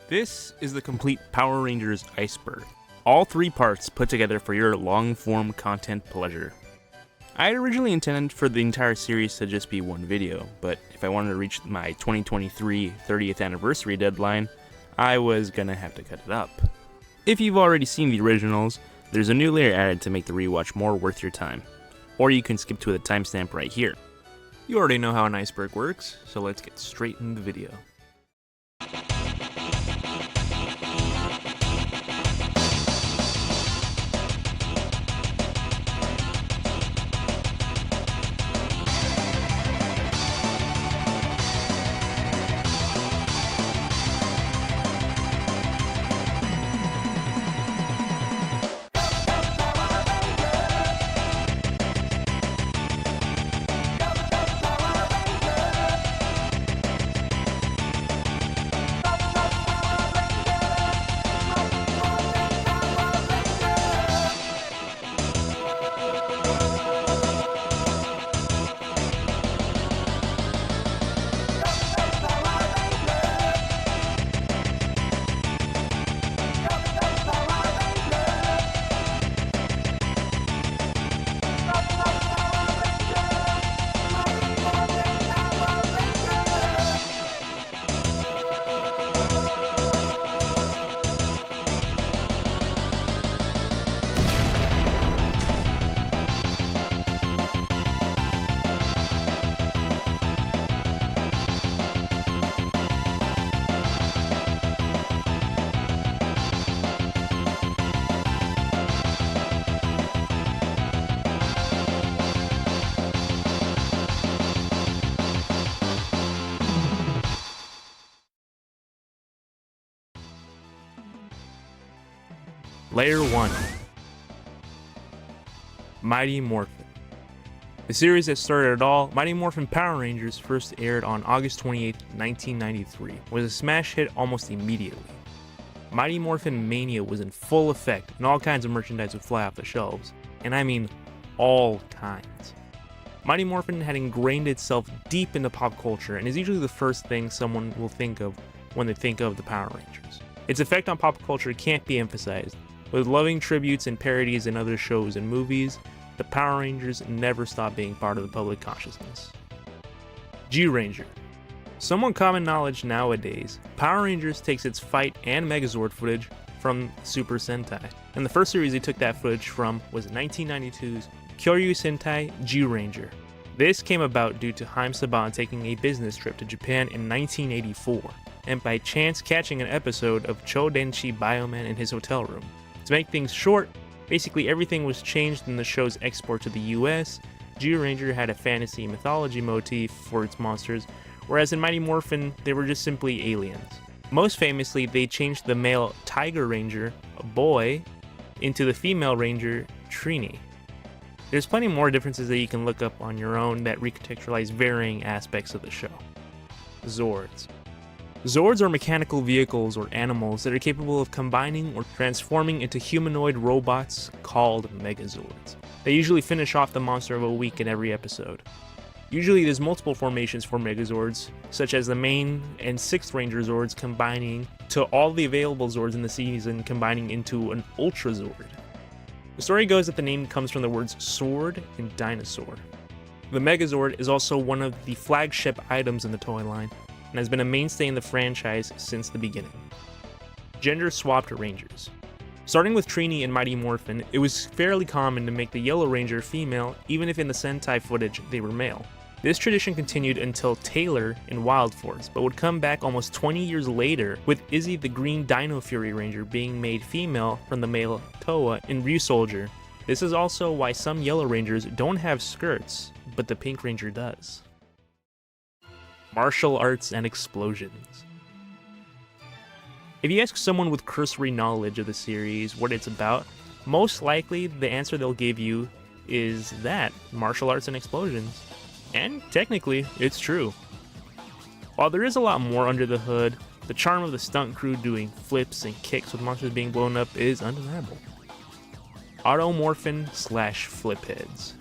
This is the complete Power Rangers Iceberg. All 3 parts put together for your long-form content pleasure. I had originally intended for the entire series to just be one video, but if I wanted to reach my 2023 30th anniversary deadline, I was gonna have to cut it up. If you've already seen the originals, there's a new layer added to make the rewatch more worth your time. Or you can skip to the timestamp right here. You already know how an iceberg works, so let's get straight into the video. Layer 1. Mighty Morphin. The series that started it all, Mighty Morphin Power Rangers first aired on August 28, 1993, was a smash hit almost immediately. Mighty Morphin Mania was in full effect and all kinds of merchandise would fly off the shelves, and I mean all kinds. Mighty Morphin had ingrained itself deep into pop culture and is usually the first thing someone will think of when they think of the Power Rangers. Its effect on pop culture can't be emphasized. With loving tributes and parodies in other shows and movies, the Power Rangers never stopped being part of the public consciousness. G-Ranger. Somewhat common knowledge nowadays, Power Rangers takes its fight and Megazord footage from Super Sentai, and the first series they took that footage from was 1992's Kyoryu Sentai G-Ranger. This came about due to Haim Saban taking a business trip to Japan in 1984, and by chance catching an episode of Chodenshi Bioman in his hotel room. To make things short, basically everything was changed in the show's export to the US. G-Ranger had a fantasy mythology motif for its monsters, whereas in Mighty Morphin, they were just simply aliens. Most famously, they changed the male Tiger Ranger, a boy, into the female Ranger, Trini. There's plenty more differences that you can look up on your own that recontextualize varying aspects of the show. Zords. Zords are mechanical vehicles or animals that are capable of combining or transforming into humanoid robots called Megazords. They usually finish off the monster of a week in every episode. Usually there's multiple formations for Megazords, such as the main and 6th Ranger Zords combining to all the available Zords in the season combining into an Ultra Zord. The story goes that the name comes from the words sword and dinosaur. The Megazord is also one of the flagship items in the toy line, and has been a mainstay in the franchise since the beginning. Gender-swapped Rangers. Starting with Trini and Mighty Morphin, it was fairly common to make the Yellow Ranger female even if in the Sentai footage they were male. This tradition continued until Taylor in Wild Force, but would come back almost 20 years later with Izzy the Green Dino Fury Ranger being made female from the male Toa in Ryusoulger. This is also why some Yellow Rangers don't have skirts, but the Pink Ranger does. Martial arts and explosions. If you ask someone with cursory knowledge of the series what it's about, most likely the answer they'll give you is that, martial arts and explosions. And technically, it's true. While there is a lot more under the hood, the charm of the stunt crew doing flips and kicks with monsters being blown up is undeniable. Automorphin / Flipheads.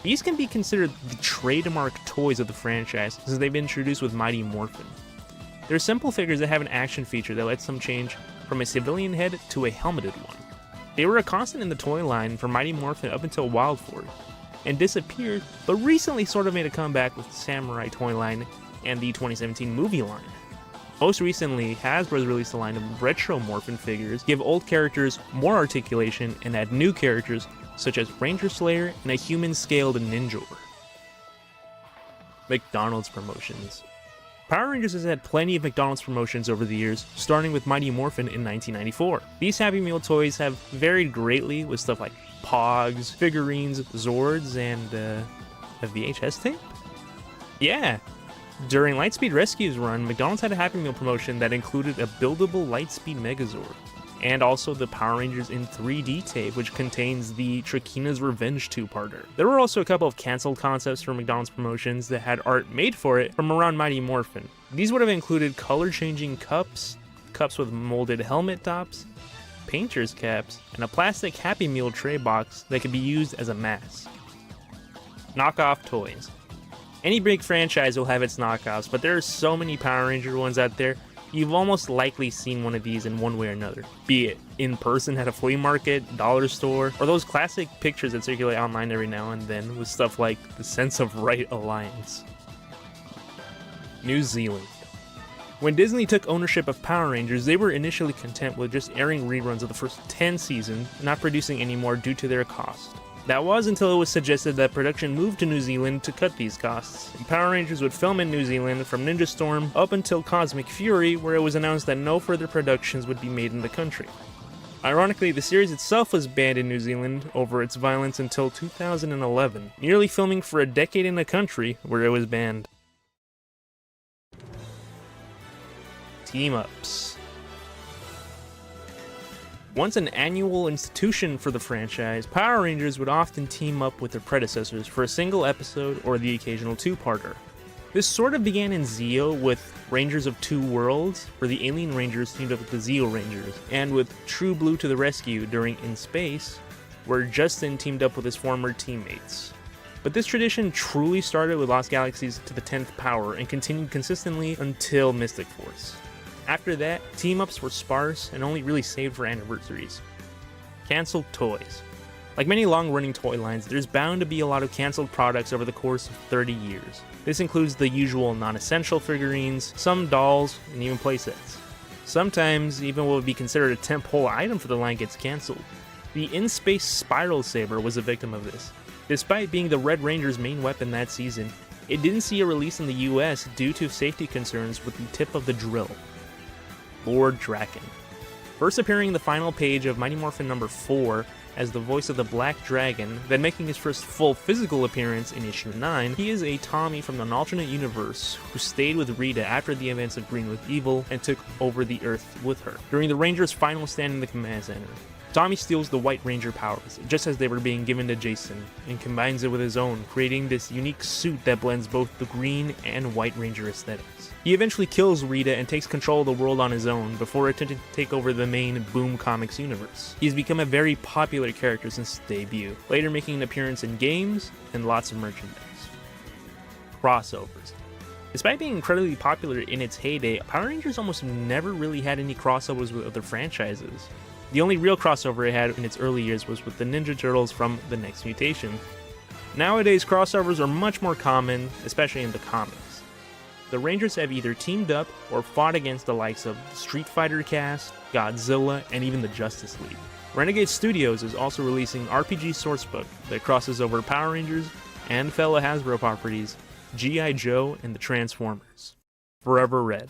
These can be considered the trademark toys of the franchise since they've been introduced with Mighty Morphin. They're simple figures that have an action feature that lets them change from a civilian head to a helmeted one. They were a constant in the toy line from Mighty Morphin up until Wild Force, and disappeared, but recently sort of made a comeback with the Samurai toy line and the 2017 movie line. Most recently, Hasbro's released a line of retro Morphin figures, give old characters more articulation, and add new characters such as Ranger Slayer and a human-scaled Ninjor. McDonald's promotions. Power Rangers has had plenty of McDonald's promotions over the years, starting with Mighty Morphin in 1994. These Happy Meal toys have varied greatly with stuff like Pogs, figurines, Zords, and a VHS tape? Yeah! During Lightspeed Rescue's run, McDonald's had a Happy Meal promotion that included a buildable Lightspeed Megazord, and also the Power Rangers in 3D tape, which contains the Trakina's Revenge 2-parter. There were also a couple of cancelled concepts for McDonald's promotions that had art made for it from around Mighty Morphin. These would have included color-changing cups, cups with molded helmet tops, painter's caps, and a plastic Happy Meal tray box that could be used as a mask. Knockoff toys. Any big franchise will have its knockoffs, but there are so many Power Ranger ones out there, you've almost likely seen one of these in one way or another. Be it in person at a flea market, dollar store, or those classic pictures that circulate online every now and then with stuff like the Sense of Right Alliance. New Zealand. When Disney took ownership of Power Rangers, they were initially content with just airing reruns of the first 10 seasons, not producing any more due to their cost. That was until it was suggested that production moved to New Zealand to cut these costs. Power Rangers would film in New Zealand from Ninja Storm up until Cosmic Fury, where it was announced that no further productions would be made in the country. Ironically, the series itself was banned in New Zealand over its violence until 2011, nearly filming for a decade in a country where it was banned. Team-ups. Once an annual institution for the franchise, Power Rangers would often team up with their predecessors for a single episode or the occasional two-parter. This sort of began in Zeo with Rangers of Two Worlds, where the Alien Rangers teamed up with the Zeo Rangers, and with True Blue to the Rescue during In Space, where Justin teamed up with his former teammates. But this tradition truly started with Lost Galaxies to the 10th Power and continued consistently until Mystic Force. After that, team-ups were sparse and only really saved for anniversaries. Cancelled toys. Like many long-running toy lines, there's bound to be a lot of cancelled products over the course of 30 years. This includes the usual non-essential figurines, some dolls, and even playsets. Sometimes, even what would be considered a tentpole item for the line gets cancelled. The In-Space Spiral Saber was a victim of this. Despite being the Red Ranger's main weapon that season, it didn't see a release in the US due to safety concerns with the tip of the drill. Lord Draken. First appearing in the final page of Mighty Morphin number 4 as the voice of the Black Dragon, then making his first full physical appearance in issue 9, he is a Tommy from an alternate universe who stayed with Rita after the events of Green with Evil and took over the Earth with her. During the Rangers' final stand in the command center, Tommy steals the White Ranger powers, just as they were being given to Jason, and combines it with his own, creating this unique suit that blends both the Green and White Ranger aesthetics. He eventually kills Rita and takes control of the world on his own before attempting to take over the main Boom Comics universe. He's become a very popular character since his debut, later making an appearance in games and lots of merchandise. Crossovers. Despite being incredibly popular in its heyday, Power Rangers almost never really had any crossovers with other franchises. The only real crossover it had in its early years was with the Ninja Turtles from The Next Mutation. Nowadays, crossovers are much more common, especially in the comics. The Rangers have either teamed up or fought against the likes of the Street Fighter cast, Godzilla, and even the Justice League. Renegade Studios is also releasing RPG Sourcebook that crosses over Power Rangers and fellow Hasbro properties, G.I. Joe, and the Transformers. Forever Red.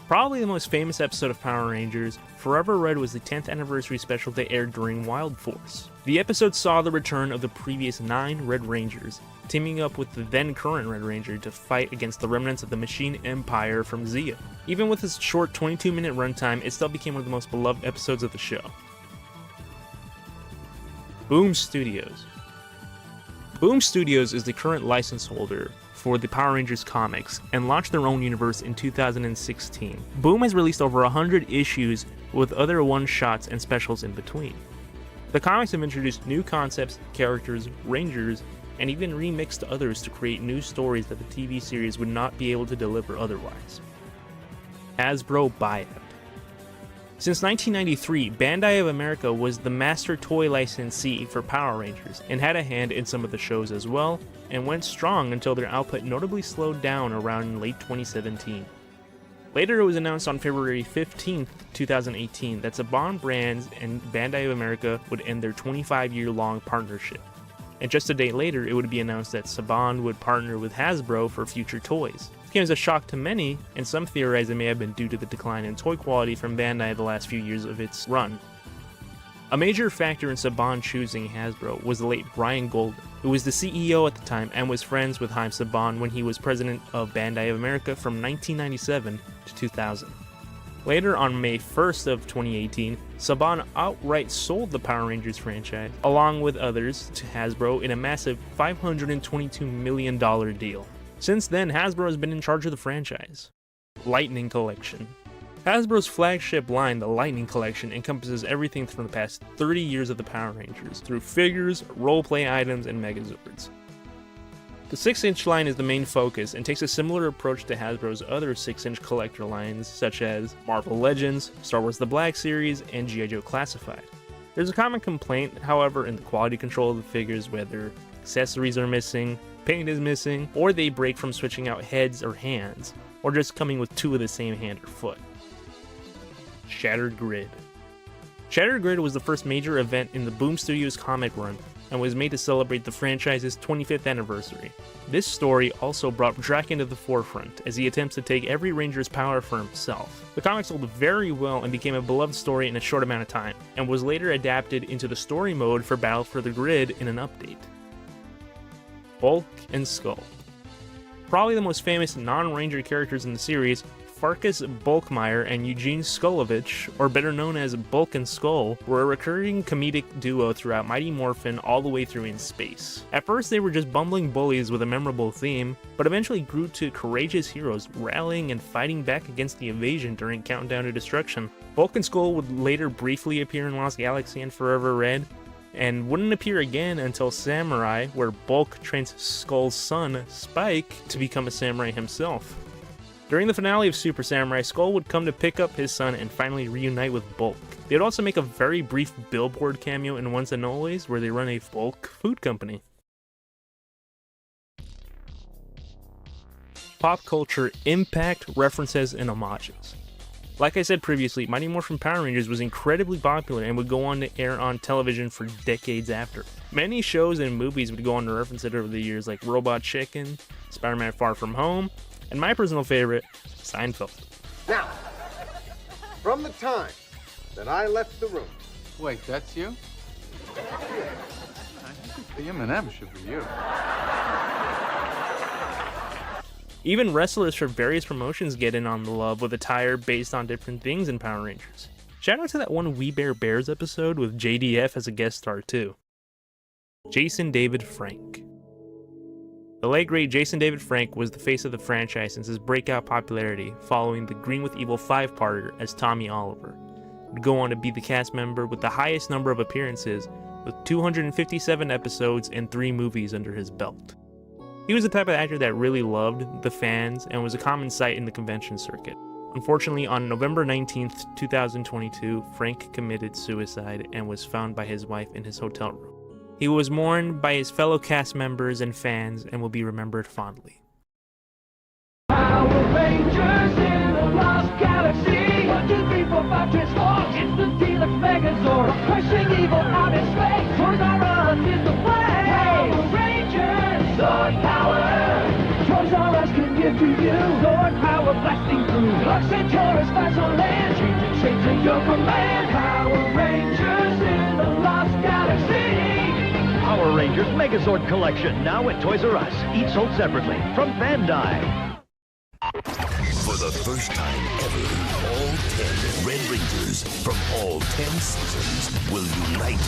Probably the most famous episode of Power Rangers, Forever Red was the 10th anniversary special that aired during Wild Force. The episode saw the return of the previous 9 Red Rangers, teaming up with the then current Red Ranger to fight against the remnants of the Machine Empire from Zeo. Even with its short 22-minute runtime, it still became one of the most beloved episodes of the show. Boom Studios. Boom Studios is the current license holder for the Power Rangers comics and launched their own universe in 2016. Boom has released over 100 issues with other one-shots and specials in between. The comics have introduced new concepts, characters, Rangers, and even remixed others to create new stories that the TV series would not be able to deliver otherwise. Hasbro buyout. Since 1993, Bandai of America was the master toy licensee for Power Rangers and had a hand in some of the shows as well, and went strong until their output notably slowed down around late 2017. Later, it was announced on February 15, 2018 that Saban Brands and Bandai of America would end their 25-year-long partnership. And just a day later, it would be announced that Saban would partner with Hasbro for future toys. This came as a shock to many, and some theorize it may have been due to the decline in toy quality from Bandai the last few years of its run. A major factor in Saban choosing Hasbro was the late Brian Golden, who was the CEO at the time and was friends with Haim Saban when he was president of Bandai of America from 1997 to 2000. Later, on May 1st of 2018, Saban outright sold the Power Rangers franchise, along with others, to Hasbro in a massive $522 million deal. Since then, Hasbro has been in charge of the franchise. Lightning Collection. Hasbro's flagship line, the Lightning Collection, encompasses everything from the past 30 years of the Power Rangers, through figures, role-play items, and Megazords. The 6-inch line is the main focus and takes a similar approach to Hasbro's other 6-inch collector lines, such as Marvel Legends, Star Wars The Black Series, and G.I. Joe Classified. There's a common complaint, however, in the quality control of the figures, whether accessories are missing, paint is missing, or they break from switching out heads or hands, or just coming with two of the same hand or foot. Shattered Grid. Shattered Grid was the first major event in the Boom Studios comic run and was made to celebrate the franchise's 25th anniversary. This story also brought Draken to the forefront as he attempts to take every Ranger's power for himself. The comic sold very well and became a beloved story in a short amount of time, and was later adapted into the story mode for Battle for the Grid in an update. Bulk and Skull. Probably the most famous non-Ranger characters in the series, Farkas Bulkmeyer and Eugene Skulovich, or better known as Bulk and Skull, were a recurring comedic duo throughout Mighty Morphin all the way through In Space. At first they were just bumbling bullies with a memorable theme, but eventually grew to courageous heroes rallying and fighting back against the invasion during Countdown to Destruction. Bulk and Skull would later briefly appear in Lost Galaxy and Forever Red, and wouldn't appear again until Samurai, where Bulk trains Skull's son, Spike, to become a samurai himself. During the finale of Super Samurai, Skull would come to pick up his son and finally reunite with Bulk. They would also make a very brief billboard cameo in Once and Always, where they run a Bulk food company. Pop culture impact, references, and homages. Like I said previously, Mighty Morphin Power Rangers was incredibly popular and would go on to air on television for decades after. Many shows and movies would go on to reference it over the years, like Robot Chicken, Spider-Man Far From Home, and my personal favorite, Seinfeld. Now, from the time that I left the room... Wait, that's you? I think the M&M should be you. Even wrestlers for various promotions get in on the love with attire based on different things in Power Rangers. Shout out to that one We Bare Bears episode with JDF as a guest star too. Jason David Frank. The late great Jason David Frank was the face of the franchise since his breakout popularity following the Green with Evil 5-parter as Tommy Oliver. He would go on to be the cast member with the highest number of appearances, with 257 episodes and 3 movies under his belt. He was the type of actor that really loved the fans and was a common sight in the convention circuit. Unfortunately, on November 19th, 2022, Frank committed suicide and was found by his wife in his hotel room. He was mourned by his fellow cast members and fans and will be remembered fondly. Power Rangers in the Lost Galaxy. 1, 2, 3, 4, 5, transform. It's the Deluxe Megazord, pushing evil out in space. Toys R Us is the way. Power Rangers, Sword power. Toys R Us can give to you Sword power blasting through. Lux and Taurus fights on land, changing shapes at your command. Power Rangers in the Lost Galaxy. Power Rangers Megazord Collection, now at Toys R Us. Each sold separately from Bandai. For the first time ever, all 10 Red Rangers from all 10 seasons will unite.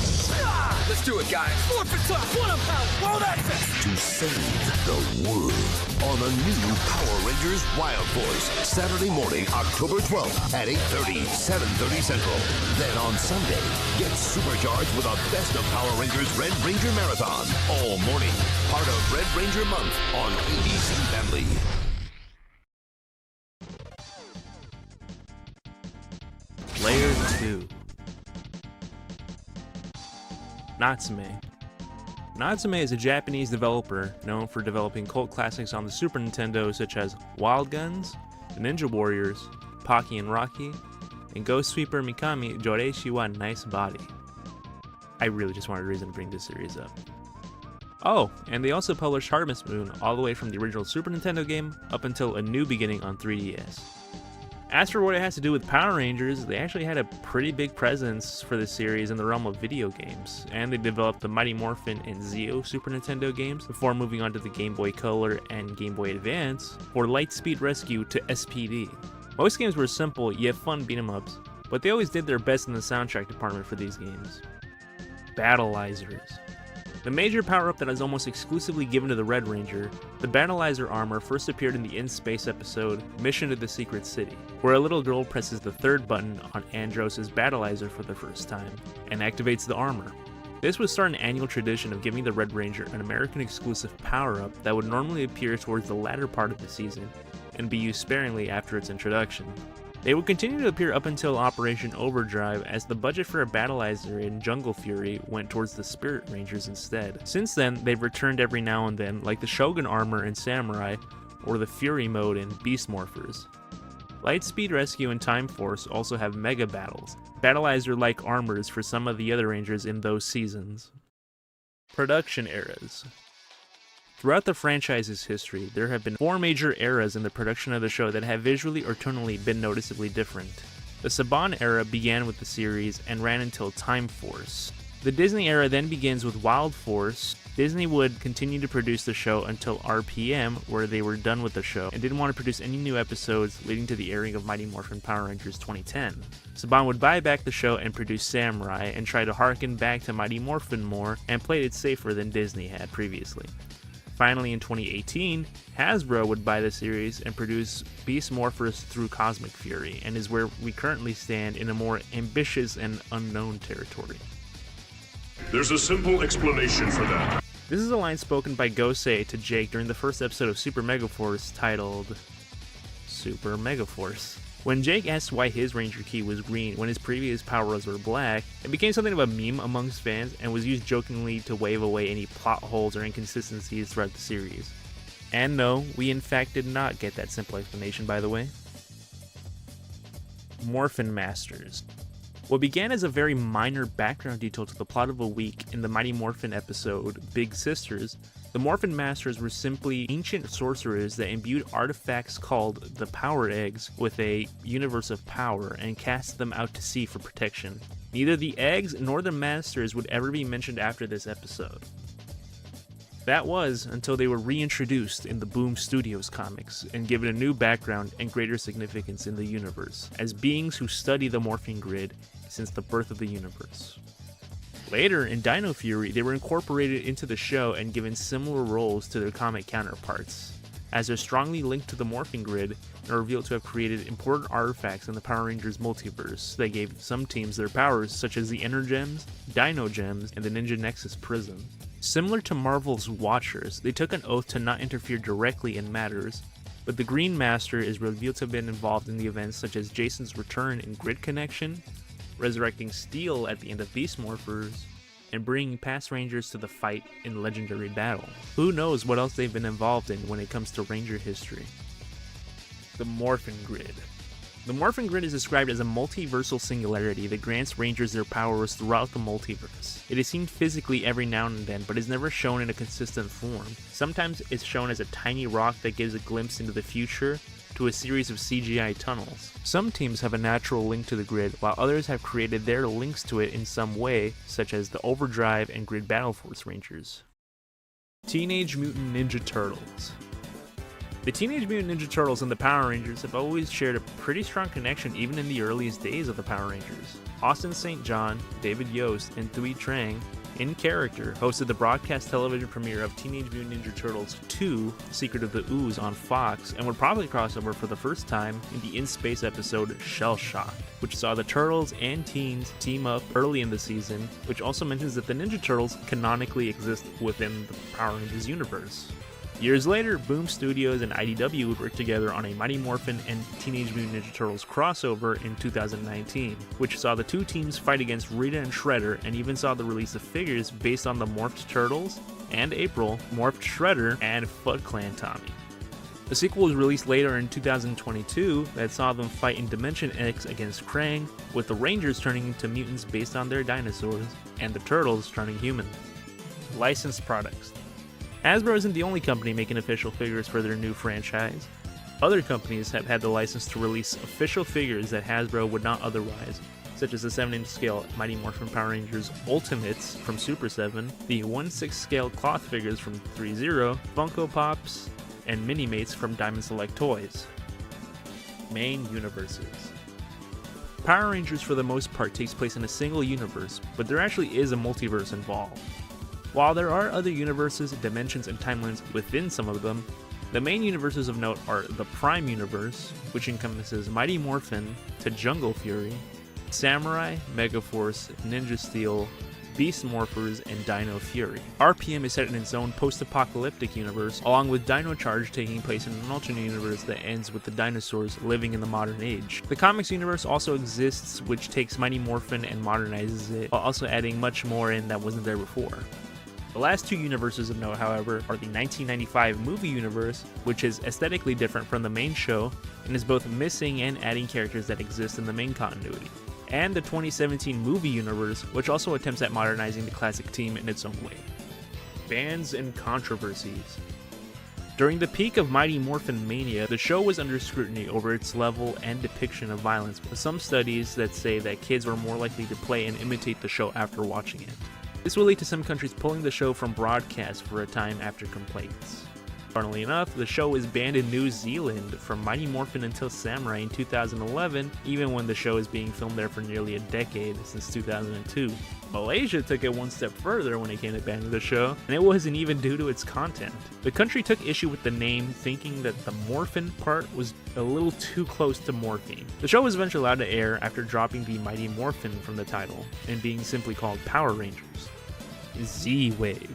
Let's do it, guys. 4 for top, 1 on power, world access. To save the world on a new Power Rangers Wild Force. Saturday morning, October 12th at 8:30, 7:30 Central. Then on Sunday, get supercharged with a Best of Power Rangers Red Ranger Marathon. All morning, part of Red Ranger Month on ABC Family. 2. Natsume. Natsume is a Japanese developer known for developing cult classics on the Super Nintendo such as Wild Guns, The Ninja Warriors, Pocky and Rocky, and Ghost Sweeper Mikami Joreishi wa Nice Body. I really just wanted a reason to bring this series up. Oh, and they also published Harvest Moon all the way from the original Super Nintendo game up until A New Beginning on 3DS. As for what it has to do with Power Rangers, they actually had a pretty big presence for the series in the realm of video games, and they developed the Mighty Morphin and Zeo Super Nintendo games before moving on to the Game Boy Color and Game Boy Advance for Lightspeed Rescue to SPD. Most games were simple yet fun beat-em-ups, but they always did their best in the soundtrack department for these games. Battleizers. The major power-up that is almost exclusively given to the Red Ranger, the Battleizer armor first appeared in the In Space episode Mission to the Secret City, where a little girl presses the third button on Andros' Battleizer for the first time, and activates the armor. This would start an annual tradition of giving the Red Ranger an American-exclusive power-up that would normally appear towards the latter part of the season, and be used sparingly after its introduction. They would continue to appear up until Operation Overdrive, as the budget for a Battleizer in Jungle Fury went towards the Spirit Rangers instead. Since then, they've returned every now and then, like the Shogun armor in Samurai, or the Fury mode in Beast Morphers. Lightspeed Rescue and Time Force also have Mega Battles, Battleizer-like armors for some of the other Rangers in those seasons. Production eras. Throughout the franchise's history, there have been 4 major eras in the production of the show that have visually or tonally been noticeably different. The Saban era began with the series and ran until Time Force. The Disney era then begins with Wild Force. Disney would continue to produce the show until RPM, where they were done with the show and didn't want to produce any new episodes, leading to the airing of Mighty Morphin Power Rangers 2010. Saban would buy back the show and produce Samurai, and try to harken back to Mighty Morphin more, and played it safer than Disney had previously. Finally, in 2018, Hasbro would buy the series and produce Beast Morphers through Cosmic Fury, and is where we currently stand in a more ambitious and unknown territory. There's a simple explanation for that. This is a line spoken by Gosei to Jake during the first episode of Super Megaforce titled Super Megaforce. When Jake asked why his Ranger key was green when his previous powers were black, it became something of a meme amongst fans and was used jokingly to wave away any plot holes or inconsistencies throughout the series. And no, we in fact did not get that simple explanation, by the way. Morphin Masters. What began as a very minor background detail to the plot of a week in the Mighty Morphin episode Big Sisters, the Morphin Masters were simply ancient sorcerers that imbued artifacts called the Power Eggs with a universe of power and cast them out to sea for protection. Neither the eggs nor the masters would ever be mentioned after this episode. That was until they were reintroduced in the Boom Studios comics and given a new background and greater significance in the universe, as beings who study the morphing grid since the birth of the universe. Later, in Dino Fury, they were incorporated into the show and given similar roles to their comic counterparts, as they're strongly linked to the morphing grid and are revealed to have created important artifacts in the Power Rangers multiverse that gave some teams their powers, such as the Energems, Dino Gems, and the Ninja Nexus Prism. Similar to Marvel's Watchers, they took an oath to not interfere directly in matters, but the Green Master is revealed to have been involved in the events such as Jason's return in Grid Connection, resurrecting Steel at the end of Beast Morphers, and bringing past Rangers to the fight in Legendary Battle. Who knows what else they've been involved in when it comes to Ranger history. The Morphin Grid. The Morphin Grid is described as a multiversal singularity that grants Rangers their powers throughout the multiverse. It is seen physically every now and then, but is never shown in a consistent form. Sometimes it's shown as a tiny rock that gives a glimpse into the future, to a series of CGI tunnels. Some teams have a natural link to the grid, while others have created their links to it in some way, such as the Overdrive and Grid Battle Force Rangers. Teenage Mutant Ninja Turtles. The Teenage Mutant Ninja Turtles and the Power Rangers have always shared a pretty strong connection even in the earliest days of the Power Rangers. Austin St. John, David Yost, and Thuy Trang, in character, hosted the broadcast television premiere of Teenage Mutant Ninja Turtles 2, Secret of the Ooze on Fox, and would probably cross over for the first time in the In Space episode Shell Shock, which saw the Turtles and Teens team up early in the season, which also mentions that the Ninja Turtles canonically exist within the Power Rangers universe. Years later, Boom Studios and IDW would work together on a Mighty Morphin and Teenage Mutant Ninja Turtles crossover in 2019, which saw the two teams fight against Rita and Shredder, and even saw the release of figures based on the Morphed Turtles and April, Morphed Shredder, and Foot Clan Tommy. The sequel was released later in 2022 that saw them fight in Dimension X against Krang, with the Rangers turning into mutants based on their dinosaurs, and the Turtles turning human. Licensed products. Hasbro isn't the only company making official figures for their new franchise. Other companies have had the license to release official figures that Hasbro would not otherwise, such as the 7-inch scale Mighty Morphin Power Rangers Ultimates from Super 7, the 1/6 scale cloth figures from 3-0, Funko Pops, and Mini-Mates from Diamond Select Toys. Main universes. Power Rangers for the most part takes place in a single universe, but there actually is a multiverse involved. While there are other universes, dimensions, and timelines within some of them, the main universes of note are the Prime Universe, which encompasses Mighty Morphin to Jungle Fury, Samurai, Megaforce, Ninja Steel, Beast Morphers, and Dino Fury. RPM is set in its own post-apocalyptic universe, along with Dino Charge taking place in an alternate universe that ends with the dinosaurs living in the modern age. The comics universe also exists, which takes Mighty Morphin and modernizes it, while also adding much more in that wasn't there before. The last two universes of note, however, are the 1995 movie universe, which is aesthetically different from the main show, and is both missing and adding characters that exist in the main continuity, and the 2017 movie universe, which also attempts at modernizing the classic team in its own way. Bans and controversies. During the peak of Mighty Morphin Mania, the show was under scrutiny over its level and depiction of violence, with some studies that say that kids were more likely to play and imitate the show after watching it. This will lead to some countries pulling the show from broadcast for a time after complaints. Funnily enough, the show was banned in New Zealand from Mighty Morphin until Samurai in 2011, even when the show is being filmed there for nearly a decade, since 2002. Malaysia took it one step further when it came to banning the show, and it wasn't even due to its content. The country took issue with the name, thinking that the Morphin part was a little too close to morphine. The show was eventually allowed to air after dropping the Mighty Morphin from the title, and being simply called Power Rangers. Z-Wave.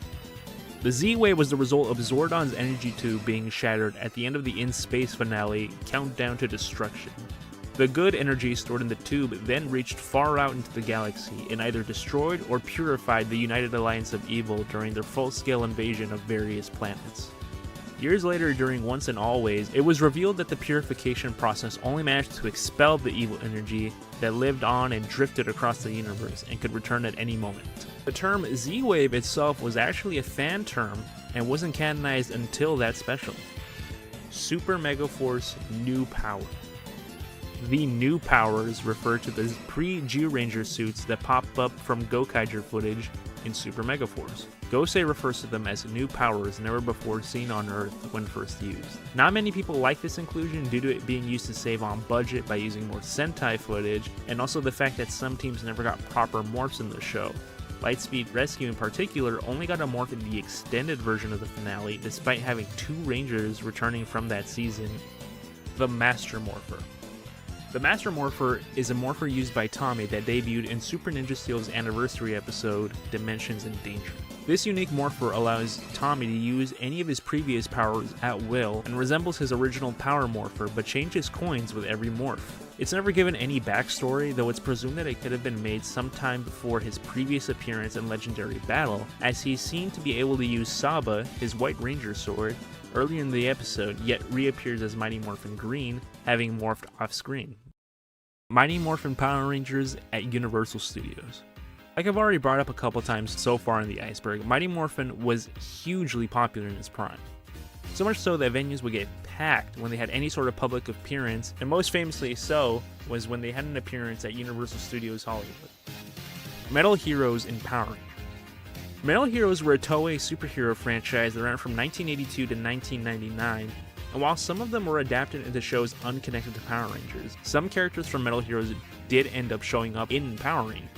The Z-Wave was the result of Zordon's energy tube being shattered at the end of the In Space finale, Countdown to Destruction. The good energy stored in the tube then reached far out into the galaxy and either destroyed or purified the United Alliance of Evil during their full-scale invasion of various planets. Years later, during Once and Always, it was revealed that the purification process only managed to expel the evil energy that lived on and drifted across the universe and could return at any moment. The term Z-Wave itself was actually a fan term and wasn't canonized until that special. Super Megaforce New Power. The new powers refer to the pre-G-Ranger suits that pop up from Gokaiger footage in Super Megaforce. Gosei refers to them as new powers never before seen on Earth when first used. Not many people like this inclusion due to it being used to save on budget by using more Sentai footage, and also the fact that some teams never got proper morphs in the show. Lightspeed Rescue in particular only got a morph in the extended version of the finale, despite having 2 Rangers returning from that season. The Master Morpher. The Master Morpher is a morpher used by Tommy that debuted in Super Ninja Steel's anniversary episode, Dimensions in Danger. This unique morpher allows Tommy to use any of his previous powers at will and resembles his original power morpher, but changes coins with every morph. It's never given any backstory, though it's presumed that it could have been made sometime before his previous appearance in Legendary Battle, as he's seen to be able to use Saba, his White Ranger sword, early in the episode, yet reappears as Mighty Morphin Green, having morphed off-screen. Mighty Morphin Power Rangers at Universal Studios. Like I've already brought up a couple times so far in the Iceberg, Mighty Morphin was hugely popular in its prime. So much so that venues would get packed when they had any sort of public appearance, and most famously so was when they had an appearance at Universal Studios Hollywood. Metal Heroes and Power Rangers. Metal Heroes were a Toei superhero franchise that ran from 1982 to 1999, and while some of them were adapted into shows unconnected to Power Rangers, some characters from Metal Heroes did end up showing up in Power Rangers.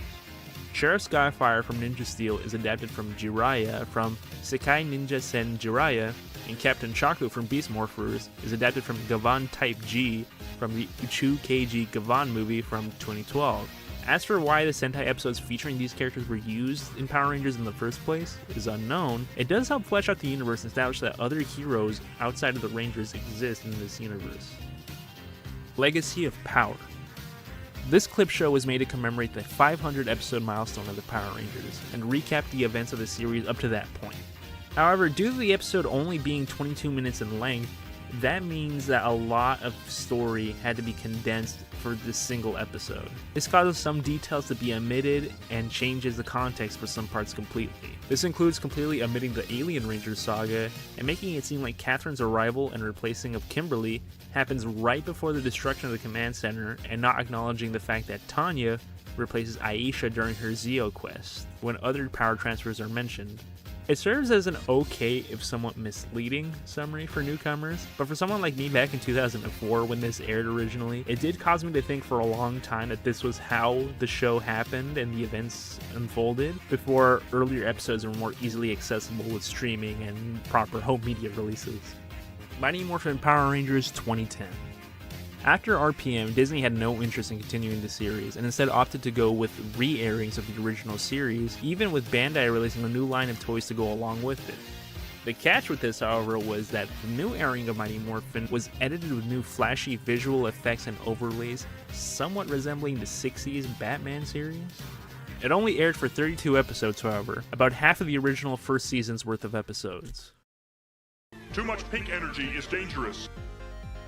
Sheriff Skyfire from Ninja Steel is adapted from Jiraiya from Sekai Ninja Sen Jiraiya, and Captain Chaku from Beast Morphers is adapted from Gavan Type G from the Uchu Keiji Gavan movie from 2012. As for why the Sentai episodes featuring these characters were used in Power Rangers in the first place is unknown, it does help flesh out the universe and establish that other heroes outside of the Rangers exist in this universe. Legacy of Power. This clip show was made to commemorate the 500 episode milestone of the Power Rangers and recap the events of the series up to that point. However, due to the episode only being 22 minutes in length, that means that a lot of story had to be condensed for this single episode. This causes some details to be omitted and changes the context for some parts completely. This includes completely omitting the Alien Rangers saga and making it seem like Catherine's arrival and replacing of Kimberly happens right before the destruction of the command center, and not acknowledging the fact that Tanya replaces Aisha during her Zeo quest when other power transfers are mentioned. It serves as an okay if somewhat misleading summary for newcomers, but for someone like me back in 2004 when this aired originally, it did cause me to think for a long time that this was how the show happened and the events unfolded, before earlier episodes were more easily accessible with streaming and proper home media releases. Mighty Morphin Power Rangers 2010. After RPM, Disney had no interest in continuing the series, and instead opted to go with re-airings of the original series, even with Bandai releasing a new line of toys to go along with it. The catch with this, however, was that the new airing of Mighty Morphin was edited with new flashy visual effects and overlays, somewhat resembling the 60s Batman series. It only aired for 32 episodes, however, about half of the original first season's worth of episodes. Too much pink energy is dangerous.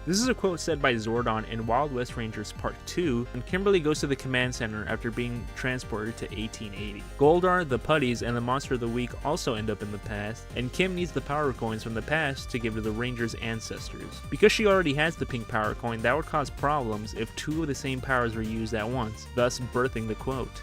This is a quote said by Zordon in Wild West Rangers Part 2 when Kimberly goes to the command center after being transported to 1880. Goldar, the Putties, and the Monster of the Week also end up in the past, and Kim needs the power coins from the past to give to the Rangers' ancestors. Because she already has the pink power coin, that would cause problems if two of the same powers were used at once, thus birthing the quote.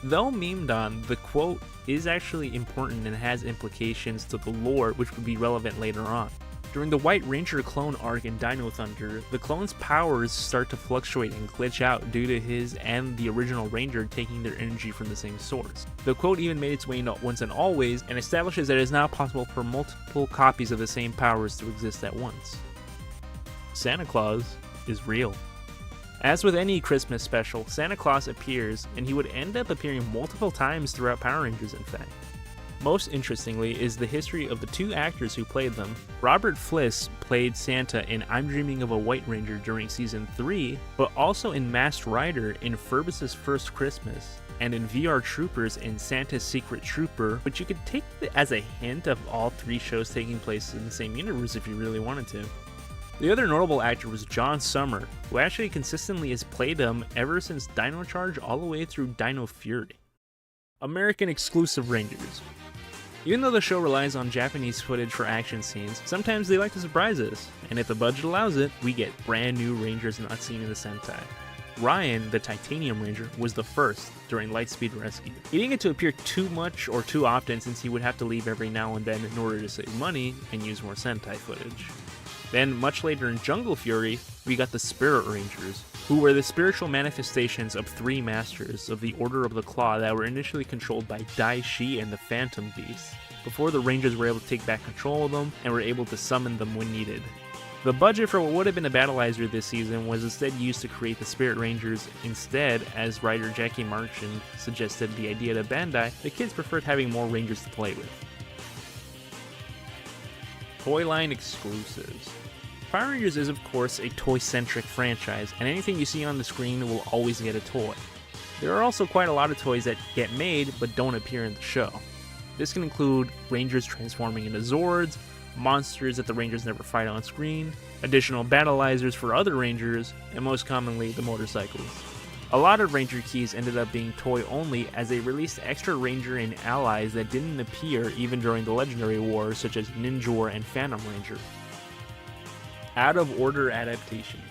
Though memed on, the quote is actually important and has implications to the lore which would be relevant later on. During the White Ranger clone arc in Dino Thunder, the clone's powers start to fluctuate and glitch out due to his and the original Ranger taking their energy from the same source. The quote even made its way into Once and Always and establishes that it is now possible for multiple copies of the same powers to exist at once. Santa Claus is real. As with any Christmas special, Santa Claus appears, and he would end up appearing multiple times throughout Power Rangers, in fact. Most interestingly is the history of the two actors who played them. Robert Fliss played Santa in I'm Dreaming of a White Ranger during Season 3, but also in Masked Rider in Furbus's First Christmas, and in VR Troopers in Santa's Secret Trooper, which you could take as a hint of all three shows taking place in the same universe if you really wanted to. The other notable actor was John Summer, who actually consistently has played them ever since Dino Charge all the way through Dino Fury. American exclusive Rangers. Even though the show relies on Japanese footage for action scenes, sometimes they like to surprise us, and if the budget allows it, we get brand new Rangers not seen in the Sentai. Ryan, the Titanium Ranger, was the first during Lightspeed Rescue. He didn't get to appear too much or too often since he would have to leave every now and then in order to save money and use more Sentai footage. Then, much later in Jungle Fury, we got the Spirit Rangers, who were the spiritual manifestations of three masters of the Order of the Claw that were initially controlled by Dai Shi and the Phantom Beast, before the Rangers were able to take back control of them and were able to summon them when needed. The budget for what would have been a Battleizer this season was instead used to create the Spirit Rangers. Instead, as writer Jackie Marchand suggested the idea to Bandai, the kids preferred having more Rangers to play with. Toy line exclusives. Power Rangers is of course a toy-centric franchise, and anything you see on the screen will always get a toy. There are also quite a lot of toys that get made but don't appear in the show. This can include Rangers transforming into Zords, monsters that the Rangers never fight on screen, additional Battleizers for other Rangers, and most commonly the motorcycles. A lot of Ranger keys ended up being toy only as they released extra Ranger and allies that didn't appear even during the Legendary Wars such as Ninjor and Phantom Ranger. Out of order adaptations.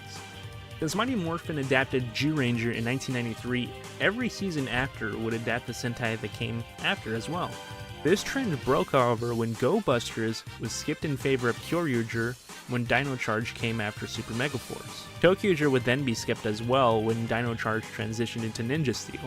Since Mighty Morphin adapted G-Ranger in 1993, every season after would adapt the Sentai that came after as well. This trend broke, however, when Go Busters was skipped in favor of Kyoryuger when Dino Charge came after Super Mega Force. Tokyuger would then be skipped as well when Dino Charge transitioned into Ninja Steel.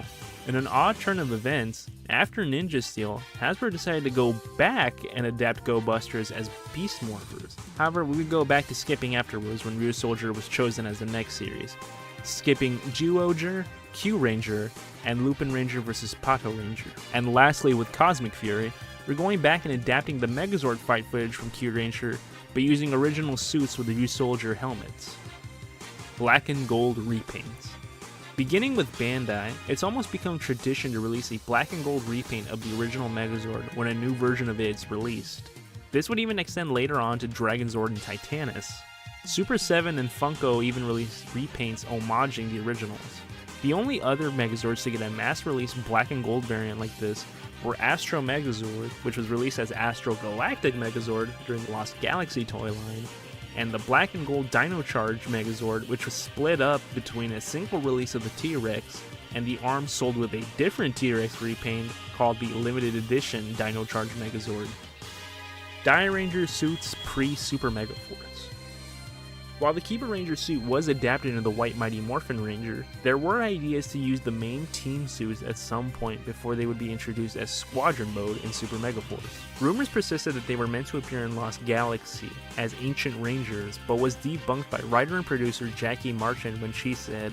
In an odd turn of events, after Ninja Steel, Hasbro decided to go back and adapt Go Busters as Beast Morphers. However, we would go back to skipping afterwards when Ryusoulger was chosen as the next series, skipping Zyuohger, Q Ranger, and Lupin Ranger vs. Pato Ranger. And lastly, with Cosmic Fury, we're going back and adapting the Megazord fight footage from Q Ranger, but using original suits with the U-Soldier helmets. Black and gold repaints. Beginning with Bandai, it's almost become tradition to release a black and gold repaint of the original Megazord when a new version of it is released. This would even extend later on to Dragonzord and Titanus. Super 7 and Funko even released repaints homaging the originals. The only other Megazords to get a mass release black and gold variant like this were Astro Megazord, which was released as Astro Galactic Megazord during the Lost Galaxy toy line, and the black and gold Dino Charge Megazord, which was split up between a single release of the T-Rex and the arms sold with a different T-Rex repaint called the limited edition Dino Charge Megazord. Dairanger suits pre-Super Megaforce. While the Kiba Ranger suit was adapted into the White Mighty Morphin Ranger, there were ideas to use the main team suits at some point before they would be introduced as Squadron mode in Super Megaforce. Rumors persisted that they were meant to appear in Lost Galaxy as Ancient Rangers, but was debunked by writer and producer Jackie Marchand when she said,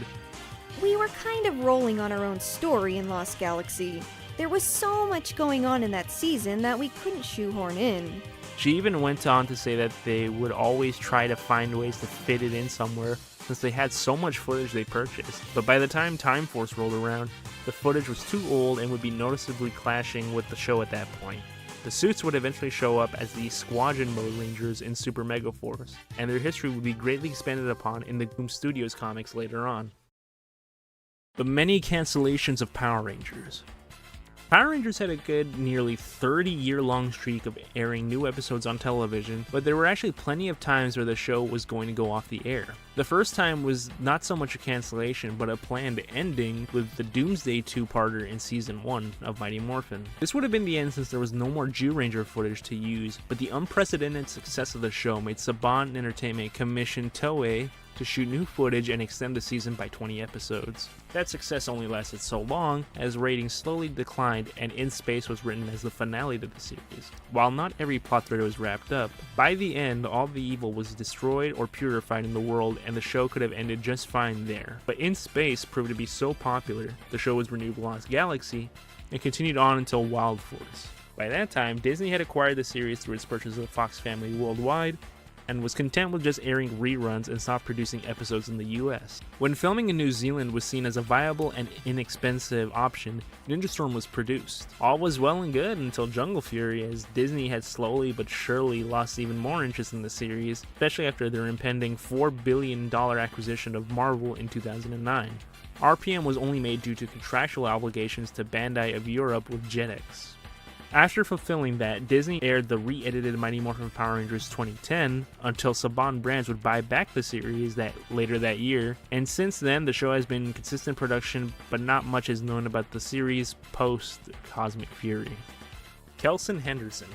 "We were kind of rolling on our own story in Lost Galaxy. There was so much going on in that season that we couldn't shoehorn in." She even went on to say that they would always try to find ways to fit it in somewhere since they had so much footage they purchased. But by the time Time Force rolled around, the footage was too old and would be noticeably clashing with the show at that point. The suits would eventually show up as the Squadron Mode Rangers in Super Megaforce, and their history would be greatly expanded upon in the Boom Studios comics later on. The many cancellations of Power Rangers. Power Rangers had a good nearly 30-year-long streak of airing new episodes on television, but there were actually plenty of times where the show was going to go off the air. The first time was not so much a cancellation, but a planned ending with the Doomsday two-parter in Season 1 of Mighty Morphin. This would have been the end since there was no more Jew-Ranger footage to use, but the unprecedented success of the show made Saban Entertainment commission Toei to shoot new footage and extend the season by 20 episodes. That success only lasted so long, as ratings slowly declined and In Space was written as the finale to the series. While not every plot thread was wrapped up, by the end all the evil was destroyed or purified in the world and the show could have ended just fine there. But In Space proved to be so popular, the show was renewed Lost Galaxy, and continued on until Wild Force. By that time, Disney had acquired the series through its purchase of the Fox family worldwide, and was content with just airing reruns and stopped producing episodes in the US. When filming in New Zealand was seen as a viable and inexpensive option, Ninja Storm was produced. All was well and good until Jungle Fury, as Disney had slowly but surely lost even more interest in the series, especially after their impending $4 billion acquisition of Marvel in 2009. RPM was only made due to contractual obligations to Bandai of Europe with Jetix. After fulfilling that, Disney aired the re-edited Mighty Morphin Power Rangers 2010 until Saban Brands would buy back the series later that year, and since then the show has been in consistent production, but not much is known about the series post Cosmic Fury. Kelson Henderson.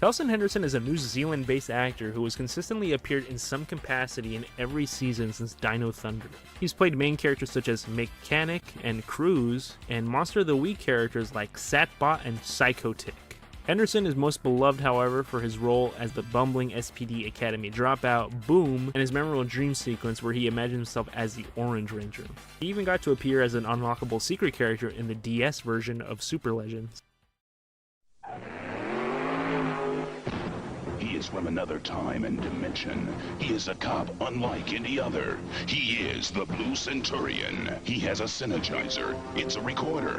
Kelson Henderson is a New Zealand-based actor who has consistently appeared in some capacity in every season since Dino Thunder. He's played main characters such as Mechanic and Cruz, and Monster of the Week characters like Satbot and Psychotic. Henderson is most beloved, however, for his role as the bumbling SPD Academy dropout, Boom, and his memorable dream sequence where he imagined himself as the Orange Ranger. He even got to appear as an unlockable secret character in the DS version of Super Legends. He is from another time and dimension. He is a cop unlike any other. He is the Blue Centurion. He has a synergizer. It's a recorder.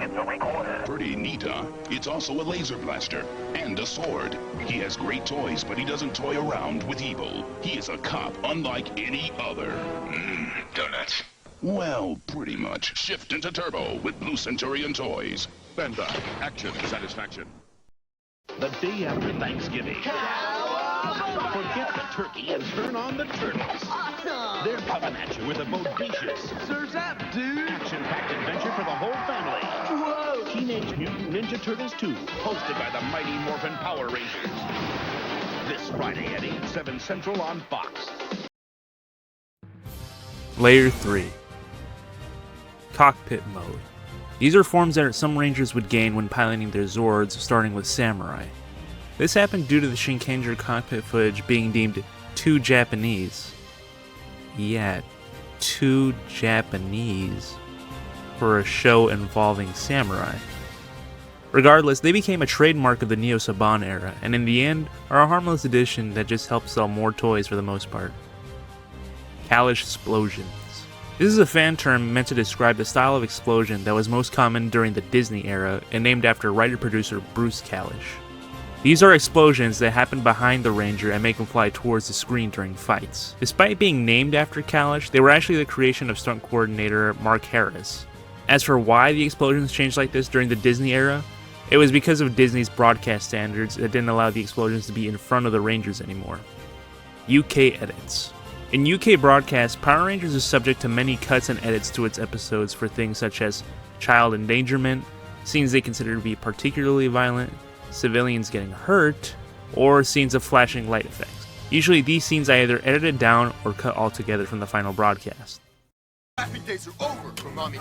Pretty neat, huh? It's also a laser blaster and a sword. He has great toys, but he doesn't toy around with evil. He is a cop unlike any other. Donuts. Well, pretty much. Shift into turbo with Blue Centurion toys. Bandai, action, satisfaction. The day after Thanksgiving. Forget the turkey and turn on the turtles. Awesome! They're coming at you with a bodacious, Serves up, dude. action-packed adventure for the whole family. Whoa! Teenage Mutant Ninja Turtles 2, hosted by the Mighty Morphin Power Rangers. This Friday at 8/7 Central on Fox. Layer 3. Cockpit Mode. These are forms that some Rangers would gain when piloting their Zords, starting with Samurai. This happened due to the Shinkenger cockpit footage being deemed too Japanese. Yeah, too Japanese. for a show involving samurai. Regardless, they became a trademark of the Neo Saban era, and in the end, are a harmless addition that just helps sell more toys for the most part. Kalish explosions. This is a fan term meant to describe the style of explosion that was most common during the Disney era and named after writer-producer Bruce Kalish. These are explosions that happen behind the Ranger and make him fly towards the screen during fights. Despite being named after Kalish, they were actually the creation of stunt coordinator Mark Harris. As for why the explosions changed like this during the Disney era, it was because of Disney's broadcast standards that didn't allow the explosions to be in front of the Rangers anymore. UK edits. In UK broadcasts, Power Rangers is subject to many cuts and edits to its episodes for things such as child endangerment, scenes they consider to be particularly violent, civilians getting hurt, or scenes of flashing light effects. Usually these scenes are either edited down or cut altogether from the final broadcast. Happy days are over for mommy.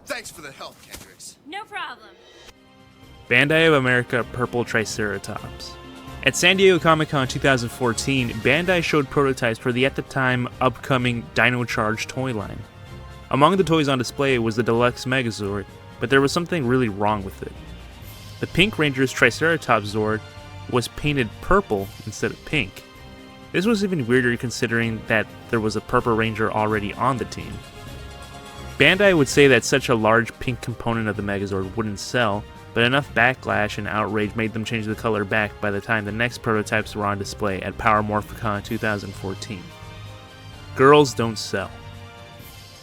Thanks for the help, Kendricks. No problem. Bandai of America Purple Triceratops. At San Diego Comic-Con 2014, Bandai showed prototypes for the at the time upcoming Dino Charge toy line. Among the toys on display was the deluxe Megazord, but there was something really wrong with it. The Pink Ranger's Triceratops Zord was painted purple instead of pink. This was even weirder considering that there was a Purple Ranger already on the team. Bandai would say that such a large pink component of the Megazord wouldn't sell, but enough backlash and outrage made them change the color back by the time the next prototypes were on display at Power Morphicon 2014. Girls don't sell.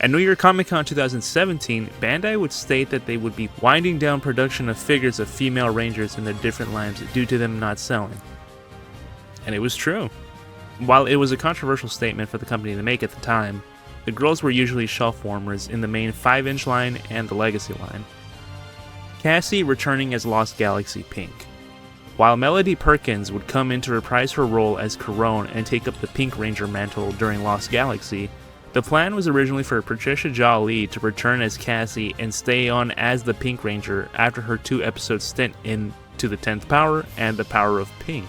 At New York Comic Con 2017, Bandai would state that they would be winding down production of figures of female Rangers in their different lines due to them not selling. And it was true. While it was a controversial statement for the company to make at the time, the girls were usually shelf warmers in the main 5-inch line and the Legacy line. Cassie returning as Lost Galaxy Pink. While Melody Perkins would come in to reprise her role as Corone and take up the Pink Ranger mantle during Lost Galaxy, the plan was originally for Patricia Jolie to return as Cassie and stay on as the Pink Ranger after her 2-episode stint in To the 10th Power and The Power of Pink,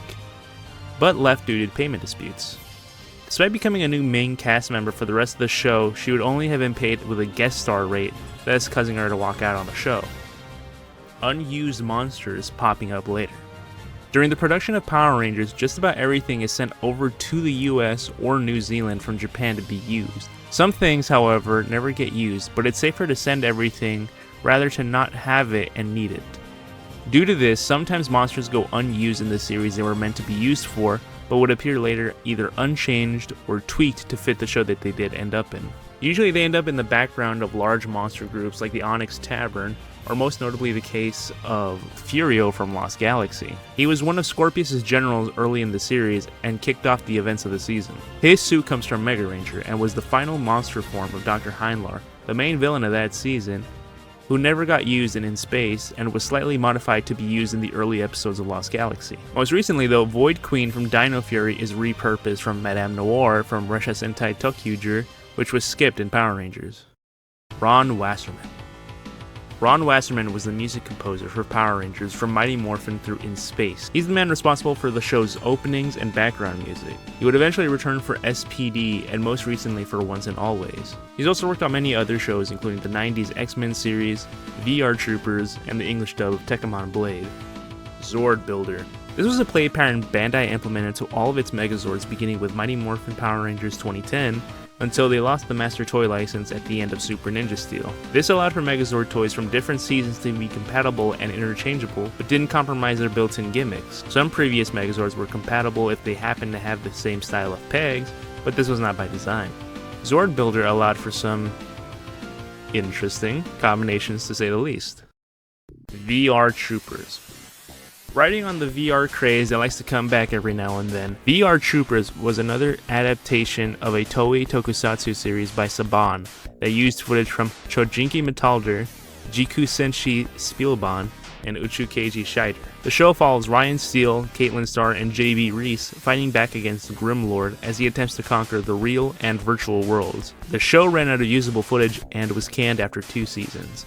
but left due to payment disputes. Despite becoming a new main cast member for the rest of the show, she would only have been paid with a guest star rate, thus causing her to walk out on the show. Unused monsters popping up later. During the production of Power Rangers, just about everything is sent over to the US or New Zealand from Japan to be used. Some things, however, never get used, but it's safer to send everything rather to not have it and need it. Due to this, sometimes monsters go unused in the series they were meant to be used for, but would appear later either unchanged or tweaked to fit the show that they did end up in. Usually they end up in the background of large monster groups like the Onyx Tavern, or most notably the case of Furio from Lost Galaxy. He was one of Scorpius' generals early in the series and kicked off the events of the season. His suit comes from Mega Ranger and was the final monster form of Dr. Heinlar, the main villain of that season, who never got used in Space and was slightly modified to be used in the early episodes of Lost Galaxy. Most recently though, Void Queen from Dino Fury is repurposed from Madame Noir from Russia Sentai Tokyuger, which was skipped in Power Rangers. Ron Wasserman. Ron Wasserman was the music composer for Power Rangers from Mighty Morphin through In Space. He's the man responsible for the show's openings and background music. He would eventually return for SPD and most recently for Once and Always. He's also worked on many other shows including the 90s X-Men series, VR Troopers, and the English dub of Tekkamon Blade. Zord Builder. This was a play pattern Bandai implemented to all of its Megazords beginning with Mighty Morphin Power Rangers 2010 until they lost the Master Toy license at the end of Super Ninja Steel. This allowed for Megazord toys from different seasons to be compatible and interchangeable, but didn't compromise their built-in gimmicks. Some previous Megazords were compatible if they happened to have the same style of pegs, but this was not by design. Zord Builder allowed for some interesting combinations to say the least. VR Troopers. Riding on the VR craze that likes to come back every now and then, VR Troopers was another adaptation of a Toei Tokusatsu series by Saban that used footage from Chojinki Metalder, Jiku Senshi Spielbahn, and Uchukeiji Shider. The show follows Ryan Steele, Caitlin Starr, and J.B. Reese fighting back against the Grim Lord as he attempts to conquer the real and virtual worlds. The show ran out of usable footage and was canned after 2 seasons.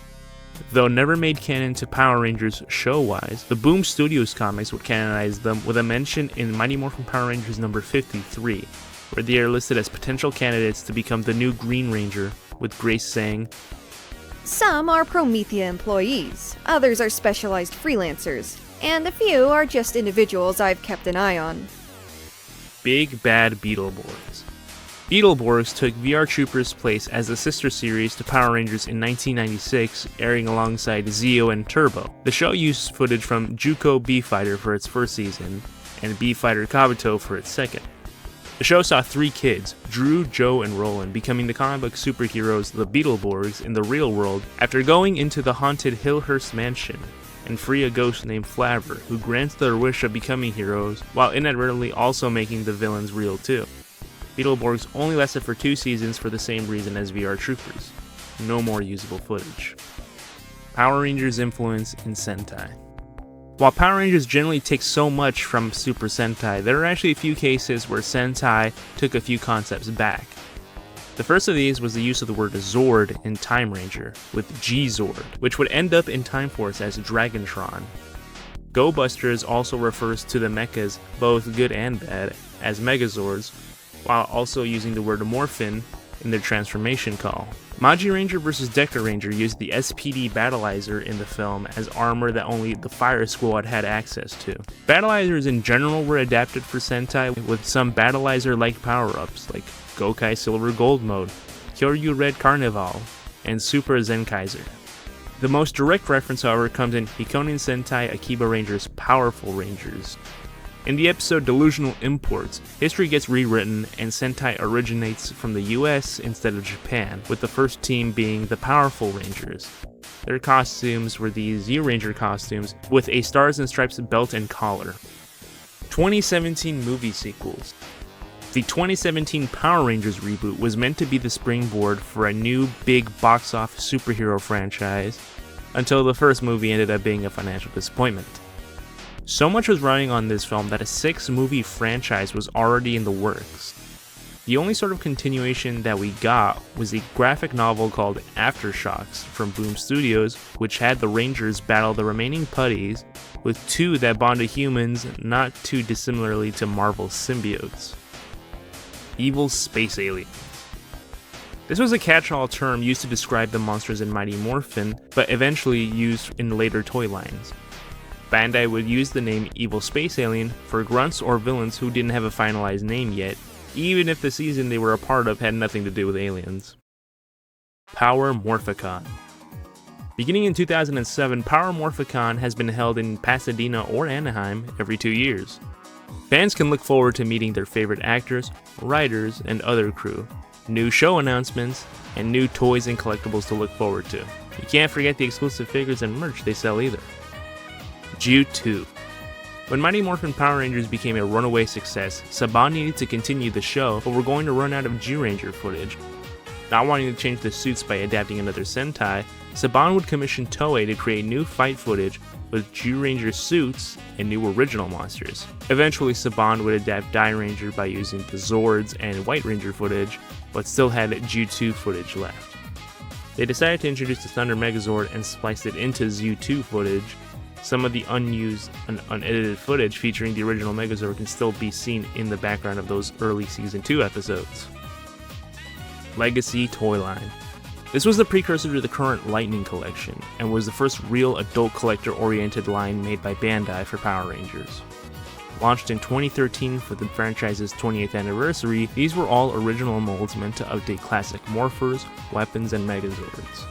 Though never made canon to Power Rangers show-wise, the Boom Studios comics would canonize them with a mention in Mighty Morphin Power Rangers number 53, where they are listed as potential candidates to become the new Green Ranger, with Grace saying, Some are Promethea employees, others are specialized freelancers, and a few are just individuals I've kept an eye on. Big Bad Beetleborgs. Beetleborgs took VR Troopers' place as the sister series to Power Rangers in 1996, airing alongside Zeo and Turbo. The show used footage from Juco B-Fighter for its first season, and B-Fighter Kabuto for its second. The show saw 3 kids, Drew, Joe, and Roland, becoming the comic book superheroes the Beetleborgs in the real world after going into the haunted Hillhurst mansion and free a ghost named Flavor, who grants their wish of becoming heroes while inadvertently also making the villains real too. Beetleborgs only lasted for 2 seasons for the same reason as VR Troopers. No more usable footage. Power Rangers' influence in Sentai. While Power Rangers generally takes so much from Super Sentai, there are actually a few cases where Sentai took a few concepts back. The first of these was the use of the word Zord in Time Ranger, with G-Zord, which would end up in Time Force as Dragantron. Go Busters also refers to the mechas, both good and bad, as Megazords, while also using the word Morphin in their transformation call. Magi Ranger vs. Deca Ranger used the SPD Battleizer in the film as armor that only the Fire Squad had access to. Battleizers in general were adapted for Sentai with some Battleizer-like power-ups like Gokai Silver Gold Mode, Kyoryu Red Carnival, and Super Zenkaiser. The most direct reference, however, comes in Hikonin Sentai Akiba Ranger's Powerful Rangers. In the episode Delusional Imports, history gets rewritten and Sentai originates from the US instead of Japan, with the first team being the Powerful Rangers. Their costumes were these U-Ranger costumes with a Stars and Stripes belt and collar. 2017 movie sequels. The 2017 Power Rangers reboot was meant to be the springboard for a new big box office superhero franchise, until the first movie ended up being a financial disappointment. So much was riding on this film that a 6-movie franchise was already in the works. The only sort of continuation that we got was a graphic novel called Aftershocks from Boom Studios, which had the Rangers battle the remaining putties, with 2 that bonded humans not too dissimilarly to Marvel's symbiotes. Evil Space Aliens. This was a catch-all term used to describe the monsters in Mighty Morphin, but eventually used in later toy lines. Bandai would use the name Evil Space Alien for grunts or villains who didn't have a finalized name yet, even if the season they were a part of had nothing to do with aliens. Power Morphicon. Beginning in 2007, Power Morphicon has been held in Pasadena or Anaheim every 2 years. Fans can look forward to meeting their favorite actors, writers, and other crew, new show announcements, and new toys and collectibles to look forward to. You can't forget the exclusive figures and merch they sell either. Ju-2. When Mighty Morphin Power Rangers became a runaway success, Saban needed to continue the show, but were going to run out of G-Ranger footage. Not wanting to change the suits by adapting another Sentai, Saban would commission Toei to create new fight footage with G-Ranger suits and new original monsters. Eventually, Saban would adapt Die Ranger by using the Zords and White Ranger footage, but still had Ju-2 footage left. They decided to introduce the Thunder Megazord and spliced it into Zu-2 footage. Some of the unused and unedited footage featuring the original Megazord can still be seen in the background of those early Season 2 episodes. Legacy Toy Line. This was the precursor to the current Lightning Collection, and was the first real adult collector-oriented line made by Bandai for Power Rangers. Launched in 2013 for the franchise's 20th anniversary, these were all original molds meant to update classic morphers, weapons, and Megazords.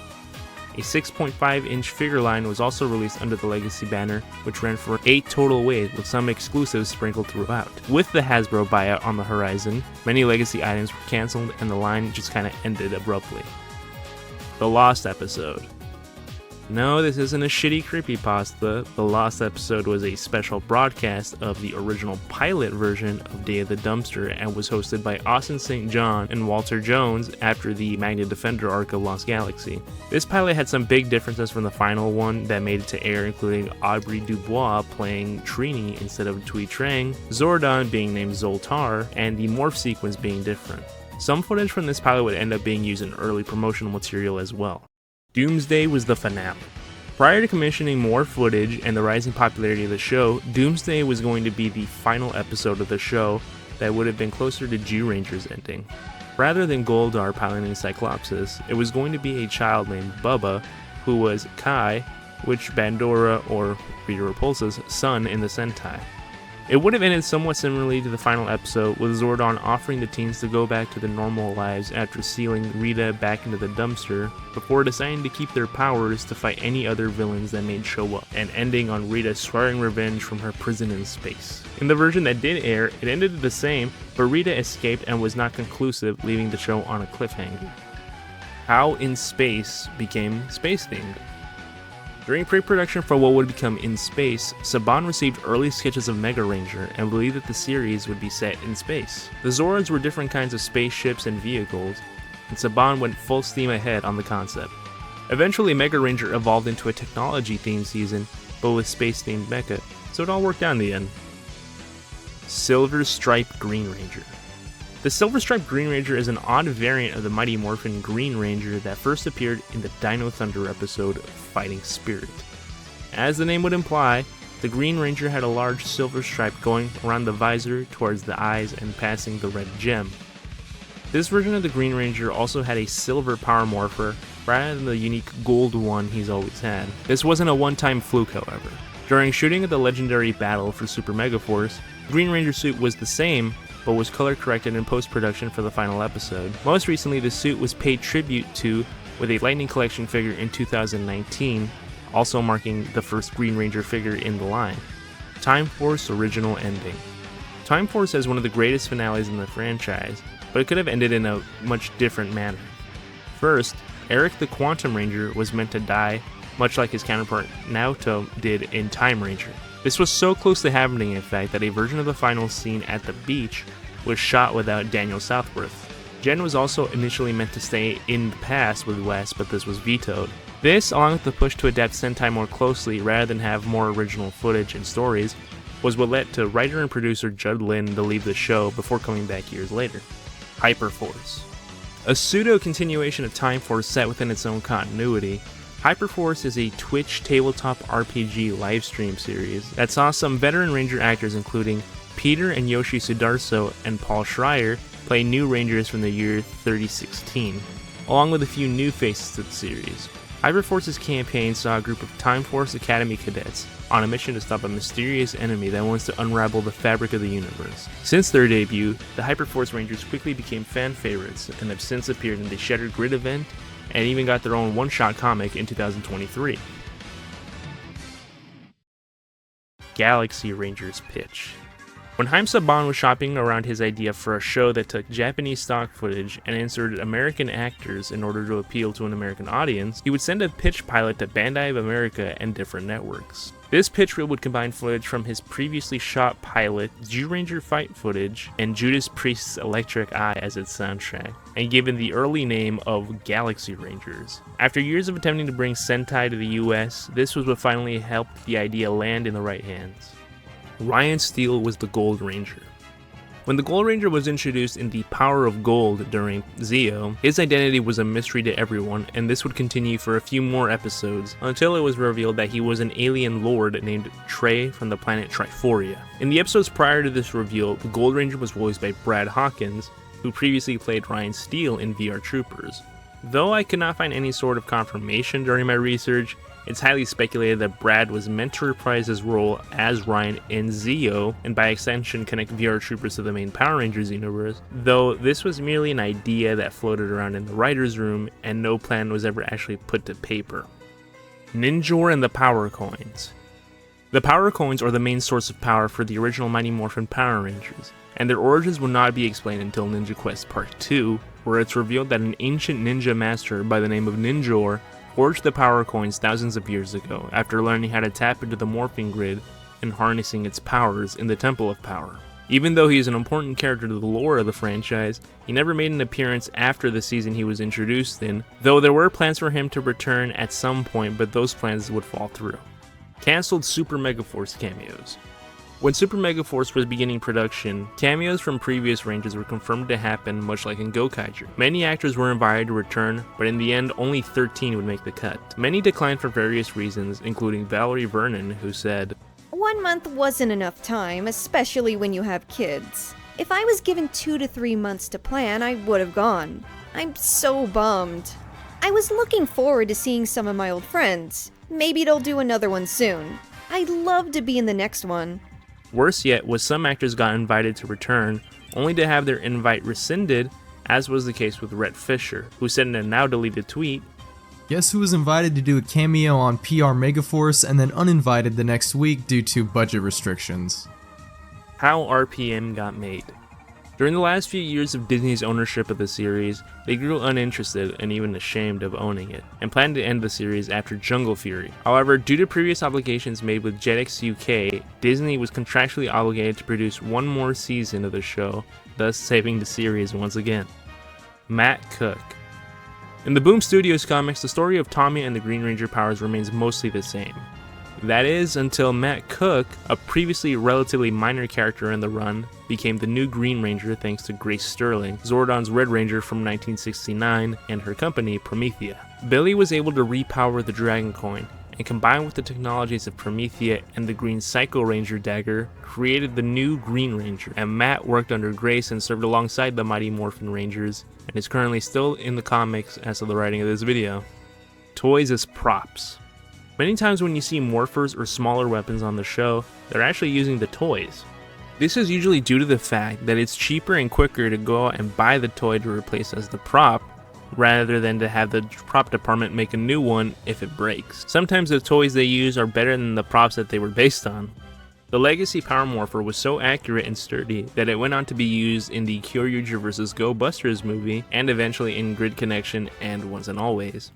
A 6.5-inch figure line was also released under the Legacy banner, which ran for 8 total waves with some exclusives sprinkled throughout. With the Hasbro buyout on the horizon, many Legacy items were cancelled and the line just kinda ended abruptly. The Lost Episode. No, this isn't a shitty creepypasta. The lost episode was a special broadcast of the original pilot version of Day of the Dumpster and was hosted by Austin St. John and Walter Jones after the Magna Defender arc of Lost Galaxy. This pilot had some big differences from the final one that made it to air, including Aubrey Dubois playing Trini instead of Tui Trang, Zordon being named Zoltar, and the morph sequence being different. Some footage from this pilot would end up being used in early promotional material as well. Doomsday was the finale. Prior to commissioning more footage and the rising popularity of the show, Doomsday was going to be the final episode of the show that would have been closer to G-Ranger's ending. Rather than Goldar piloting Cyclopsis, it was going to be a child named Bubba, who was Kai, which Bandora or Rita Repulsa's son in the Sentai. It would have ended somewhat similarly to the final episode, with Zordon offering the teens to go back to their normal lives after sealing Rita back into the dumpster, before deciding to keep their powers to fight any other villains that may show up, and ending on Rita swearing revenge from her prison in space. In the version that did air, it ended the same, but Rita escaped and was not conclusive, leaving the show on a cliffhanger. How In Space became space-themed. During pre-production for what would become In Space, Saban received early sketches of Mega Ranger and believed that the series would be set in space. The Zords were different kinds of spaceships and vehicles, and Saban went full steam ahead on the concept. Eventually, Mega Ranger evolved into a technology-themed season, but with space-themed mecha, so it all worked out in the end. Silver Stripe Green Ranger. The Silver Stripe Green Ranger is an odd variant of the Mighty Morphin Green Ranger that first appeared in the Dino Thunder episode Fighting Spirit. As the name would imply, the Green Ranger had a large silver stripe going around the visor towards the eyes and passing the red gem. This version of the Green Ranger also had a silver power morpher rather than the unique gold one he's always had. This wasn't a one-time fluke, however. During shooting of the legendary battle for Super Megaforce, the Green Ranger suit was the same, but was color corrected in post-production for the final episode. Most recently, the suit was paid tribute to with a Lightning Collection figure in 2019, also marking the first Green Ranger figure in the line. Time Force Original Ending. Time Force has one of the greatest finales in the franchise, but it could have ended in a much different manner. First, Eric the Quantum Ranger was meant to die, much like his counterpart Naoto did in Time Ranger. This was so close to happening, in fact, that a version of the final scene at the beach was shot without Daniel Southworth. Jen was also initially meant to stay in the past with Wes, but this was vetoed. This, along with the push to adapt Sentai more closely rather than have more original footage and stories, was what led to writer and producer Judd Lin to leave the show before coming back years later. Hyperforce. A pseudo-continuation of Time Force set within its own continuity, Hyperforce is a Twitch tabletop RPG livestream series that saw some veteran Ranger actors including Peter and Yoshi Sudarso and Paul Schreier play new Rangers from the year 3016, along with a few new faces to the series. Hyperforce's campaign saw a group of Time Force Academy cadets on a mission to stop a mysterious enemy that wants to unravel the fabric of the universe. Since their debut, the Hyperforce Rangers quickly became fan favorites and have since appeared in the Shattered Grid event and even got their own one-shot comic in 2023. Galaxy Rangers pitch. When Haim Saban was shopping around his idea for a show that took Japanese stock footage and inserted American actors in order to appeal to an American audience, he would send a pitch pilot to Bandai of America and different networks. This pitch reel would combine footage from his previously shot pilot, G-Ranger fight footage, and Judas Priest's Electric Eye as its soundtrack, and given the early name of Galaxy Rangers. After years of attempting to bring Sentai to the US, this was what finally helped the idea land in the right hands. Ryan Steele was the Gold Ranger. When the Gold Ranger was introduced in The Power of Gold during Zeo, his identity was a mystery to everyone, and this would continue for a few more episodes until it was revealed that he was an alien lord named Trey from the planet Triforia. In the episodes prior to this reveal, the Gold Ranger was voiced by Brad Hawkins, who previously played Ryan Steele in VR Troopers. Though I could not find any sort of confirmation during my research, it's highly speculated that Brad was meant to reprise his role as Ryan in Zeo, and by extension connect VR Troopers to the main Power Rangers universe, though this was merely an idea that floated around in the writer's room, and no plan was ever actually put to paper. Ninjor and the Power Coins. The Power Coins are the main source of power for the original Mighty Morphin Power Rangers, and their origins will not be explained until Ninja Quest Part 2, where it's revealed that an ancient ninja master by the name of Ninjor forged the power coins thousands of years ago after learning how to tap into the morphing grid and harnessing its powers in the Temple of Power. Even though he is an important character to the lore of the franchise, he never made an appearance after the season he was introduced in, though there were plans for him to return at some point, but those plans would fall through. Cancelled Super Megaforce cameos. When Super Megaforce was beginning production, cameos from previous ranges were confirmed to happen, much like in Gokaiger. Many actors were invited to return, but in the end only 13 would make the cut. Many declined for various reasons, including Valerie Vernon, who said, "1 month wasn't enough time, especially when you have kids. If I was given 2 to 3 months to plan, I would have gone. I'm so bummed. I was looking forward to seeing some of my old friends. Maybe they'll do another one soon. I'd love to be in the next one." Worse yet was some actors got invited to return, only to have their invite rescinded, as was the case with Rhett Fisher, who said in a now deleted tweet, "Guess who was invited to do a cameo on PR Megaforce and then uninvited the next week due to budget restrictions." How RPM got made. During the last few years of Disney's ownership of the series, they grew uninterested and even ashamed of owning it, and planned to end the series after Jungle Fury. However, due to previous obligations made with Jetix UK, Disney was contractually obligated to produce one more season of the show, thus saving the series once again. Matt Cook. In the Boom Studios comics, the story of Tommy and the Green Ranger powers remains mostly the same. That is, until Matt Cook, a previously relatively minor character in the run, became the new Green Ranger thanks to Grace Sterling, Zordon's Red Ranger from 1969, and her company, Promethea. Billy was able to repower the Dragon Coin, and combined with the technologies of Promethea and the Green Psycho Ranger dagger, created the new Green Ranger, and Matt worked under Grace and served alongside the Mighty Morphin Rangers, and is currently still in the comics as of the writing of this video. Toys as props. Many times when you see morphers or smaller weapons on the show, they're actually using the toys. This is usually due to the fact that it's cheaper and quicker to go out and buy the toy to replace as the prop, rather than to have the prop department make a new one if it breaks. Sometimes the toys they use are better than the props that they were based on. The Legacy Power Morpher was so accurate and sturdy that it went on to be used in the Kyoryuger vs. Go Busters movie, and eventually in Grid Connection and Once and Always.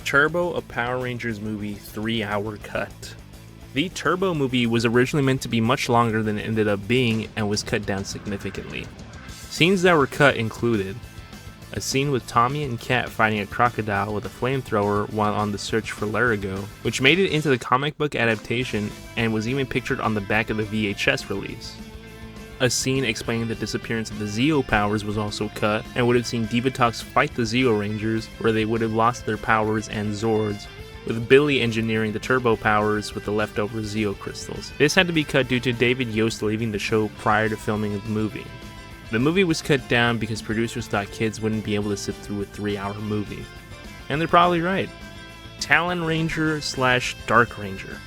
Turbo, a Power Rangers movie 3-hour cut. The Turbo movie was originally meant to be much longer than it ended up being and was cut down significantly. Scenes that were cut included a scene with Tommy and Kat fighting a crocodile with a flamethrower while on the search for Larigo, which made it into the comic book adaptation and was even pictured on the back of the VHS release. A scene explaining the disappearance of the Zeo powers was also cut, and would have seen Divatox fight the Zeo Rangers, where they would have lost their powers and Zords, with Billy engineering the turbo powers with the leftover Zeo crystals. This had to be cut due to David Yost leaving the show prior to filming of the movie. The movie was cut down because producers thought kids wouldn't be able to sit through a 3-hour movie. And they're probably right. Talon Ranger / Dark Ranger.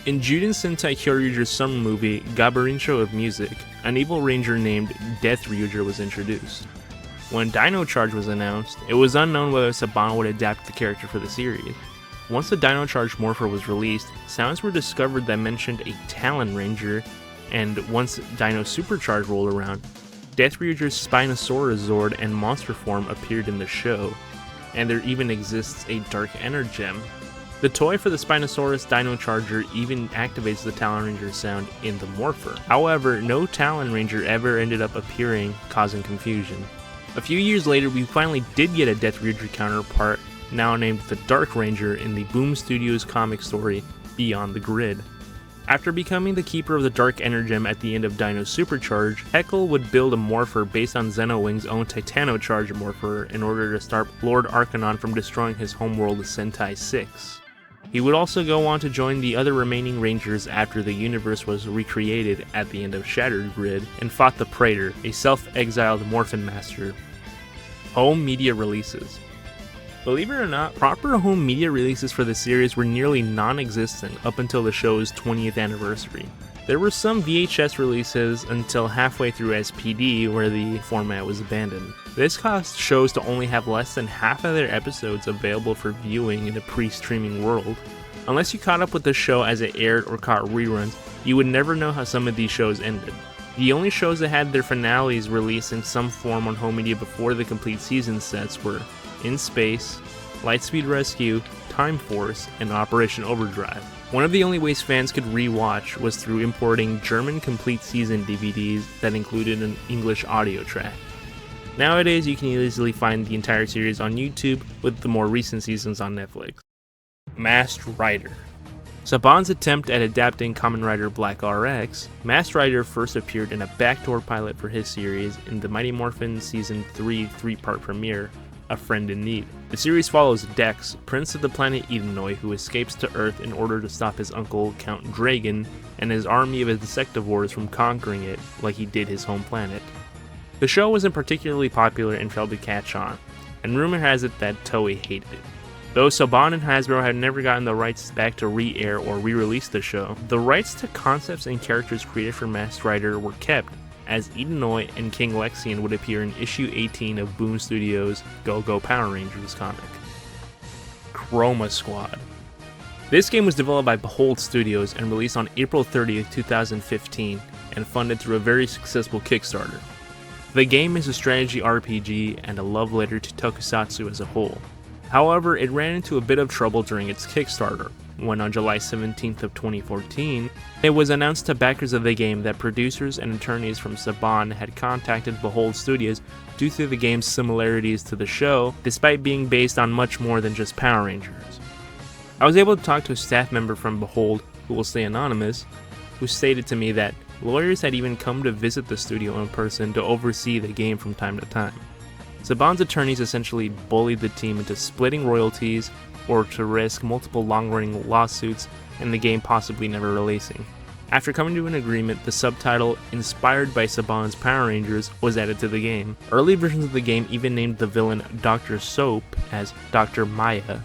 In Juden Sentai Kyoryuger's summer movie, Gabarincho of Music, an evil ranger named Death Ryuger was introduced. When Dino Charge was announced, it was unknown whether Saban would adapt the character for the series. Once the Dino Charge Morpher was released, sounds were discovered that mentioned a Talon Ranger, and once Dino Supercharge rolled around, Death Ryuger's Spinosaurus Zord and monster form appeared in the show, and there even exists a Dark Energem. The toy for the Spinosaurus Dino Charger even activates the Talon Ranger sound in the Morpher. However, no Talon Ranger ever ended up appearing, causing confusion. A few years later, we finally did get a Death Ryuger counterpart, now named the Dark Ranger, in the Boom Studios comic story, Beyond the Grid. After becoming the keeper of the Dark Energem at the end of Dino Supercharge, Heckle would build a Morpher based on Xenowing's own Titanocharge Morpher in order to stop Lord Arcanon from destroying his homeworld Sentai 6. He would also go on to join the other remaining Rangers after the universe was recreated at the end of Shattered Grid, and fought the Praetor, a self-exiled Morphin Master. Home media releases. Believe it or not, proper home media releases for the series were nearly non-existent up until the show's 20th anniversary. There were some VHS releases until halfway through SPD, where the format was abandoned. This caused shows to only have less than half of their episodes available for viewing in the pre-streaming world. Unless you caught up with the show as it aired or caught reruns, you would never know how some of these shows ended. The only shows that had their finales released in some form on home media before the complete season sets were In Space, Lightspeed Rescue, Time Force, and Operation Overdrive. One of the only ways fans could re-watch was through importing German complete season DVDs that included an English audio track. Nowadays, you can easily find the entire series on YouTube, with the more recent seasons on Netflix. Masked Rider. Saban's attempt at adapting Kamen Rider Black RX, Masked Rider first appeared in a backdoor pilot for his series in the Mighty Morphin Season 3 three-part premiere, A Friend in Need. The series follows Dex, prince of the planet Edenoi, who escapes to Earth in order to stop his uncle, Count Dragon, and his army of insectivores from conquering it like he did his home planet. The show wasn't particularly popular and failed to catch on, and rumor has it that Toei hated it. Though Saban and Hasbro had never gotten the rights back to re-air or re-release the show, the rights to concepts and characters created for Masked Rider were kept, as Edenoi and King Lexion would appear in issue 18 of Boom Studios' Go-Go Power Rangers comic. Chroma Squad. This game was developed by Behold Studios and released on April 30th, 2015, and funded through a very successful Kickstarter. The game is a strategy RPG and a love letter to tokusatsu as a whole. However, it ran into a bit of trouble during its Kickstarter, when on July 17th of 2014, it was announced to backers of the game that producers and attorneys from Saban had contacted Behold Studios due to the game's similarities to the show, despite being based on much more than just Power Rangers. I was able to talk to a staff member from Behold, who will stay anonymous, who stated to me that lawyers had even come to visit the studio in person to oversee the game from time to time. Saban's attorneys essentially bullied the team into splitting royalties or to risk multiple long-running lawsuits and the game possibly never releasing. After coming to an agreement, the subtitle, inspired by Saban's Power Rangers, was added to the game. Early versions of the game even named the villain Dr. Soap as Dr. Maya,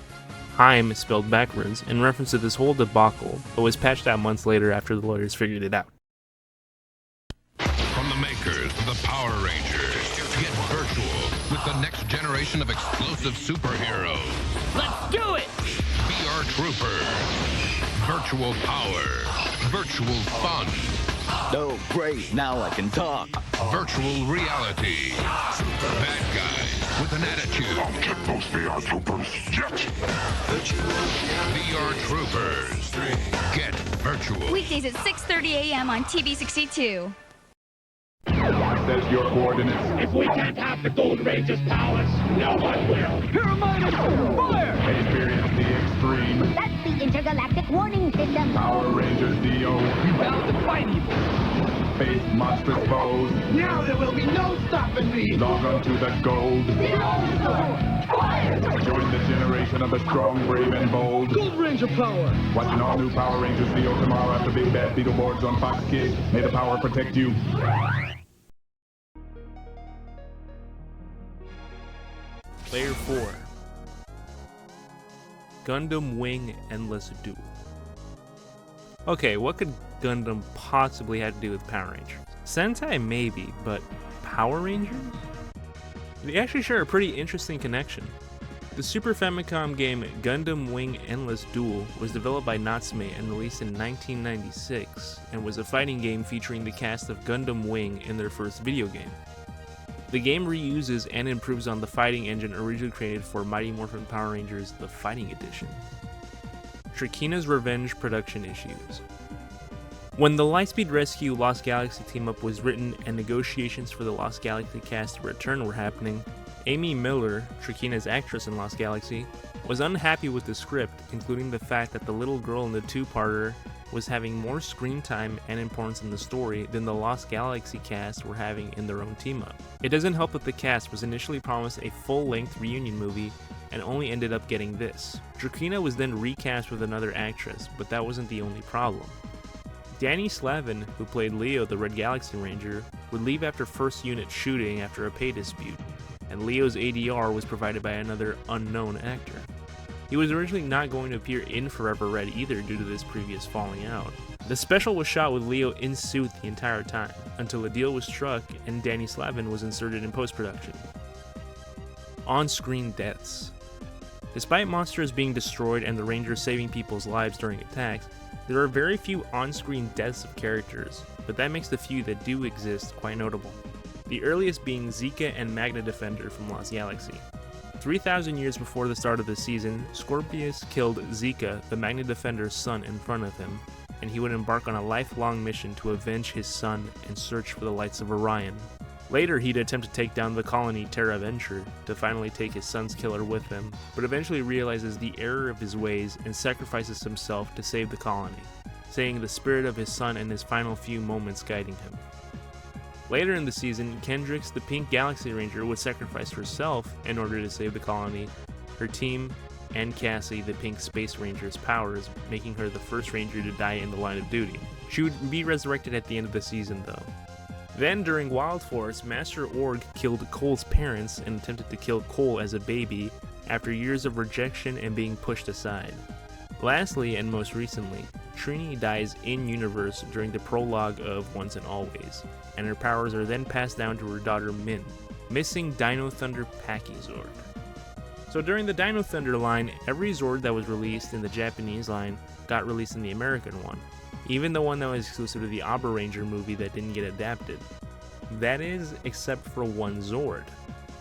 Heim spelled backwards, in reference to this whole debacle, but was patched out months later after the lawyers figured it out. From the makers of the Power Rangers, get virtual with the next generation of explosive superheroes. Let's do it! VR Troopers. Virtual power. Virtual fun. Oh, great. Now I can talk. Virtual reality. Bad guys with an attitude. I'll get those VR Troopers yet. VR Troopers. Get virtual. Weekdays at 6:30 a.m. on TV 62. Says your coordinates. If we can't have the Gold Ranger's powers, no one will. Pyramid, fire! Experience the extreme. That's the intergalactic warning system. Power Rangers DO. Bound to fight evil. Face monstrous foes. Now there will be no stopping me. Log on to the gold. Join the generation of the strong, brave, and bold. Gold Ranger power. Watch an all-new Power Rangers DO tomorrow after Big Bad Beetleborgs on Fox Kids. May the power protect you. Player 4. Gundam Wing Endless Duel. Okay, what could Gundam possibly have to do with Power Rangers? Sentai maybe, but Power Rangers? They actually share a pretty interesting connection. The Super Famicom game Gundam Wing Endless Duel was developed by Natsume and released in 1996, and was a fighting game featuring the cast of Gundam Wing in their first video game. The game reuses and improves on the fighting engine originally created for Mighty Morphin Power Rangers The Fighting Edition. Trakina's Revenge production issues. When the Lightspeed Rescue Lost Galaxy team-up was written and negotiations for the Lost Galaxy cast to return were happening, Amy Miller, Trakina's actress in Lost Galaxy, was unhappy with the script, including the fact that the little girl in the two-parter was having more screen time and importance in the story than the Lost Galaxy cast were having in their own team-up. It doesn't help that the cast was initially promised a full-length reunion movie and only ended up getting this. Trakina was then recast with another actress, but that wasn't the only problem. Danny Slavin, who played Leo the Red Galaxy Ranger, would leave after first unit shooting after a pay dispute, and Leo's ADR was provided by another unknown actor. He was originally not going to appear in Forever Red either due to this previous falling out. The special was shot with Leo in suit the entire time, until a deal was struck and Danny Slavin was inserted in post-production. On-screen deaths. Despite monsters being destroyed and the Rangers saving people's lives during attacks, there are very few on-screen deaths of characters, but that makes the few that do exist quite notable. The earliest being Zika and Magna Defender from Lost Galaxy. 3,000 years before the start of the season, Scorpius killed Zika, the Magna Defender's son, in front of him, and he would embark on a lifelong mission to avenge his son and search for the lights of Orion. Later, he'd attempt to take down the colony Terra Venture to finally take his son's killer with him, but eventually realizes the error of his ways and sacrifices himself to save the colony, saying the spirit of his son and his final few moments guiding him. Later in the season, Kendrix, the Pink Galaxy Ranger, would sacrifice herself in order to save the colony, her team, and Cassie, the Pink Space Ranger's powers, making her the first Ranger to die in the line of duty. She would be resurrected at the end of the season, though. Then, during Wild Force, Master Org killed Cole's parents and attempted to kill Cole as a baby after years of rejection and being pushed aside. Lastly, and most recently, Trini dies in-universe during the prologue of Once and Always, and her powers are then passed down to her daughter Min, missing Dino Thunder Pachysort. So during the Dino Thunder line, every Zord that was released in the Japanese line got released in the American one, even the one that was exclusive to the Abra Ranger movie that didn't get adapted. That is, except for one Zord.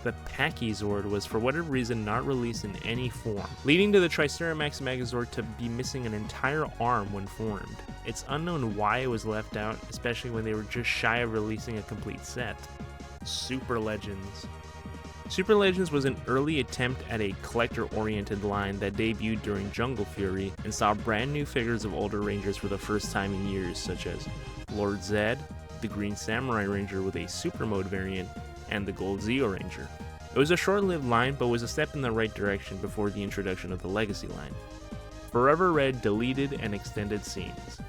The Pachysort was for whatever reason not released in any form, leading to the Triceramax Megazord to be missing an entire arm when formed. It's unknown why it was left out, especially when they were just shy of releasing a complete set. Super Legends. Super Legends was an early attempt at a collector-oriented line that debuted during Jungle Fury and saw brand new figures of older Rangers for the first time in years, such as Lord Zed, the Green Samurai Ranger with a Super Mode variant, and the Gold Zeo Ranger. It was a short-lived line, but was a step in the right direction before the introduction of the Legacy line. Forever Red deleted and extended scenes.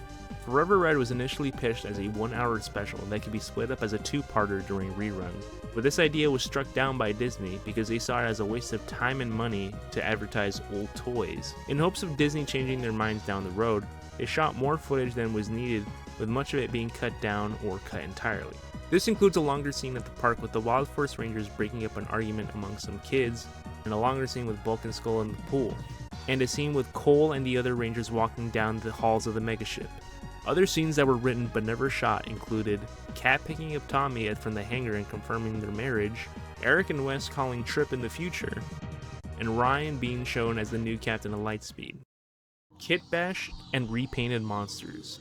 Forever Red was initially pitched as a 1-hour special that could be split up as a 2-parter during reruns, but this idea was struck down by Disney because they saw it as a waste of time and money to advertise old toys. In hopes of Disney changing their minds down the road, they shot more footage than was needed, with much of it being cut down or cut entirely. This includes a longer scene at the park with the Wild Force Rangers breaking up an argument among some kids, and a longer scene with Bulk and Skull in the pool, and a scene with Cole and the other Rangers walking down the halls of the megaship. Other scenes that were written but never shot included Kat picking up Tommy from the hangar and confirming their marriage, Eric and Wes calling Trip in the future, and Ryan being shown as the new captain of Lightspeed. Kit Bash and repainted monsters.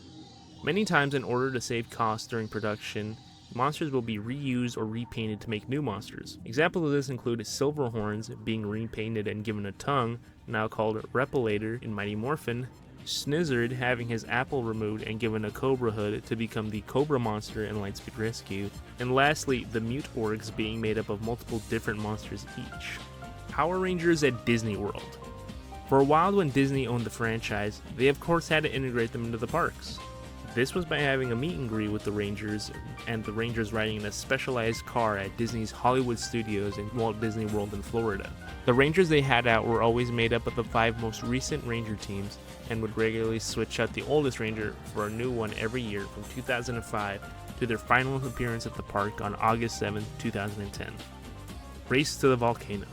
Many times, in order to save costs during production, monsters will be reused or repainted to make new monsters. Examples of this include Silverhorns being repainted and given a tongue, now called Repilator in Mighty Morphin, Snizzard having his apple removed and given a Cobra hood to become the Cobra monster in Lightspeed Rescue, and lastly, the Mute Orgs being made up of multiple different monsters each. Power Rangers at Disney World. For a while when Disney owned the franchise, they of course had to integrate them into the parks. This was by having a meet and greet with the Rangers, and the Rangers riding in a specialized car at Disney's Hollywood Studios in Walt Disney World in Florida. The Rangers they had out were always made up of the 5 most recent Ranger teams, and would regularly switch out the oldest Ranger for a new one every year from 2005 to their final appearance at the park on August 7, 2010. Race to the Volcano.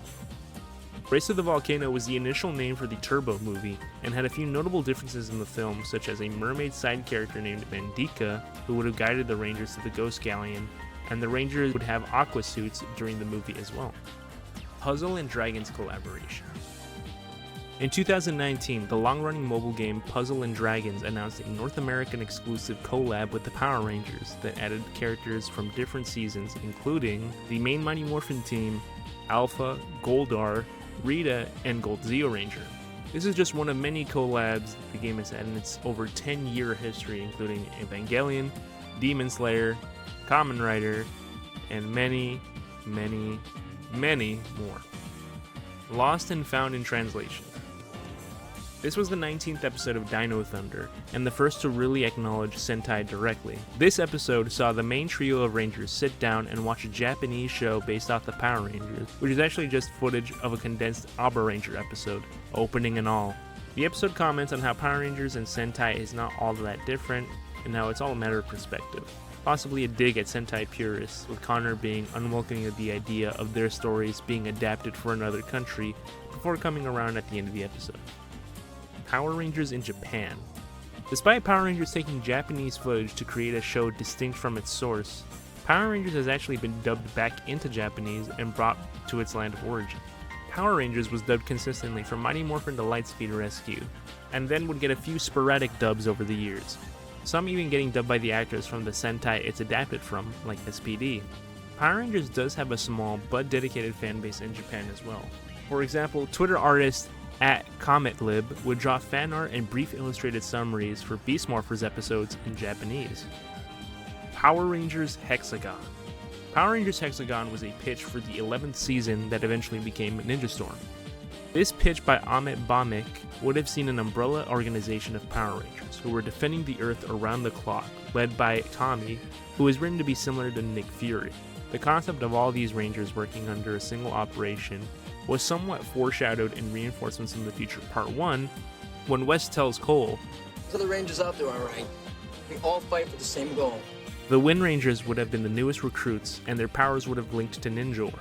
Race to the Volcano was the initial name for the Turbo movie, and had a few notable differences in the film, such as a mermaid side character named Mandika, who would have guided the Rangers to the Ghost Galleon, and the Rangers would have aqua suits during the movie as well. Puzzle and Dragons collaboration. In 2019, the long-running mobile game Puzzle and Dragons announced a North American exclusive collab with the Power Rangers that added characters from different seasons, including the main Mighty Morphin team, Alpha, Goldar, Rita, and Gold Zeo Ranger. This is just one of many collabs the game has had in its over 10-year history, including Evangelion, Demon Slayer, Kamen Rider, and many, many, many more. Lost and Found in Translation. This was the 19th episode of Dino Thunder, and the first to really acknowledge Sentai directly. This episode saw the main trio of Rangers sit down and watch a Japanese show based off the Power Rangers, which is actually just footage of a condensed Abra Ranger episode, opening and all. The episode comments on how Power Rangers and Sentai is not all that different, and how it's all a matter of perspective. Possibly a dig at Sentai purists, with Connor being unwelcoming of the idea of their stories being adapted for another country, before coming around at the end of the episode. Power Rangers in Japan. Despite Power Rangers taking Japanese footage to create a show distinct from its source, Power Rangers has actually been dubbed back into Japanese and brought to its land of origin. Power Rangers was dubbed consistently from Mighty Morphin to Lightspeed Rescue, and then would get a few sporadic dubs over the years, some even getting dubbed by the actors from the Sentai it's adapted from, like SPD. Power Rangers does have a small but dedicated fanbase in Japan as well. For example, Twitter artist @CometLib would draw fan art and brief illustrated summaries for Beast Morphers episodes in Japanese. Power Rangers Hexagon. Power Rangers Hexagon was a pitch for the 11th season that eventually became Ninja Storm. This pitch by Amit Bamik would have seen an umbrella organization of Power Rangers who were defending the Earth around the clock, led by Tommy, who is written to be similar to Nick Fury. The concept of all these Rangers working under a single operation was somewhat foreshadowed in Reinforcements in the Future Part 1, when West tells Cole, So the Rangers out there, alright. We all fight for the same goal. the Wind Rangers would have been the newest recruits, and their powers would have linked to Ninjor.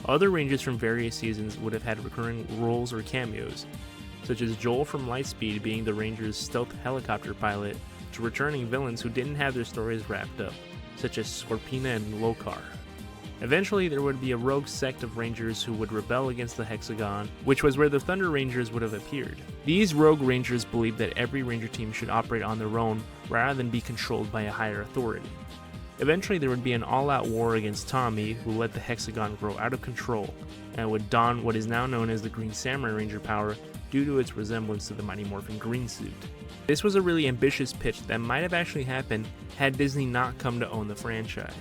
Other Rangers from various seasons would have had recurring roles or cameos, such as Joel from Lightspeed being the Rangers' stealth helicopter pilot, to returning villains who didn't have their stories wrapped up, such as Scorpina and Lokar. Eventually, there would be a rogue sect of Rangers who would rebel against the Hexagon, which was where the Thunder Rangers would have appeared. These rogue Rangers believed that every Ranger team should operate on their own rather than be controlled by a higher authority. Eventually, there would be an all-out war against Tommy, who let the Hexagon grow out of control, and would don what is now known as the Green Samurai Ranger power due to its resemblance to the Mighty Morphin green suit. This was a really ambitious pitch that might have actually happened had Disney not come to own the franchise.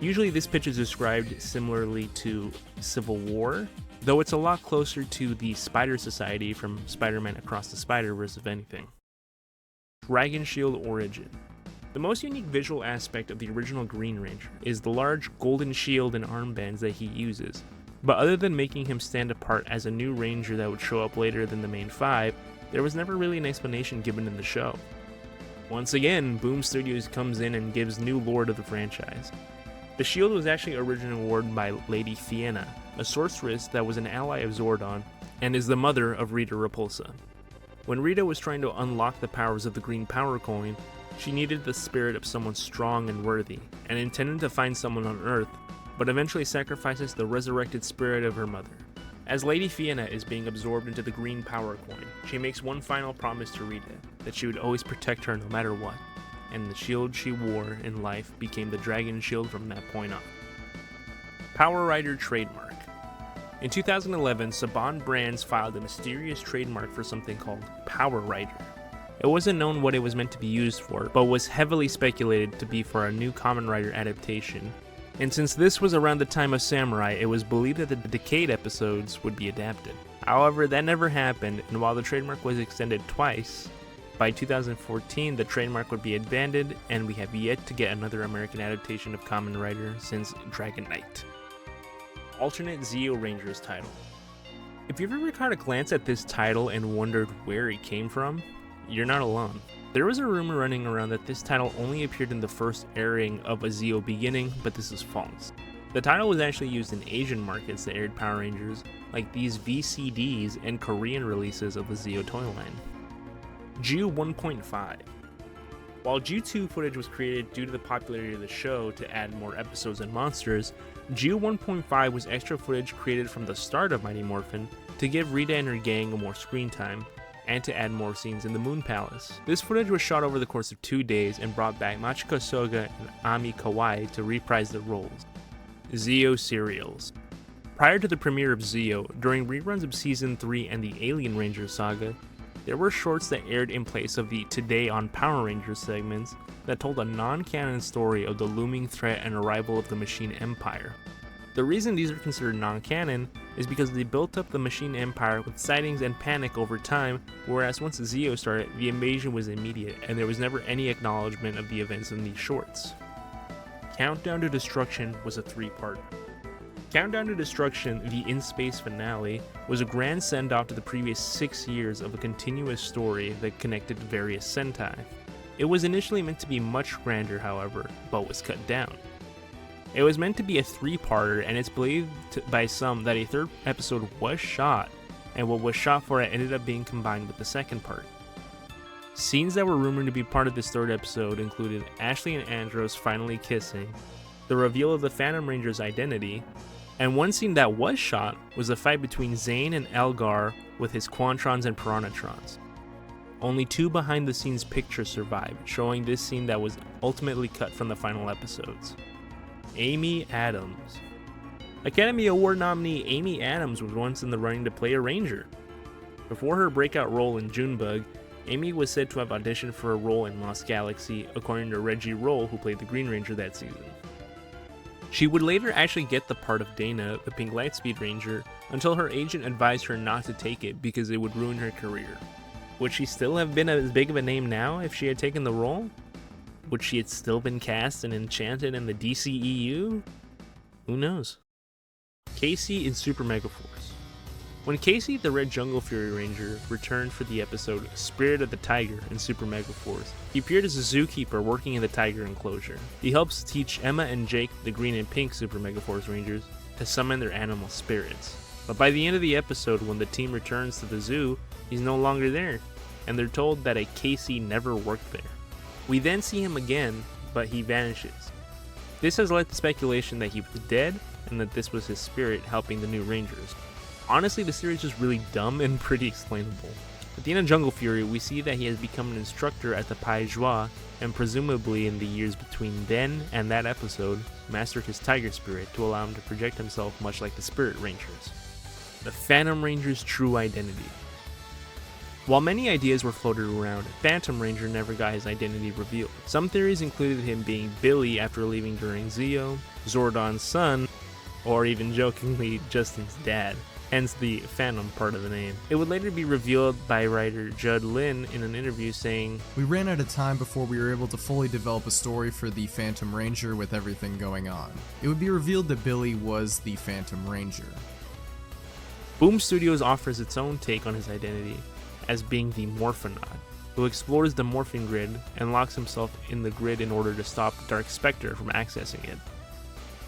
Usually this pitch is described similarly to Civil War, though it's a lot closer to the Spider Society from Spider-Man Across the Spider-Verse if anything. Dragon Shield Origin. The most unique visual aspect of the original Green Ranger is the large golden shield and armbands that he uses, but other than making him stand apart as a new Ranger that would show up later than the main five, there was never really an explanation given in the show. Once again, Boom Studios comes in and gives new lore to the franchise. The shield was actually originally worn by Lady Fianna, a sorceress that was an ally of Zordon, and is the mother of Rita Repulsa. When Rita was trying to unlock the powers of the Green Power Coin, she needed the spirit of someone strong and worthy, and intended to find someone on Earth, but eventually sacrifices the resurrected spirit of her mother. As Lady Fianna is being absorbed into the Green Power Coin, she makes one final promise to Rita, that she would always protect her no matter what, and the shield she wore in life became the Dragon Shield from that point on. Power Rider Trademark. In 2011, Saban Brands filed a mysterious trademark for something called Power Rider. It wasn't known what it was meant to be used for, but was heavily speculated to be for a new Kamen Rider adaptation. And since this was around the time of Samurai, it was believed that the Decade episodes would be adapted. However, that never happened, and while the trademark was extended twice, by 2014 the trademark would be abandoned, and we have yet to get another American adaptation of Kamen Rider since Dragon Knight. Alternate Zeo Rangers title. If you've ever caught a glance at this title and wondered where it came from, you're not alone. There was a rumor running around that this title only appeared in the first airing of a Zeo beginning, but this is false. The title was actually used in Asian markets that aired Power Rangers, like these VCDs and Korean releases of the Zeo toy line. Ju 1.5. While Ju 2 footage was created due to the popularity of the show to add more episodes and monsters, Ju 1.5 was extra footage created from the start of Mighty Morphin to give Rita and her gang more screen time, and to add more scenes in the Moon Palace. This footage was shot over the course of 2 days and brought back Machiko Soga and Ami Kawai to reprise their roles. Zeo serials. Prior to the premiere of Zeo, during reruns of Season 3 and the Alien Ranger saga, there were shorts that aired in place of the Today on Power Rangers segments that told a non-canon story of the looming threat and arrival of the Machine Empire. The reason these are considered non-canon is because they built up the Machine Empire with sightings and panic over time, whereas once Zeo started, the invasion was immediate and there was never any acknowledgement of the events in these shorts. Countdown to Destruction was a 3-part. Countdown to Destruction, the in-space finale, was a grand send-off to the previous 6 years of a continuous story that connected various Sentai. It was initially meant to be much grander, however, but was cut down. It was meant to be a 3-parter, and it's believed by some that a 3rd episode was shot, and what was shot for it ended up being combined with the 2nd part. Scenes that were rumored to be part of this 3rd episode included Ashley and Andros finally kissing, the reveal of the Phantom Ranger's identity, And one scene that was shot was a fight between Zane and Elgar with his Quantrons and Piranatrons. Only 2 behind-the-scenes pictures survived, showing this scene that was ultimately cut from the final episodes. Amy Adams. Academy Award nominee Amy Adams was once in the running to play a Ranger. Before her breakout role in Junebug, Amy was said to have auditioned for a role in Lost Galaxy, according to Reggie Roll, who played the Green Ranger that season. She would later actually get the part of Dana, the Pink Lightspeed Ranger, until her agent advised her not to take it because it would ruin her career. Would she still have been as big of a name now if she had taken the role? Would she have still been cast and Enchanted in the DCEU? Who knows? Casey in Super Megaforce. When Casey, the Red Jungle Fury Ranger, returned for the episode Spirit of the Tiger in Super Megaforce, he appeared as a zookeeper working in the tiger enclosure. He helps teach Emma and Jake, the Green and Pink Super Megaforce Rangers, to summon their animal spirits. But by the end of the episode, when the team returns to the zoo, he's no longer there, and they're told that a Casey never worked there. We then see him again, but he vanishes. This has led to speculation that he was dead, and that this was his spirit helping the new Rangers. Honestly, the series is really dumb and pretty explainable. At the end of Jungle Fury, we see that he has become an instructor at the Pai Joie, and presumably in the years between then and that episode, mastered his tiger spirit to allow him to project himself much like the Spirit Rangers. The Phantom Ranger's true identity. While many ideas were floated around, Phantom Ranger never got his identity revealed. Some theories included him being Billy after leaving during Zeo, Zordon's son, or even jokingly Justin's dad, hence the Phantom part of the name. It would later be revealed by writer Judd Lynn in an interview saying, "We ran out of time before we were able to fully develop a story for the Phantom Ranger with everything going on. It would be revealed that Billy was the Phantom Ranger." Boom Studios offers its own take on his identity as being the Morphonaut, who explores the morphing grid and locks himself in the grid in order to stop Dark Spectre from accessing it.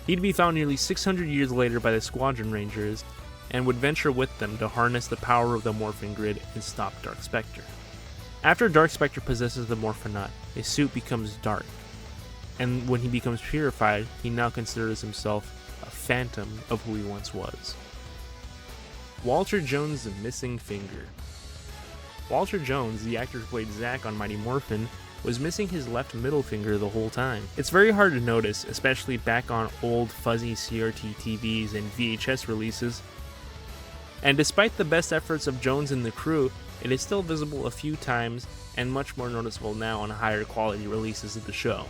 He'd be found nearly 600 years later by the Squadron Rangers, and would venture with them to harness the power of the morphing grid and stop Dark Spectre. After Dark Spectre possesses the Morphonaut, his suit becomes dark, and when he becomes purified, he now considers himself a phantom of who he once was. Walter Jones' The Missing Finger. Walter Jones, the actor who played Zack on Mighty Morphin, was missing his left middle finger the whole time. It's very hard to notice, especially back on old fuzzy CRT TVs and VHS releases. And despite the best efforts of Jones and the crew, it is still visible a few times and much more noticeable now on higher quality releases of the show.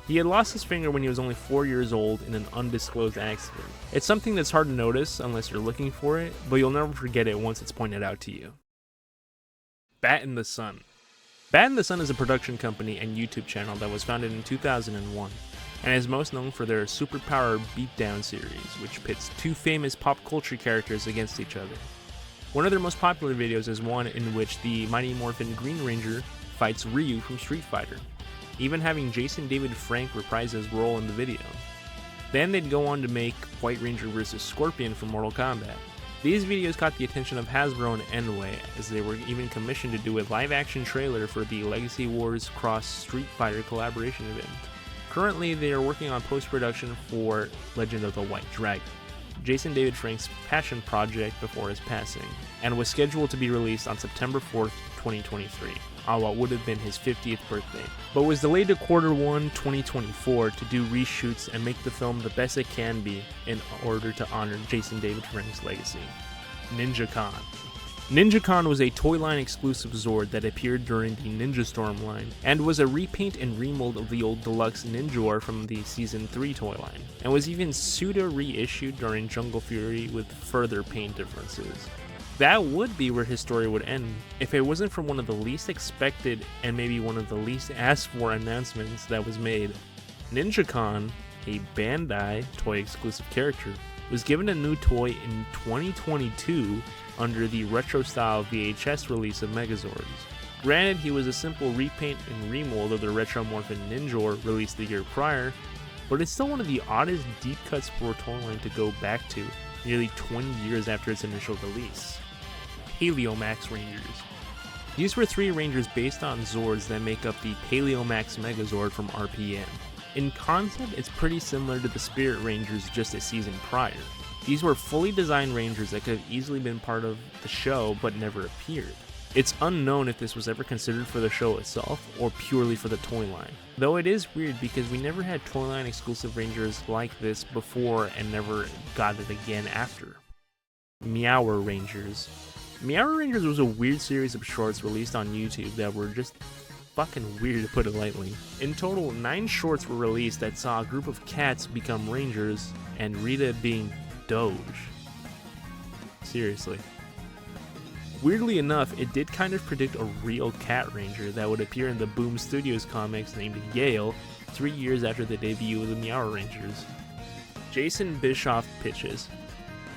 He had lost his finger when he was only 4 years old in an undisclosed accident. It's something that's hard to notice unless you're looking for it, but you'll never forget it once it's pointed out to you. Bat in the Sun. Bat in the Sun is a production company and YouTube channel that was founded in 2001, and is most known for their Superpower Beatdown series, which pits 2 famous pop culture characters against each other. One of their most popular videos is one in which the Mighty Morphin Green Ranger fights Ryu from Street Fighter, even having Jason David Frank reprise his role in the video. Then they'd go on to make White Ranger vs. Scorpion from Mortal Kombat. These videos caught the attention of Hasbro and Enway, as they were even commissioned to do a live-action trailer for the Legacy Wars Cross Street Fighter collaboration event. Currently, they are working on post-production for Legend of the White Dragon, Jason David Frank's passion project before his passing, and was scheduled to be released on September 4th, 2023, on what would have been his 50th birthday, but was delayed to Q1 2024 to do reshoots and make the film the best it can be in order to honor Jason David Frank's legacy. Ninja Con. Ninja Con was a Toy Line exclusive Zord that appeared during the Ninja Storm line, and was a repaint and remold of the old deluxe Ninjor from the Season 3 toy line, and was even pseudo reissued during Jungle Fury with further paint differences. That would be where his story would end, if it wasn't for one of the least expected and maybe one of the least asked for announcements that was made. Ninja Con, a Bandai toy exclusive character, was given a new toy in 2022 under the retro-style VHS release of Megazords. Granted, he was a simple repaint and remold of the Retro Morphin Ninjor released the year prior, but it's still one of the oddest deep cuts for a toy line to go back to, nearly 20 years after its initial release. Paleomax Rangers. These were 3 Rangers based on Zords that make up the Paleomax Megazord from RPM. In concept, it's pretty similar to the Spirit Rangers just a season prior. These were fully designed Rangers that could have easily been part of the show but never appeared. It's unknown if this was ever considered for the show itself or purely for the toy line. Though it is weird because we never had toy line exclusive Rangers like this before and never got it again after. Meower Rangers. Meower Rangers was a weird series of shorts released on YouTube that were just fucking weird, to put it lightly. In total, 9 shorts were released that saw a group of cats become Rangers and Rita being Doge. Seriously. Weirdly enough, it did kind of predict a real cat ranger that would appear in the Boom Studios comics named Yale 3 years after the debut of the Meower Rangers. Jason Bischoff pitches.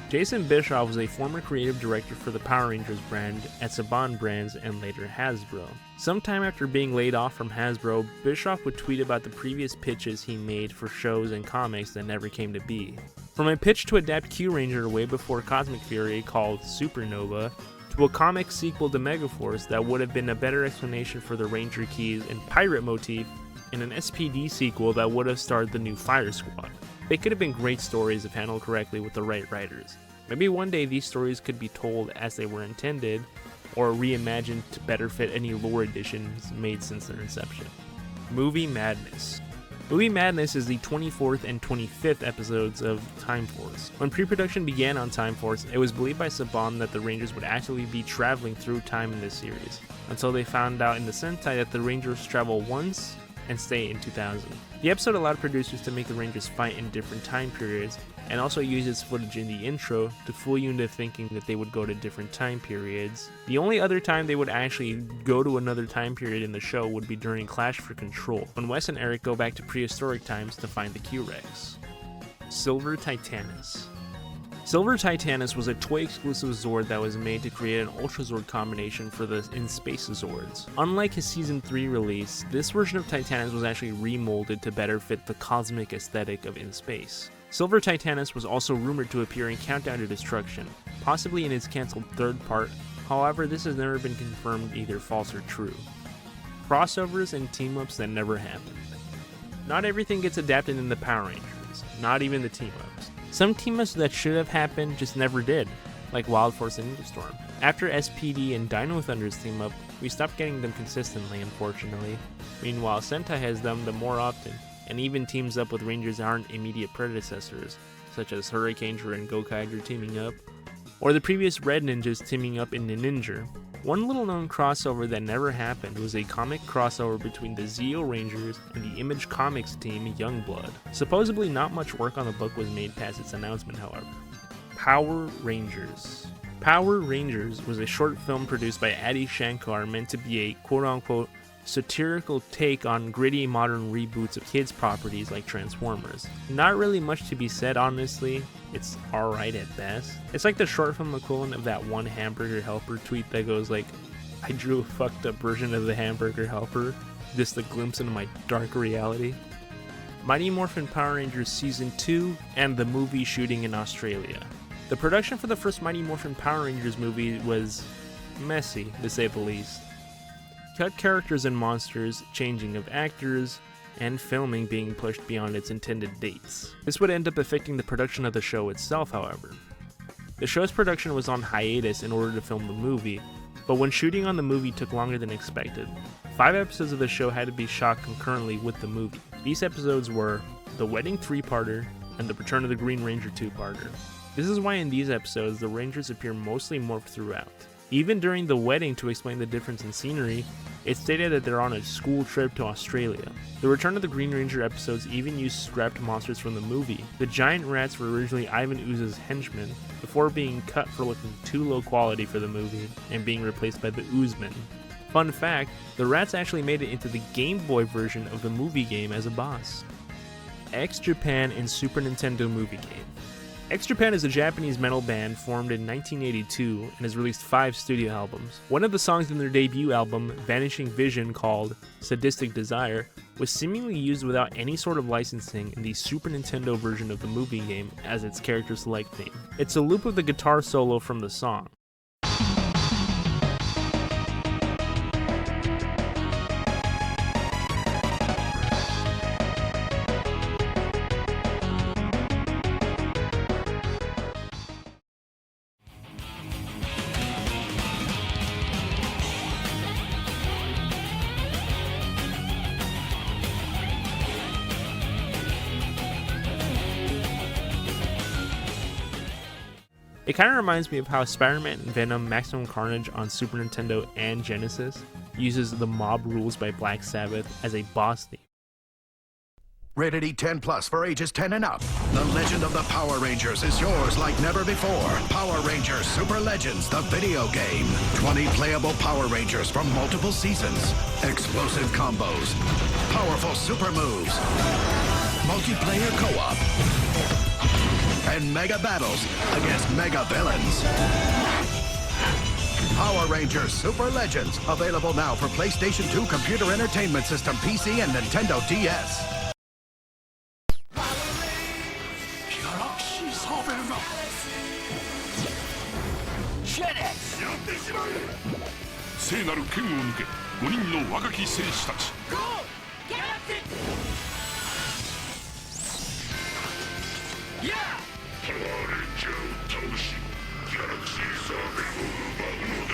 Jason Bischoff was a former creative director for the Power Rangers brand at Saban Brands and later Hasbro. Sometime after being laid off from Hasbro, Bischoff would tweet about the previous pitches he made for shows and comics that never came to be. From a pitch to adapt Q Ranger way before Cosmic Fury called Supernova, to a comic sequel to Megaforce that would have been a better explanation for the Ranger keys and pirate motif, and an SPD sequel that would have starred the new Fire Squad. They could have been great stories if handled correctly with the right writers. Maybe one day these stories could be told as they were intended, or reimagined to better fit any lore additions made since their inception. Movie Madness. Movie Madness is the 24th and 25th episodes of Time Force. When pre-production began on Time Force, it was believed by Saban that the Rangers would actually be traveling through time in this series, until they found out in the Sentai that the Rangers travel once and stay in 2000. The episode allowed producers to make the Rangers fight in different time periods, and also uses footage in the intro to fool you into thinking that they would go to different time periods. The only other time they would actually go to another time period in the show would be during Clash for Control, when Wes and Eric go back to prehistoric times to find the Q-Rex. Silver Titanus. Silver Titanus was a toy-exclusive Zord that was made to create an Ultra Zord combination for the In-Space Zords. Unlike his Season 3 release, this version of Titanus was actually remolded to better fit the cosmic aesthetic of In Space. Silver Titanus was also rumored to appear in Countdown to Destruction, possibly in its cancelled third part, however this has never been confirmed either false or true. Crossovers and team-ups that never happened. Not everything gets adapted in the Power Rangers, not even the team-ups. Some team-ups that should have happened just never did, like Wild Force and Ninja Storm. After SPD and Dino Thunder's team-up, we stopped getting them consistently, unfortunately. Meanwhile, Sentai has them the more often, and even teams up with Rangers that aren't immediate predecessors, such as Hurricaneger and Gokaiger teaming up, or the previous Red Ninjas teaming up in Ninja. One little known crossover that never happened was a comic crossover between the Zeo Rangers and the Image Comics team Youngblood. Supposedly not much work on the book was made past its announcement, however. Power Rangers. Power Rangers was a short film produced by Adi Shankar meant to be a quote-unquote satirical take on gritty modern reboots of kids' properties like Transformers. Not really much to be said, honestly. It's alright at best. It's like the short film equivalent of that one Hamburger Helper tweet that goes like, I drew a fucked up version of the Hamburger Helper, just a glimpse into my dark reality. Mighty Morphin Power Rangers Season 2 and the movie shooting in Australia. The production for the first Mighty Morphin Power Rangers movie was messy, to say the least. Cut characters and monsters, changing of actors, and filming being pushed beyond its intended dates. This would end up affecting the production of the show itself, however. The show's production was on hiatus in order to film the movie, but when shooting on the movie took longer than expected. 5 episodes of the show had to be shot concurrently with the movie. These episodes were The Wedding 3-parter and The Return of the Green Ranger 2-parter. This is why in these episodes the Rangers appear mostly morphed throughout. Even during the wedding, to explain the difference in scenery, it's stated that they're on a school trip to Australia. The Return of the Green Ranger episodes even used scrapped monsters from the movie. The giant rats were originally Ivan Ooze's henchmen, before being cut for looking too low quality for the movie, and being replaced by the Oozemen. Fun fact, the rats actually made it into the Game Boy version of the movie game as a boss. X Japan and Super Nintendo movie game. X Japan is a Japanese metal band formed in 1982 and has released 5 studio albums. One of the songs in their debut album, Vanishing Vision, called Sadistic Desire, was seemingly used without any sort of licensing in the Super Nintendo version of the movie game as its character select theme. It's a loop of the guitar solo from the song. It kind of reminds me of how Spider-Man and Venom Maximum Carnage on Super Nintendo and Genesis uses the Mob Rules by Black Sabbath as a boss theme. Rated E10 plus for ages 10 and up. The legend of the Power Rangers is yours like never before. Power Rangers Super Legends, the video game. 20 playable Power Rangers from multiple seasons. Explosive combos. Powerful super moves. Multiplayer co-op. And mega battles against mega villains. Power Rangers Super Legends. Available now for PlayStation 2 Computer Entertainment System, PC, and Nintendo DS. 聖なる剣を抜け5人の若き戦士たち。パワーレンジャーを倒しギャラクシーサーベルを奪うのだ。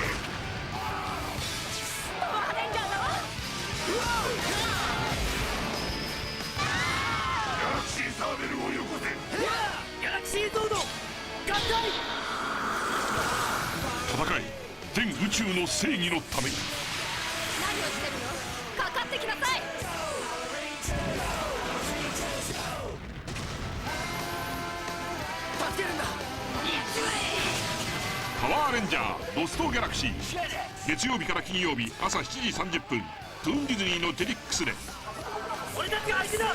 パワーレンジャーだわ。ギャラクシーサーベルをよこせ。ギャラクシーゾード合体。戦い全宇宙の正義のために。何をしてるの？かかってきなさい。助けるんだ。パワーレンジャーロストギャラクシー、月曜日から金曜日朝7時30分トゥーンディズニーのジェリックスで。俺たちが相手だ。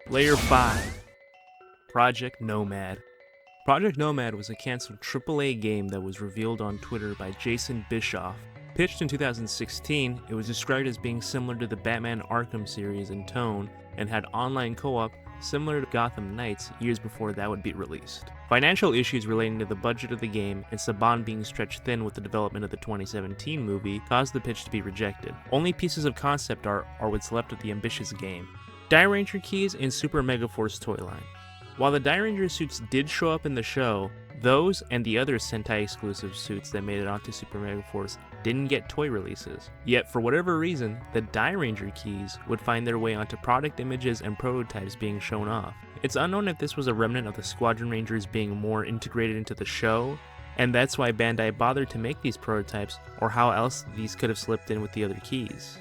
Layer 5 Project Nomad. Project Nomad was a cancelled AAA game that was revealed on Twitter by Jason Bischoff. Pitched in 2016, it was described as being similar to the Batman Arkham series in tone and had online co-op similar to Gotham Knights years before that would be released. Financial issues relating to the budget of the game and Saban being stretched thin with the development of the 2017 movie caused the pitch to be rejected. Only pieces of concept art are what's left of the ambitious game. Die Ranger keys in Super Megaforce toy line. While the Die Ranger suits did show up in the show, those and the other Sentai exclusive suits that made it onto Super Megaforce didn't get toy releases. Yet for whatever reason, the Die Ranger keys would find their way onto product images and prototypes being shown off. It's unknown if this was a remnant of the Squadron Rangers being more integrated into the show, and that's why Bandai bothered to make these prototypes, or how else these could have slipped in with the other keys.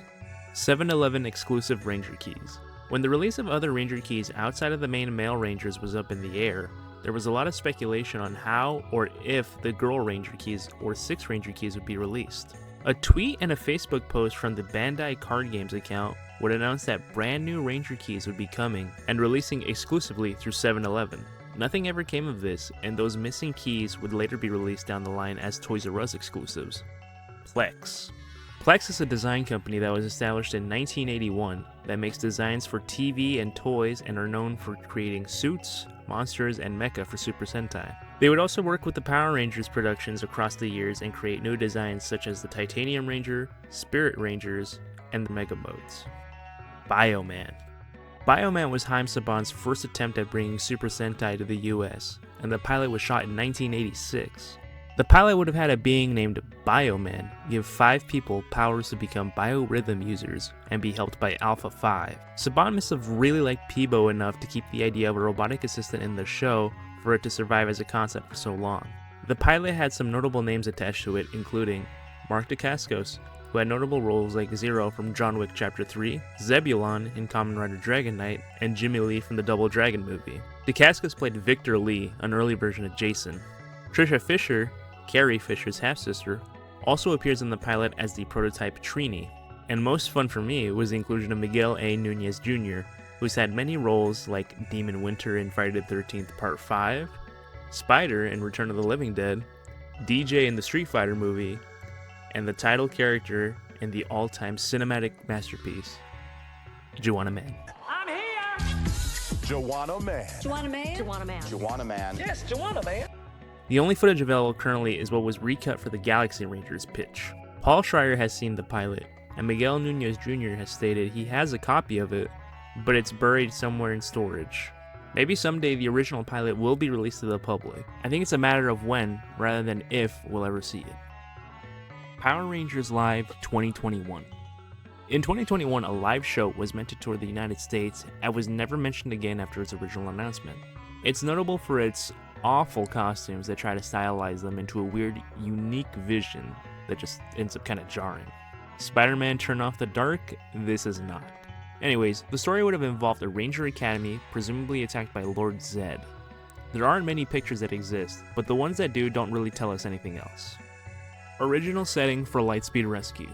7-Eleven exclusive Ranger keys. When the release of other Ranger keys outside of the main male Rangers was up in the air, there was a lot of speculation on how or if the girl Ranger keys or 6 Ranger keys would be released. A tweet and a Facebook post from the Bandai Card Games account would announce that brand new Ranger keys would be coming and releasing exclusively through 7-Eleven. Nothing ever came of this, and those missing keys would later be released down the line as Toys R Us exclusives. Plex. Plex is a design company that was established in 1981 that makes designs for TV and toys and are known for creating suits, monsters, and mecha for Super Sentai. They would also work with the Power Rangers productions across the years and create new designs such as the Titanium Ranger, Spirit Rangers, and the Mega Modes. Bioman. Bioman was Haim Saban's first attempt at bringing Super Sentai to the US, and the pilot was shot in 1986. The pilot would have had a being named Bioman give 5 people powers to become biorhythm users and be helped by Alpha 5. Saban must have really liked Peebo enough to keep the idea of a robotic assistant in the show for it to survive as a concept for so long. The pilot had some notable names attached to it, including Mark Dacascos, who had notable roles like Zero from John Wick Chapter 3, Zebulon in Kamen Rider Dragon Knight, and Jimmy Lee from the Double Dragon movie. Dacascos played Victor Lee, an early version of Jason. Trisha Fisher, Carrie Fisher's half-sister, also appears in the pilot as the prototype Trini. And most fun for me was the inclusion of Miguel A. Nunez Jr., who's had many roles like Demon Winter in Friday the 13th Part 5, Spider in Return of the Living Dead, DJ in the Street Fighter movie, and the title character in the all-time cinematic masterpiece, Joanna Man. I'm here! Joanna Man. Joanna Man? Joanna Man. Joanna Man. Yes, Joanna Man. The only footage available currently is what was recut for the Galaxy Rangers pitch. Paul Schreier has seen the pilot, and Miguel Nunez Jr. has stated he has a copy of it, but it's buried somewhere in storage. Maybe someday the original pilot will be released to the public. I think it's a matter of when, rather than if, we'll ever see it. Power Rangers Live 2021. In 2021, a live show was meant to tour the United States and was never mentioned again after its original announcement. It's notable for its awful costumes that try to stylize them into a weird, unique vision that just ends up kind of jarring. Spider-Man Turn Off the Dark? This is not. Anyways, the story would have involved a Ranger Academy, presumably attacked by Lord Zed. There aren't many pictures that exist, but the ones that do don't really tell us anything else. Original setting for Lightspeed Rescue.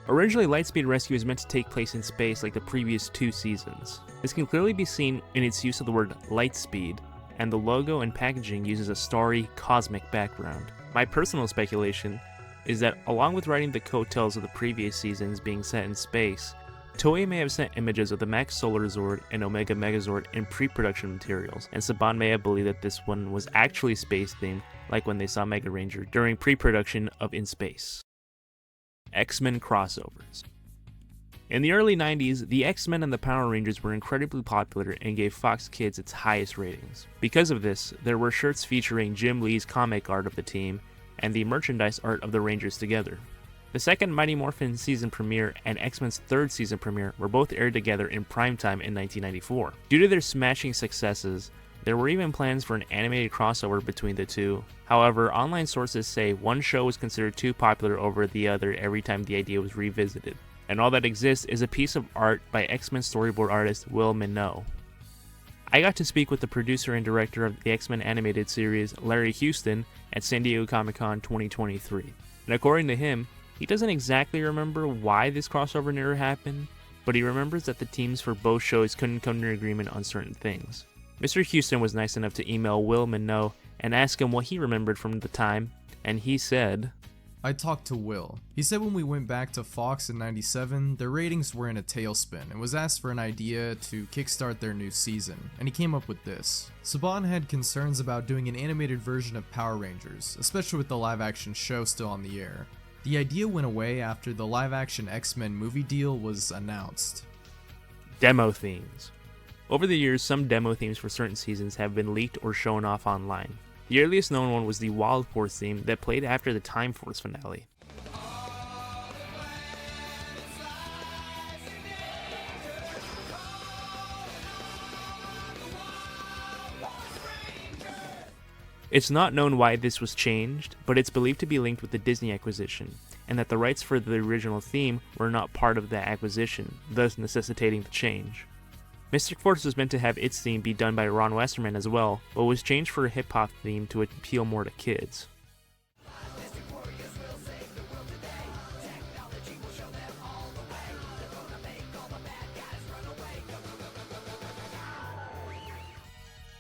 Originally, Lightspeed Rescue is meant to take place in space like the previous 2 seasons. This can clearly be seen in its use of the word Lightspeed, and the logo and packaging uses a starry, cosmic background. My personal speculation is that along with writing the coattails of the previous seasons being set in space, Toei may have sent images of the Max Solar Zord and Omega Megazord in pre-production materials, and Saban may have believed that this one was actually space-themed, like when they saw Mega Ranger during pre-production of In Space. X-Men crossovers. In the early 90s, the X-Men and the Power Rangers were incredibly popular and gave Fox Kids its highest ratings. Because of this, there were shirts featuring Jim Lee's comic art of the team and the merchandise art of the Rangers together. The second Mighty Morphin season premiere and X-Men's third season premiere were both aired together in primetime in 1994. Due to their smashing successes, there were even plans for an animated crossover between the two. However, online sources say one show was considered too popular over the other every time the idea was revisited. And all that exists is a piece of art by X-Men storyboard artist Will Minot. I got to speak with the producer and director of the X-Men animated series, Larry Houston, at San Diego Comic-Con 2023. And according to him, he doesn't exactly remember why this crossover never happened, but he remembers that the teams for both shows couldn't come to an agreement on certain things. Mr. Houston was nice enough to email Will Minot and ask him what he remembered from the time, and he said, I talked to Will. He said when we went back to Fox in '97, their ratings were in a tailspin and was asked for an idea to kickstart their new season, and he came up with this. Saban had concerns about doing an animated version of Power Rangers, especially with the live-action show still on the air. The idea went away after the live-action X-Men movie deal was announced. Demo themes. Over the years, some demo themes for certain seasons have been leaked or shown off online. The earliest known one was the Wild Force theme that played after the Time Force finale. It's not known why this was changed, but it's believed to be linked with the Disney acquisition, and that the rights for the original theme were not part of that acquisition, thus necessitating the change. Mystic Force was meant to have its theme be done by Ron Westerman as well, but was changed for a hip-hop theme to appeal more to kids.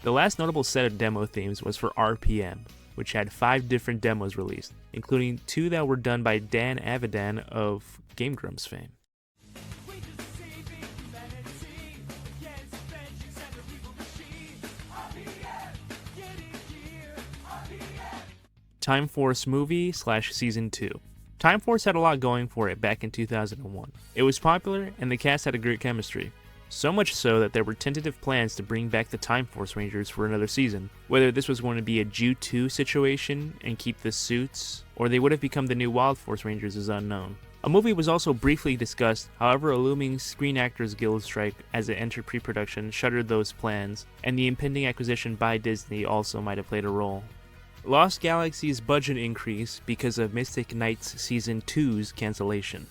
The last notable set of demo themes was for RPM, which had 5 different demos released, including 2 that were done by Dan Avidan of Game Grumps fame. Time Force movie / season 2. Time Force had a lot going for it back in 2001. It was popular and the cast had a great chemistry. So much so that there were tentative plans to bring back the Time Force Rangers for another season. Whether this was going to be a Ju 2 situation and keep the suits, or they would have become the new Wild Force Rangers is unknown. A movie was also briefly discussed, however a looming Screen Actors Guild strike as it entered pre-production shuttered those plans, and the impending acquisition by Disney also might have played a role. Lost Galaxy's budget increase because of Mystic Knights Season 2's cancellation.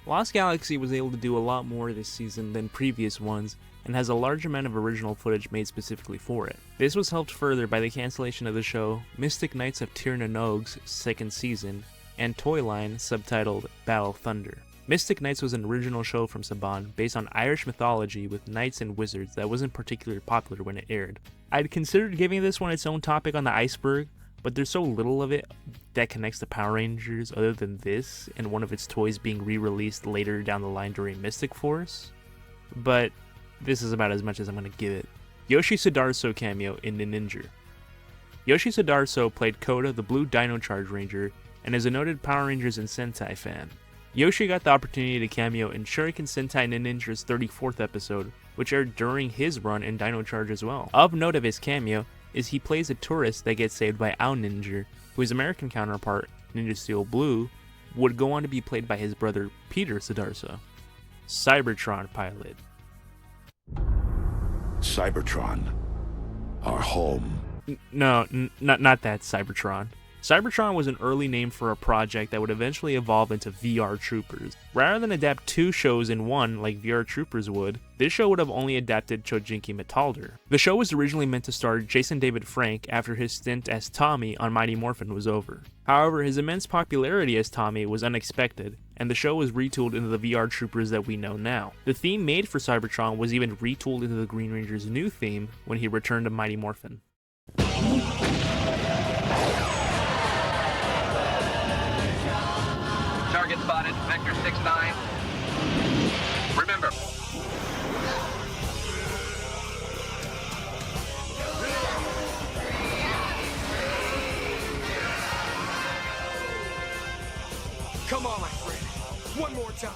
Lost Galaxy was able to do a lot more this season than previous ones, and has a large amount of original footage made specifically for it. This was helped further by the cancellation of the show Mystic Knights of Tir na Nog's second season, and toy line subtitled Battle Thunder. Mystic Knights was an original show from Saban based on Irish mythology with knights and wizards that wasn't particularly popular when it aired. I'd considered giving this one its own topic on the Iceberg, but there's so little of it that connects to Power Rangers other than this and one of its toys being re-released later down the line during Mystic Force. But this is about as much as I'm going to give it. Yoshi Sudarso cameo in Ninja. Yoshi Sudarso played Koda, the Blue Dino Charge Ranger, and is a noted Power Rangers and Sentai fan. Yoshi got the opportunity to cameo in Shuriken Sentai Ninja's 34th episode, which aired during his run in Dino Charge as well. Of note of his cameo is he plays a tourist that gets saved by Ao Ninja, whose American counterpart, Ninja Steel Blue, would go on to be played by his brother Peter Sudarso. Cybertron pilot. Cybertron, our home. Not that Cybertron. Cybertron was an early name for a project that would eventually evolve into VR Troopers. Rather than adapt 2 shows in one like VR Troopers would, this show would have only adapted Chojinki Metalder. The show was originally meant to star Jason David Frank after his stint as Tommy on Mighty Morphin was over. However, his immense popularity as Tommy was unexpected, and the show was retooled into the VR Troopers that we know now. The theme made for Cybertron was even retooled into the Green Ranger's new theme when he returned to Mighty Morphin. Target spotted, Vector 6-9. Remember. Come on, my friend. One more time.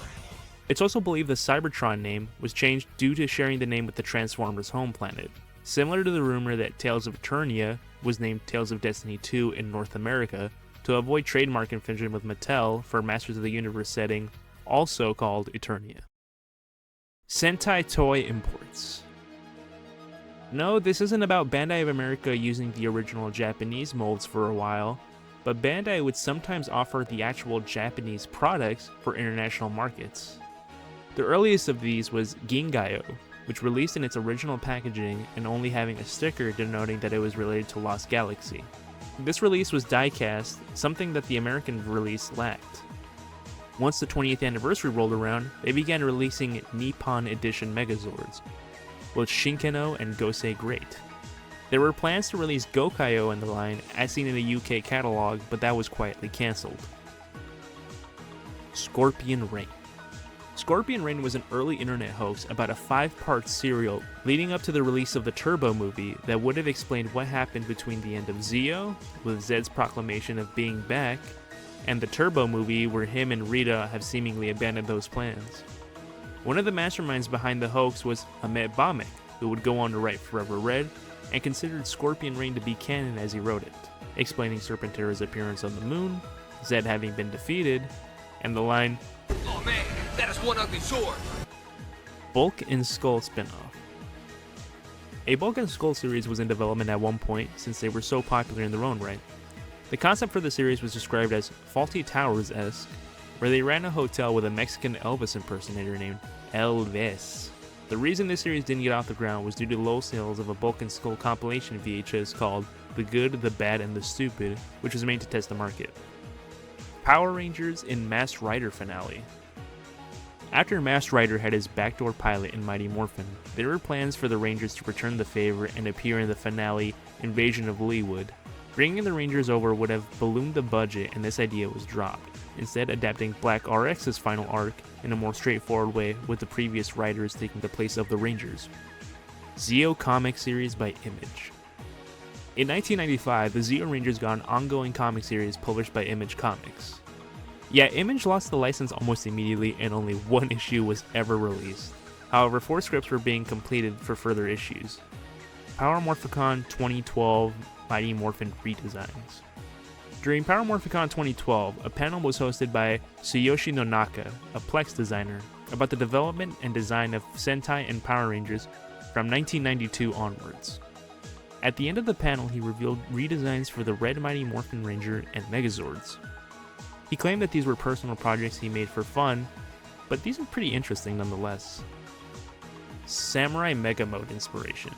It's also believed the Cybertron name was changed due to sharing the name with the Transformers' home planet, similar to the rumor that Tales of Eternia was named Tales of Destiny 2 in North America, to avoid trademark infringement with Mattel for Masters of the Universe setting, also called Eternia. Sentai Toy Imports. No, this isn't about Bandai of America using the original Japanese molds for a while, but Bandai would sometimes offer the actual Japanese products for international markets. The earliest of these was Gingayo, which released in its original packaging and only having a sticker denoting that it was related to Lost Galaxy. This release was die-cast, something that the American release lacked. Once the 20th anniversary rolled around, they began releasing Nippon Edition Megazords, with Shinkano and Gosei Great. There were plans to release Gokaio in the line, as seen in the UK catalog, but that was quietly cancelled. Scorpion Rain. Scorpion Rain was an early internet hoax about a 5-part serial leading up to the release of the Turbo movie that would have explained what happened between the end of Zeo, with Zed's proclamation of being back, and the Turbo movie where him and Rita have seemingly abandoned those plans. One of the masterminds behind the hoax was Ahmet Bamek, who would go on to write Forever Red, and considered Scorpion Rain to be canon as he wrote it, explaining Serpentera's appearance on the moon, Zed having been defeated, and the line, "Oh man, that is one ugly sword." Bulk and Skull spinoff. A Bulk and Skull series was in development at one point since they were so popular in their own right. The concept for the series was described as Faulty Towers-esque, where they ran a hotel with a Mexican Elvis impersonator named Elvis. The reason this series didn't get off the ground was due to low sales of a Bulk and Skull compilation VHS called The Good, the Bad, and the Stupid, which was made to test the market. Power Rangers in Masked Rider finale. After Masked Rider had his backdoor pilot in Mighty Morphin, there were plans for the Rangers to return the favor and appear in the finale Invasion of Leewood. Bringing the Rangers over would have ballooned the budget and this idea was dropped, instead adapting Black RX's final arc in a more straightforward way with the previous writers taking the place of the Rangers. Zeo comic series by Image. In 1995, the Zeo Rangers got an ongoing comic series published by Image Comics. Yeah, Image lost the license almost immediately and only one issue was ever released. However, 4 scripts were being completed for further issues. Power Morphicon 2012 Mighty Morphin redesigns. During Power Morphicon 2012, a panel was hosted by Tsuyoshi Nonaka, a Plex designer, about the development and design of Sentai and Power Rangers from 1992 onwards. At the end of the panel, he revealed redesigns for the Red Mighty Morphin Ranger and Megazords. He claimed that these were personal projects he made for fun, but these are pretty interesting nonetheless. Samurai Mega Mode inspiration.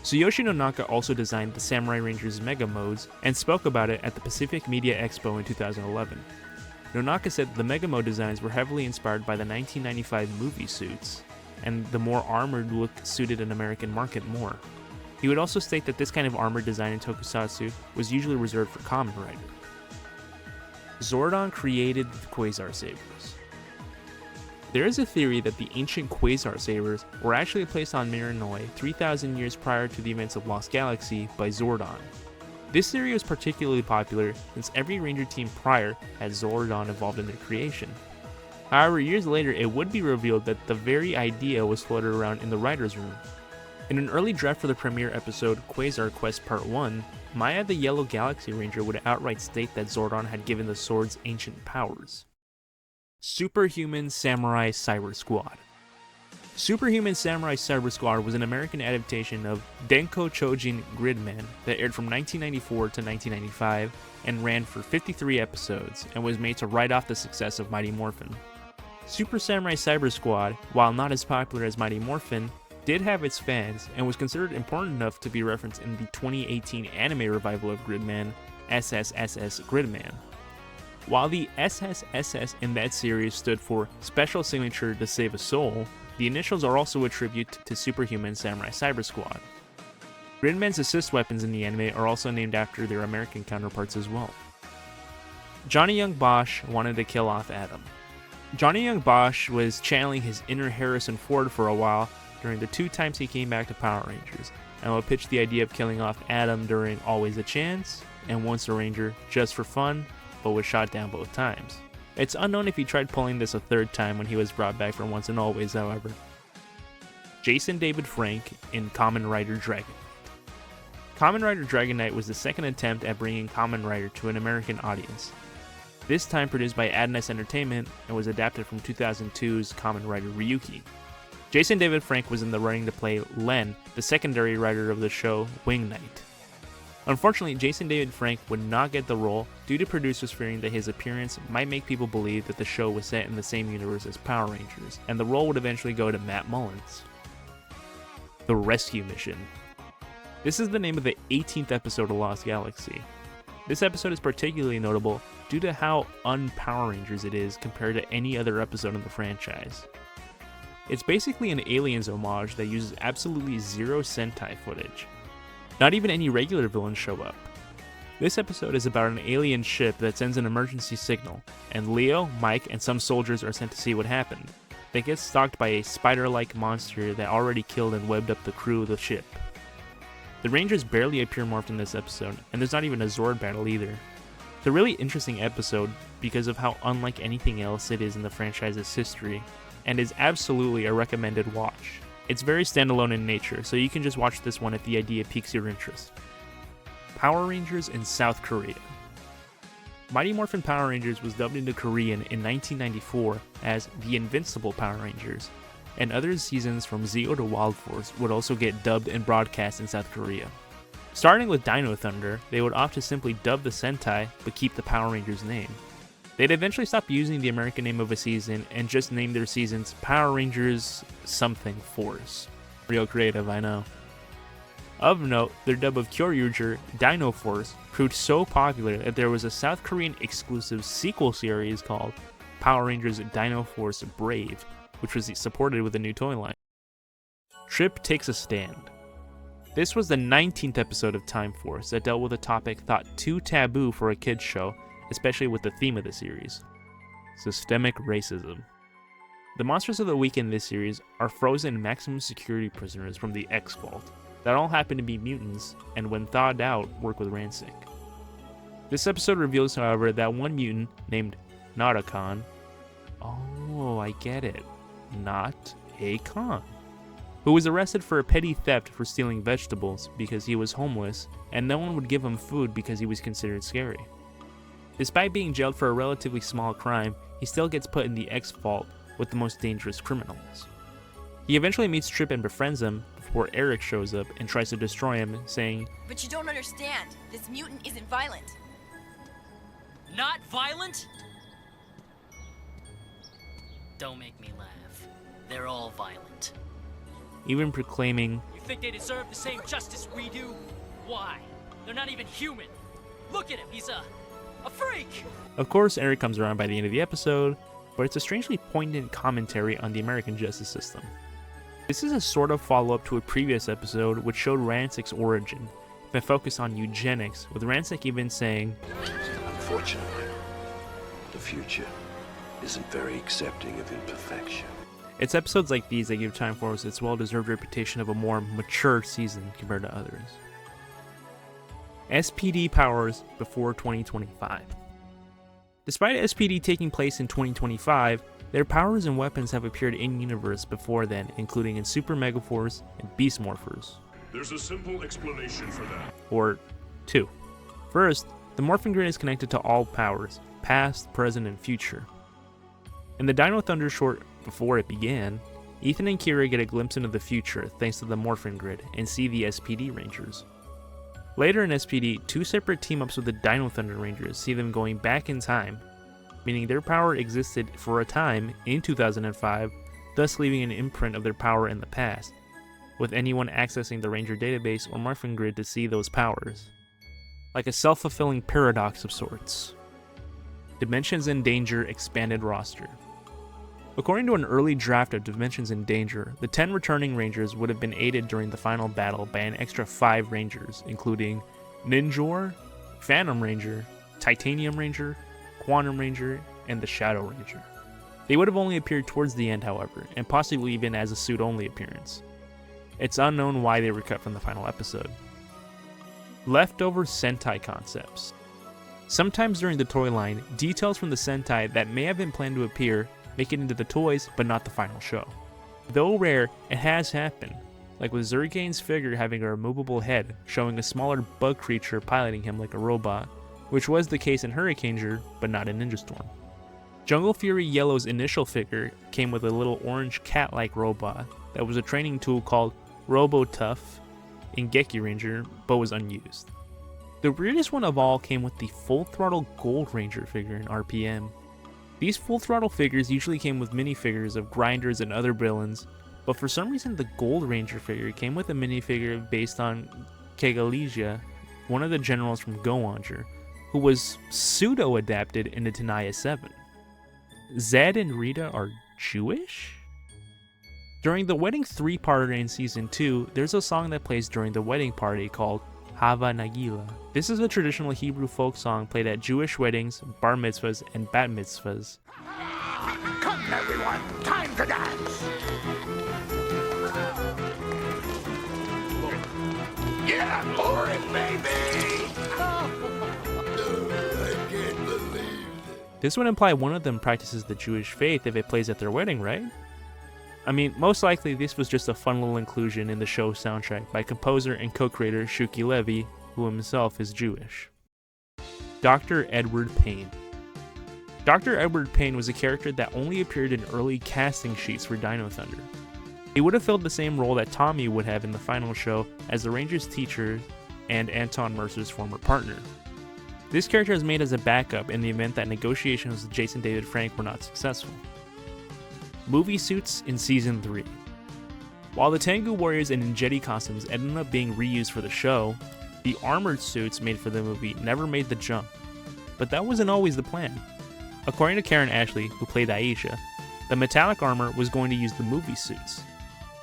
Tsuyoshi Nonaka also designed the Samurai Rangers Mega Modes and spoke about it at the Pacific Media Expo in 2011. Nonaka said the Mega Mode designs were heavily inspired by the 1995 movie suits, and the more armored look suited an American market more. He would also state that this kind of armor design in tokusatsu was usually reserved for Kamen Rider. Zordon created the Quasar Sabers. There is a theory that the ancient Quasar Sabers were actually placed on Miranoi 3,000 years prior to the events of Lost Galaxy by Zordon. This theory was particularly popular since every Ranger team prior had Zordon involved in their creation. However, years later it would be revealed that the very idea was floated around in the writer's room. In an early draft for the premiere episode Quasar Quest Part 1, Maya the Yellow Galaxy Ranger would outright state that Zordon had given the swords ancient powers. Superhuman Samurai Cyber Squad. Superhuman Samurai Cyber Squad was an American adaptation of Denko Chojin Gridman that aired from 1994 to 1995 and ran for 53 episodes and was made to ride off the success of Mighty Morphin. Super Samurai Cyber Squad, while not as popular as Mighty Morphin, did have its fans and was considered important enough to be referenced in the 2018 anime revival of Gridman, SSSS Gridman. While the SSSS in that series stood for Special Signature to Save a Soul, the initials are also a tribute to Superhuman Samurai Cyber Squad. Gridman's assist weapons in the anime are also named after their American counterparts as well. Johnny Young Bosch wanted to kill off Adam. Johnny Young Bosch was channeling his inner Harrison Ford for a while during the 2 times he came back to Power Rangers, and would pitch the idea of killing off Adam during Always a Chance and Once a Ranger just for fun, but was shot down both times. It's unknown if he tried pulling this a 3rd time when he was brought back for Once and Always, however. Jason David Frank in Kamen Rider Dragon. Kamen Rider Dragon Knight was the 2nd attempt at bringing Kamen Rider to an American audience. This time produced by Adness Entertainment and was adapted from 2002's Kamen Rider Ryuki. Jason David Frank was in the running to play Len, the secondary writer of the show Wing Knight. Unfortunately, Jason David Frank would not get the role due to producers fearing that his appearance might make people believe that the show was set in the same universe as Power Rangers, and the role would eventually go to Matt Mullins. The Rescue Mission. This is the name of the 18th episode of Lost Galaxy. This episode is particularly notable due to how un-Power Rangers it is compared to any other episode in the franchise. It's basically an Aliens homage that uses absolutely zero Sentai footage. Not even any regular villains show up. This episode is about an alien ship that sends an emergency signal, and Leo, Mike, and some soldiers are sent to see what happened. They get stalked by a spider-like monster that already killed and webbed up the crew of the ship. The Rangers barely appear morphed in this episode, and there's not even a Zord battle either. It's a really interesting episode because of how unlike anything else it is in the franchise's history, and is absolutely a recommended watch. It's very standalone in nature, so you can just watch this one if the idea piques your interest. Power Rangers in South Korea. Mighty Morphin Power Rangers was dubbed into Korean in 1994 as The Invincible Power Rangers, and other seasons from Zeo to Wild Force would also get dubbed and broadcast in South Korea. Starting with Dino Thunder, they would opt to simply dub the Sentai but keep the Power Rangers name. They'd eventually stop using the American name of a season and just name their seasons Power Rangers something Force. Real creative, I know. Of note, their dub of Kyoryuger, Dino Force, proved so popular that there was a South Korean exclusive sequel series called Power Rangers Dino Force Brave, which was supported with a new toy line. Trip Takes a Stand. This was the 19th episode of Time Force that dealt with a topic thought too taboo for a kids show, especially with the theme of the series: systemic racism. The monsters of the week in this series are frozen maximum security prisoners from the X-Vault that all happen to be mutants, and when thawed out, work with Ransik. This episode reveals, however, that one mutant named Not-a-Con, oh, I get it, not a con, who was arrested for a petty theft for stealing vegetables because he was homeless, and no one would give him food because he was considered scary. Despite being jailed for a relatively small crime, he still gets put in the X-Vault with the most dangerous criminals. He eventually meets Trip and befriends him before Eric shows up and tries to destroy him, saying, "But you don't understand. This mutant isn't violent." Not violent? Don't make me laugh. They're all violent. even proclaiming, "You think they deserve the same justice we do? Why? They're not even human. Look at him, he's a freak!" Of course, Eric comes around by the end of the episode, but it's a strangely poignant commentary on the American justice system. This is a sort of follow-up to a previous episode which showed Ransik's origin, that focused on eugenics, with Ransik even saying, "Unfortunately, the future isn't very accepting of imperfection." It's episodes like these that give Time Force its well-deserved reputation of a more mature season compared to others. SPD powers before 2025. Despite SPD taking place in 2025, their powers and weapons have appeared in-universe before then, including in Super Megaforce and Beast Morphers. There's a simple explanation for that. Or two. First, the Morphin Grid is connected to all powers, past, present, and future. In the Dino Thunder short before it began, Ethan and Kira get a glimpse into the future thanks to the Morphin Grid and see the SPD Rangers. Later in SPD, two separate team-ups with the Dino Thunder Rangers see them going back in time, meaning their power existed for a time in 2005, thus leaving an imprint of their power in the past, with anyone accessing the Ranger database or Morphin Grid to see those powers. Like a self-fulfilling paradox of sorts. Dimensions in Danger expanded roster. According to an early draft of Dimensions in Danger, the 10 returning Rangers would have been aided during the final battle by an extra 5 Rangers, including Ninjor, Phantom Ranger, Titanium Ranger, Quantum Ranger, and the Shadow Ranger. They would have only appeared towards the end, however, and possibly even as a suit-only appearance. It's unknown why they were cut from the final episode. Leftover Sentai concepts. Sometimes during the toy line, details from the Sentai that may have been planned to appear make it into the toys, but not the final show. Though rare, it has happened, like with Zurgane's figure having a removable head, showing a smaller bug creature piloting him like a robot, which was the case in Hurricaneger, but not in Ninja Storm. Jungle Fury Yellow's initial figure came with a little orange cat-like robot that was a training tool called Robo-Tough in Geki Ranger, but was unused. The weirdest one of all came with the Full Throttle Gold Ranger figure in RPM. These Full Throttle figures usually came with minifigures of grinders and other villains, but for some reason the Gold Ranger figure came with a minifigure based on Kegalesia, one of the generals from Go-Onger, who was pseudo-adapted into Tenaya 7. Zed and Rita are Jewish? During the Wedding 3-parter in Season 2, there's a song that plays during the wedding party called Hava Nagila. This is a traditional Hebrew folk song played at Jewish weddings, bar mitzvahs, and bat mitzvahs. Come everyone, time to dance! Yeah, Lauren, baby! I can't believe it. This would imply one of them practices the Jewish faith if it plays at their wedding, right? I mean, most likely this was just a fun little inclusion in the show soundtrack by composer and co-creator Shuki Levy, who himself is Jewish. Dr. Edward Payne. Dr. Edward Payne was a character that only appeared in early casting sheets for Dino Thunder. He would have filled the same role that Tommy would have in the final show as the Rangers' teacher and Anton Mercer's former partner. This character is made as a backup in the event that negotiations with Jason David Frank were not successful. Movie suits in Season 3. While the Tengu Warriors and Injeti costumes ended up being reused for the show, the armored suits made for the movie never made the jump. But that wasn't always the plan. According to Karen Ashley, who played Aisha, the metallic armor was going to use the movie suits.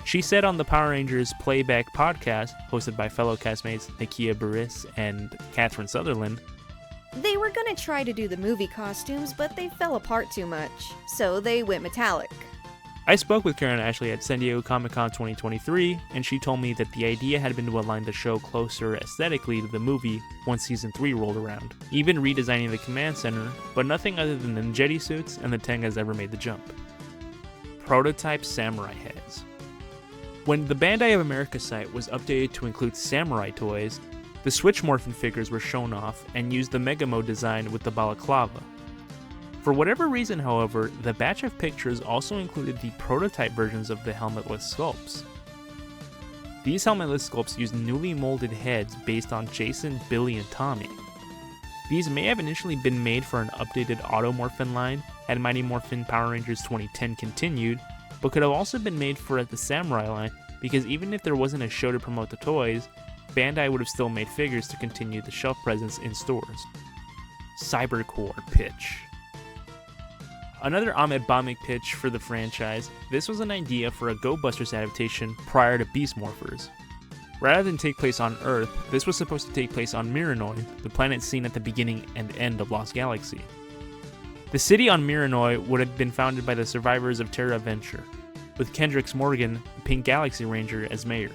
She said on the Power Rangers Playback podcast, hosted by fellow castmates Nakia Burris and Catherine Sutherland, they were gonna try to do the movie costumes, but they fell apart too much, so they went metallic. I spoke with Karen Ashley at San Diego Comic-Con 2023, and she told me that the idea had been to align the show closer aesthetically to the movie once Season 3 rolled around, even redesigning the command center, but nothing other than the Injeti suits and the Tengas ever made the jump. Prototype samurai heads. When the Bandai of America site was updated to include samurai toys, the Switch Morphin figures were shown off and used the Mega Mode design with the balaclava. For whatever reason, however, the batch of pictures also included the prototype versions of the helmetless sculpts. These helmetless sculpts used newly molded heads based on Jason, Billy, and Tommy. These may have initially been made for an updated Automorphin line had Mighty Morphin Power Rangers 2010 continued, but could have also been made for the Samurai line because even if there wasn't a show to promote the toys, Bandai would have still made figures to continue the shelf presence in stores. Cybercore pitch. Another Ahmed Bamik pitch for the franchise, this was an idea for a Go Busters adaptation prior to Beast Morphers. Rather than take place on Earth, this was supposed to take place on Miranoi, the planet seen at the beginning and end of Lost Galaxy. The city on Miranoi would have been founded by the survivors of Terra Venture, with Kendrix Morgan, the Pink Galaxy Ranger, as mayor.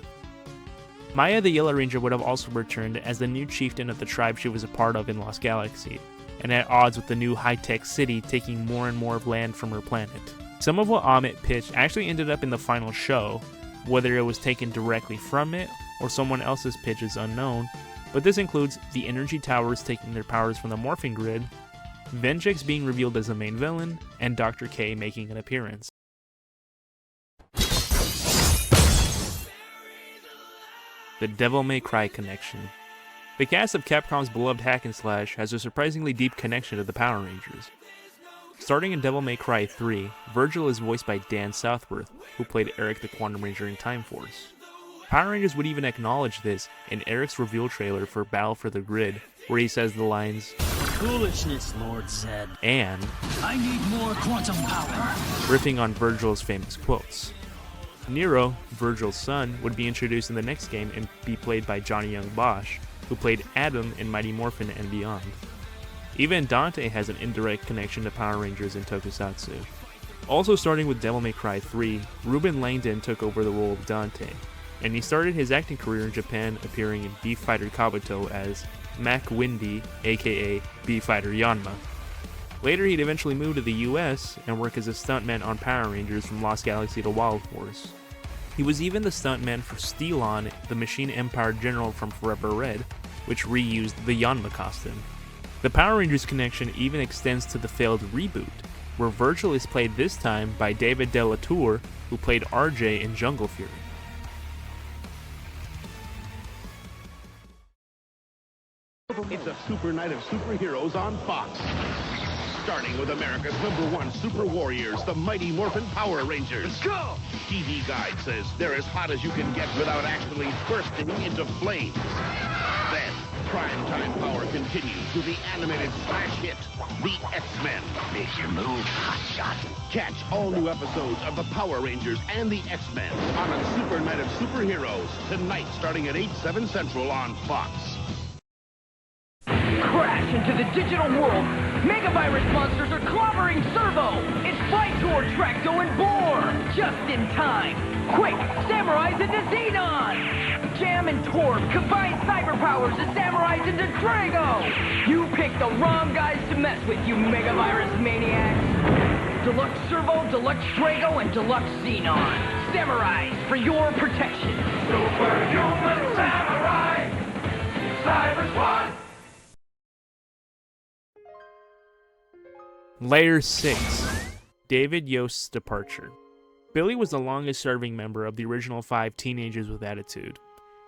Maya the Yellow Ranger would have also returned as the new chieftain of the tribe she was a part of in Lost Galaxy, and at odds with the new high-tech city taking more and more of land from her planet. Some of what Amit pitched actually ended up in the final show, whether it was taken directly from it or someone else's pitch is unknown, but this includes the energy towers taking their powers from the Morphin Grid, Venjix being revealed as the main villain, and Dr. K making an appearance. The Devil May Cry connection. The cast of Capcom's beloved hack and slash has a surprisingly deep connection to the Power Rangers. Starting in Devil May Cry 3, Virgil is voiced by Dan Southworth, who played Eric the Quantum Ranger in Time Force. Power Rangers would even acknowledge this in Eric's reveal trailer for Battle for the Grid, where he says the lines, "Foolishness, Lord Zed. And I need more quantum power," riffing on Virgil's famous quotes. Nero, Virgil's son, would be introduced in the next game and be played by Johnny Young Bosch, who played Adam in Mighty Morphin and Beyond. Even Dante has an indirect connection to Power Rangers in Tokusatsu. Also starting with Devil May Cry 3, Ruben Langdon took over the role of Dante, and he started his acting career in Japan appearing in Beef Fighter Kabuto as Mac Windy, aka Beef Fighter Yanma. Later he'd eventually move to the US and work as a stuntman on Power Rangers from Lost Galaxy to Wild Force. He was even the stuntman for Steelon, the Machine Empire General from Forever Red, which reused the Yanma costume. The Power Rangers connection even extends to the failed reboot, where Virgil is played this time by David De La Tour, who played RJ in Jungle Fury. It's a super night of superheroes on Fox. Starting with America's #1 super warriors, the Mighty Morphin Power Rangers. Let's go! TV Guide says they're as hot as you can get without actually bursting into flames. Then, primetime power continues with the animated smash hit, The X-Men. Make your move, hotshot. Catch all new episodes of the Power Rangers and the X-Men on a super night of superheroes tonight starting at 8/7 Central on Fox. Crash into the digital world. Megavirus monsters are clobbering Servo. It's Vitor, Tracto, and Boar. Just in time. Quick, Samurais into Xenon. Jam and Torb combine cyber powers as Samurais into Drago. You picked the wrong guys to mess with, you Megavirus maniacs. Deluxe Servo, Deluxe Drago, and Deluxe Xenon. Samurais for your protection. Superhuman Samurai. Cyber Squad. Layer 6. David Yost's departure. Billy was the longest serving member of the original 5 Teenagers with Attitude.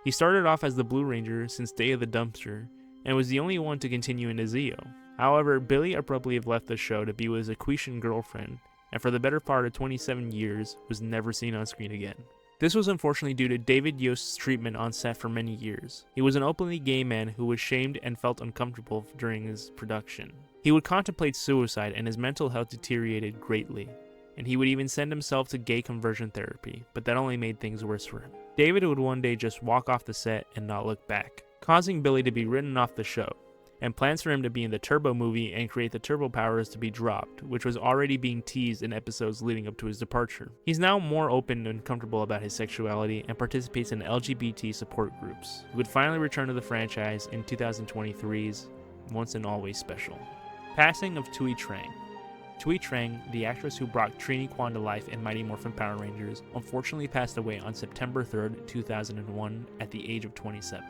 He started off as the Blue Ranger since Day of the Dumpster, and was the only one to continue into Zeo. However, Billy abruptly left the show to be with his Aquitian girlfriend, and for the better part of 27 years was never seen on screen again. This was unfortunately due to David Yost's treatment on set for many years. He was an openly gay man who was shamed and felt uncomfortable during his production. He would contemplate suicide and his mental health deteriorated greatly, and he would even send himself to gay conversion therapy, but that only made things worse for him. David would one day just walk off the set and not look back, causing Billy to be written off the show, and plans for him to be in the Turbo movie and create the Turbo powers to be dropped, which was already being teased in episodes leading up to his departure. He's now more open and comfortable about his sexuality and participates in LGBT support groups. He would finally return to the franchise in 2023's Once and Always special. Passing of Tui Trang. Tui Trang, the actress who brought Trini Kwan to life in Mighty Morphin Power Rangers, unfortunately passed away on September 3rd, 2001 at the age of 27.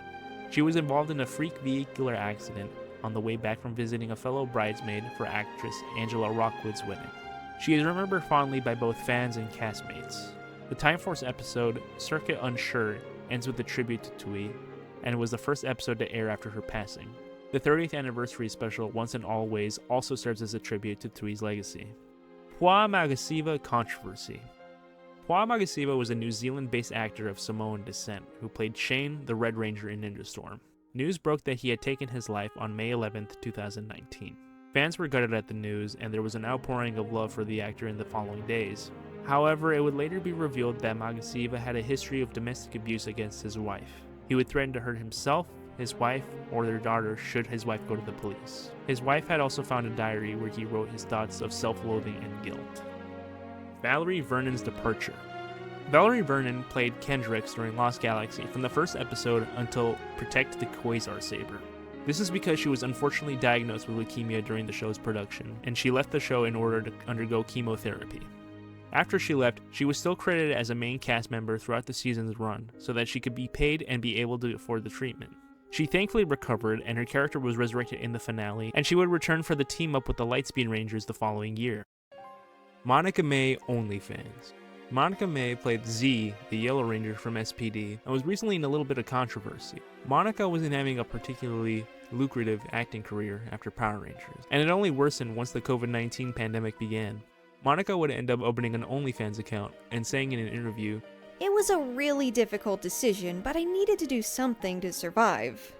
She was involved in a freak vehicular accident on the way back from visiting a fellow bridesmaid for actress Angela Rockwood's wedding. She is remembered fondly by both fans and castmates. The Time Force episode, Circuit Unsure, ends with a tribute to Tui, and was the first episode to air after her passing. The 30th anniversary special, Once and Always, also serves as a tribute to Tui's legacy. Pua Magasiva controversy. Pua Magasiva was a New Zealand-based actor of Samoan descent who played Shane, the Red Ranger in Ninja Storm. News broke that he had taken his life on May 11th, 2019. Fans were gutted at the news, and there was an outpouring of love for the actor in the following days. However, it would later be revealed that Magasiva had a history of domestic abuse against his wife. He would threaten to hurt himself, his wife, or their daughter should his wife go to the police. His wife had also found a diary where he wrote his thoughts of self-loathing and guilt. Valerie Vernon's departure. Valerie Vernon played Kendrix during Lost Galaxy from the first episode until Protect the Quasar Saber. This is because she was unfortunately diagnosed with leukemia during the show's production, and she left the show in order to undergo chemotherapy. After she left, she was still credited as a main cast member throughout the season's run, so that she could be paid and be able to afford the treatment. She thankfully recovered, and her character was resurrected in the finale, and she would return for the team up with the Lightspeed Rangers the following year. Monica May OnlyFans. Monica May played Z, the Yellow Ranger from SPD, and was recently in a little bit of controversy. Monica wasn't having a particularly lucrative acting career after Power Rangers, and it only worsened once the COVID-19 pandemic began. Monica would end up opening an OnlyFans account and saying in an interview, "It was a really difficult decision, but I needed to do something to survive."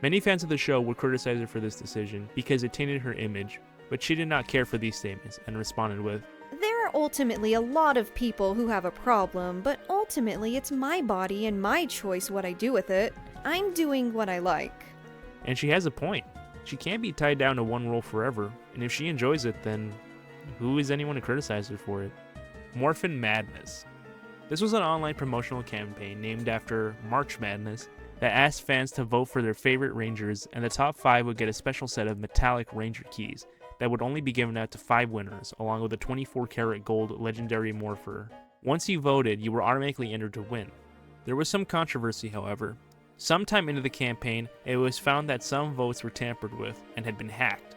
Many fans of the show would criticize her for this decision because it tainted her image, but she did not care for these statements and responded with, "There are ultimately a lot of people who have a problem, but ultimately it's my body and my choice what I do with it. I'm doing what I like." And she has a point. She can't be tied down to one role forever, and if she enjoys it, then who is anyone to criticize her for it? Morphin Madness. This was an online promotional campaign named after March Madness that asked fans to vote for their favorite Rangers, and the top 5 would get a special set of metallic Ranger keys that would only be given out to 5 winners, along with a 24-karat gold legendary Morpher. Once you voted, you were automatically entered to win. There was some controversy, however. Sometime into the campaign, it was found that some votes were tampered with and had been hacked,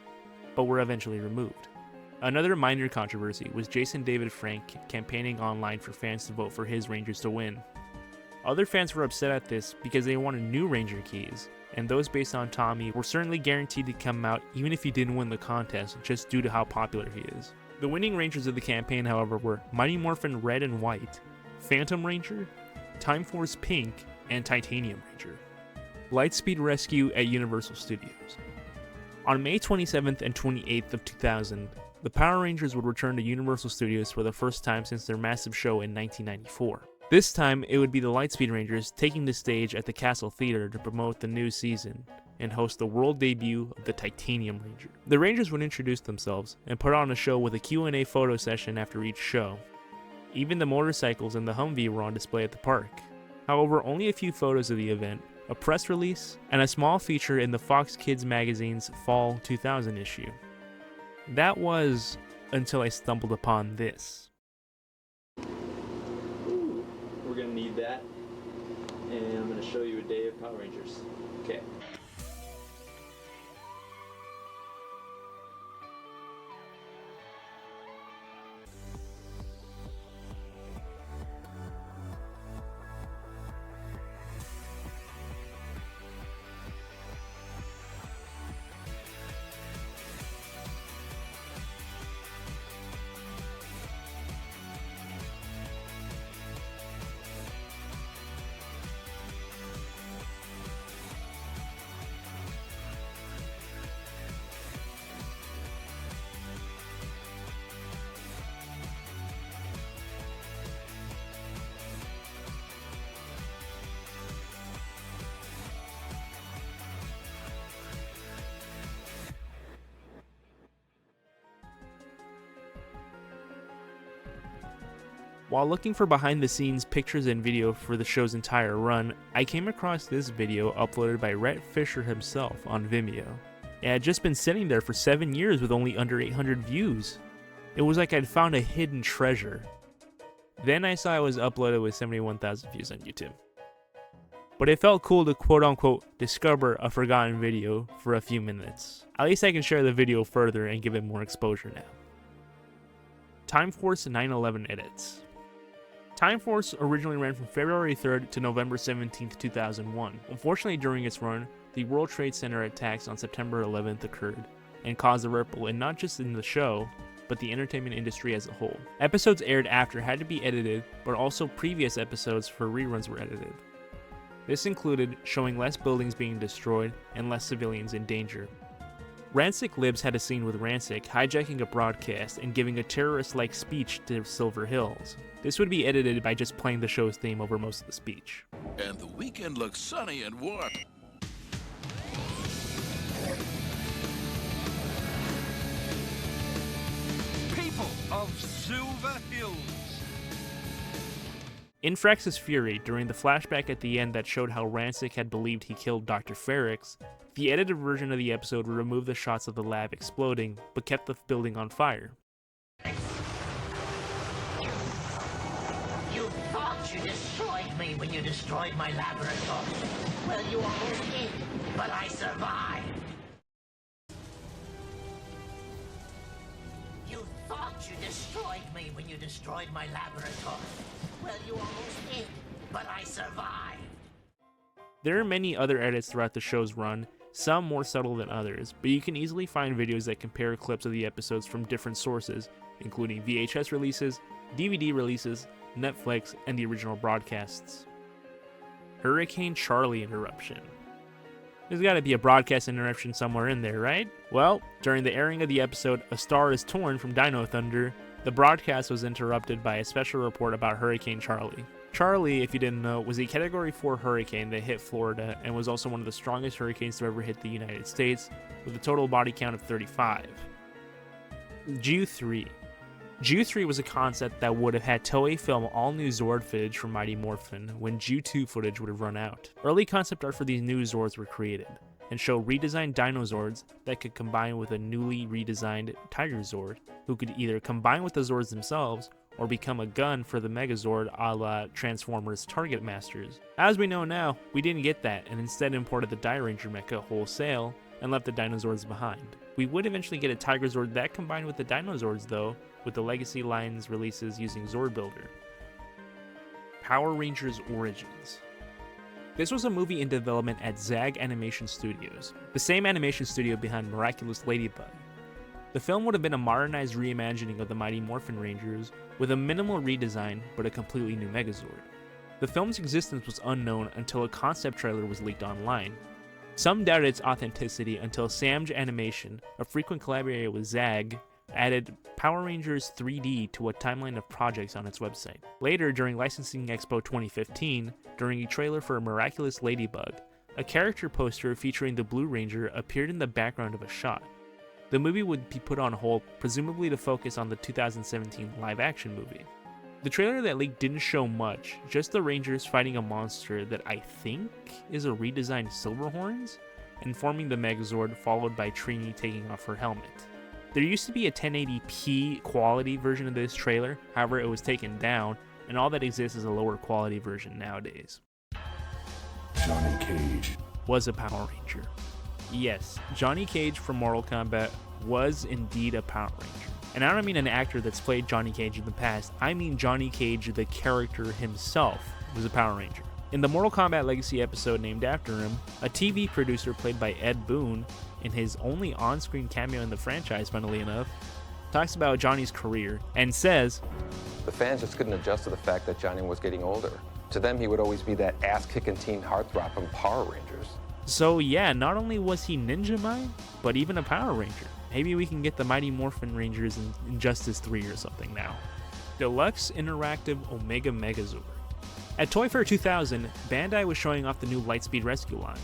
but were eventually removed. Another minor controversy was Jason David Frank campaigning online for fans to vote for his Rangers to win. Other fans were upset at this because they wanted new Ranger keys, and those based on Tommy were certainly guaranteed to come out even if he didn't win the contest just due to how popular he is. The winning Rangers of the campaign, however, were Mighty Morphin Red and White, Phantom Ranger, Time Force Pink, and Titanium Ranger. Lightspeed Rescue at Universal Studios. On May 27th and 28th of 2000, the Power Rangers would return to Universal Studios for the first time since their massive show in 1994. This time, it would be the Lightspeed Rangers taking the stage at the Castle Theater to promote the new season and host the world debut of the Titanium Ranger. The Rangers would introduce themselves and put on a show with a Q&A photo session after each show. Even the motorcycles and the Humvee were on display at the park. However, only a few photos of the event, a press release, and a small feature in the Fox Kids magazine's Fall 2000 issue. That was until I stumbled upon this. Ooh, we're gonna need that, and I'm gonna show you a day of Power Rangers. Okay. While looking for behind-the-scenes pictures and video for the show's entire run, I came across this video uploaded by Rhett Fisher himself on Vimeo. It had just been sitting there for 7 years with only under 800 views. It was like I'd found a hidden treasure. Then I saw it was uploaded with 71,000 views on YouTube. But it felt cool to quote-unquote discover a forgotten video for a few minutes. At least I can share the video further and give it more exposure now. Time Force 9/11 edits. Time Force originally ran from February 3rd to November 17th, 2001. Unfortunately, during its run, the World Trade Center attacks on September 11th occurred and caused a ripple, and not just in the show, but the entertainment industry as a whole. Episodes aired after had to be edited, but also previous episodes for reruns were edited. This included showing less buildings being destroyed and less civilians in danger. Rancic Libs had a scene with Rancic hijacking a broadcast and giving a terrorist-like speech to Silver Hills. This would be edited by just playing the show's theme over most of the speech. And the weekend looks sunny and warm. People of Silver Hills. In Frax's fury, during the flashback at the end that showed how Rancic had believed he killed Dr. Ferrix, the edited version of the episode would remove the shots of the lab exploding, but kept the building on fire. You thought you destroyed me when you destroyed my laboratory. Well, you almost did, but I survived. You thought you destroyed me when you destroyed my laboratory. Well, you almost did, but I survived. There are many other edits throughout the show's run, some more subtle than others, but you can easily find videos that compare clips of the episodes from different sources, including VHS releases, DVD releases, Netflix, and the original broadcasts. Hurricane Charlie interruption. There's gotta be a broadcast interruption somewhere in there, right? Well, during the airing of the episode A Star is Torn from Dino Thunder, the broadcast was interrupted by a special report about Hurricane Charlie. Charlie, if you didn't know, was a Category 4 hurricane that hit Florida and was also one of the strongest hurricanes to ever hit the United States, with a total body count of 35. Ju-3. Ju-3 was a concept that would have had Toei film all-new Zord footage from Mighty Morphin when Ju-2 footage would have run out. Early concept art for these new Zords were created, and show redesigned Dino Zords that could combine with a newly redesigned Tiger Zord, who could either combine with the Zords themselves or become a gun for the Megazord a la Transformers Target Masters. As we know now, we didn't get that and instead imported the Die Ranger mecha wholesale and left the Dinozords behind. We would eventually get a Tiger Zord that combined with the Dinozords though, with the Legacy Line's releases using Zord Builder. Power Rangers Origins. This was a movie in development at ZAG Animation Studios, the same animation studio behind Miraculous Ladybug. The film would have been a modernized reimagining of the Mighty Morphin Rangers with a minimal redesign but a completely new Megazord. The film's existence was unknown until a concept trailer was leaked online. Some doubted its authenticity until Samj Animation, a frequent collaborator with ZAG, added Power Rangers 3D to a timeline of projects on its website. Later, during Licensing Expo 2015, during a trailer for Miraculous Ladybug, a character poster featuring the Blue Ranger appeared in the background of a shot. The movie would be put on hold, presumably to focus on the 2017 live-action movie. The trailer that leaked didn't show much, just the Rangers fighting a monster that I think is a redesigned Silverhorns, and forming the Megazord, followed by Trini taking off her helmet. There used to be a 1080p quality version of this trailer, however it was taken down, and all that exists is a lower quality version nowadays. Johnny Cage was a Power Ranger. Yes, Johnny Cage from Mortal Kombat was indeed a Power Ranger. And I don't mean an actor that's played Johnny Cage in the past, I mean Johnny Cage, the character himself, was a Power Ranger. In the Mortal Kombat Legacy episode named after him, a TV producer played by Ed Boon, in his only on-screen cameo in the franchise, funnily enough, talks about Johnny's career and says, "The fans just couldn't adjust to the fact that Johnny was getting older. To them, he would always be that ass-kicking teen heartthrob from Power Rangers." So yeah, not only was he Ninja Mai, but even a Power Ranger. Maybe we can get the Mighty Morphin Rangers in Injustice 3 or something now. Deluxe Interactive Omega Megazord. At Toy Fair 2000, Bandai was showing off the new Lightspeed Rescue line.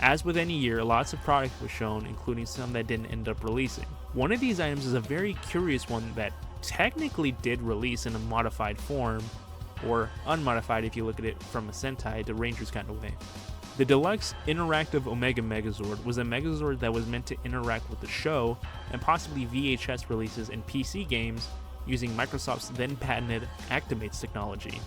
As with any year, lots of product was shown, including some that didn't end up releasing. One of these items is a very curious one that technically did release in a modified form, or unmodified if you look at it from a Sentai to Rangers kind of way. The Deluxe Interactive Omega Megazord was a Megazord that was meant to interact with the show and possibly VHS releases and PC games using Microsoft's then patented Actimates technology.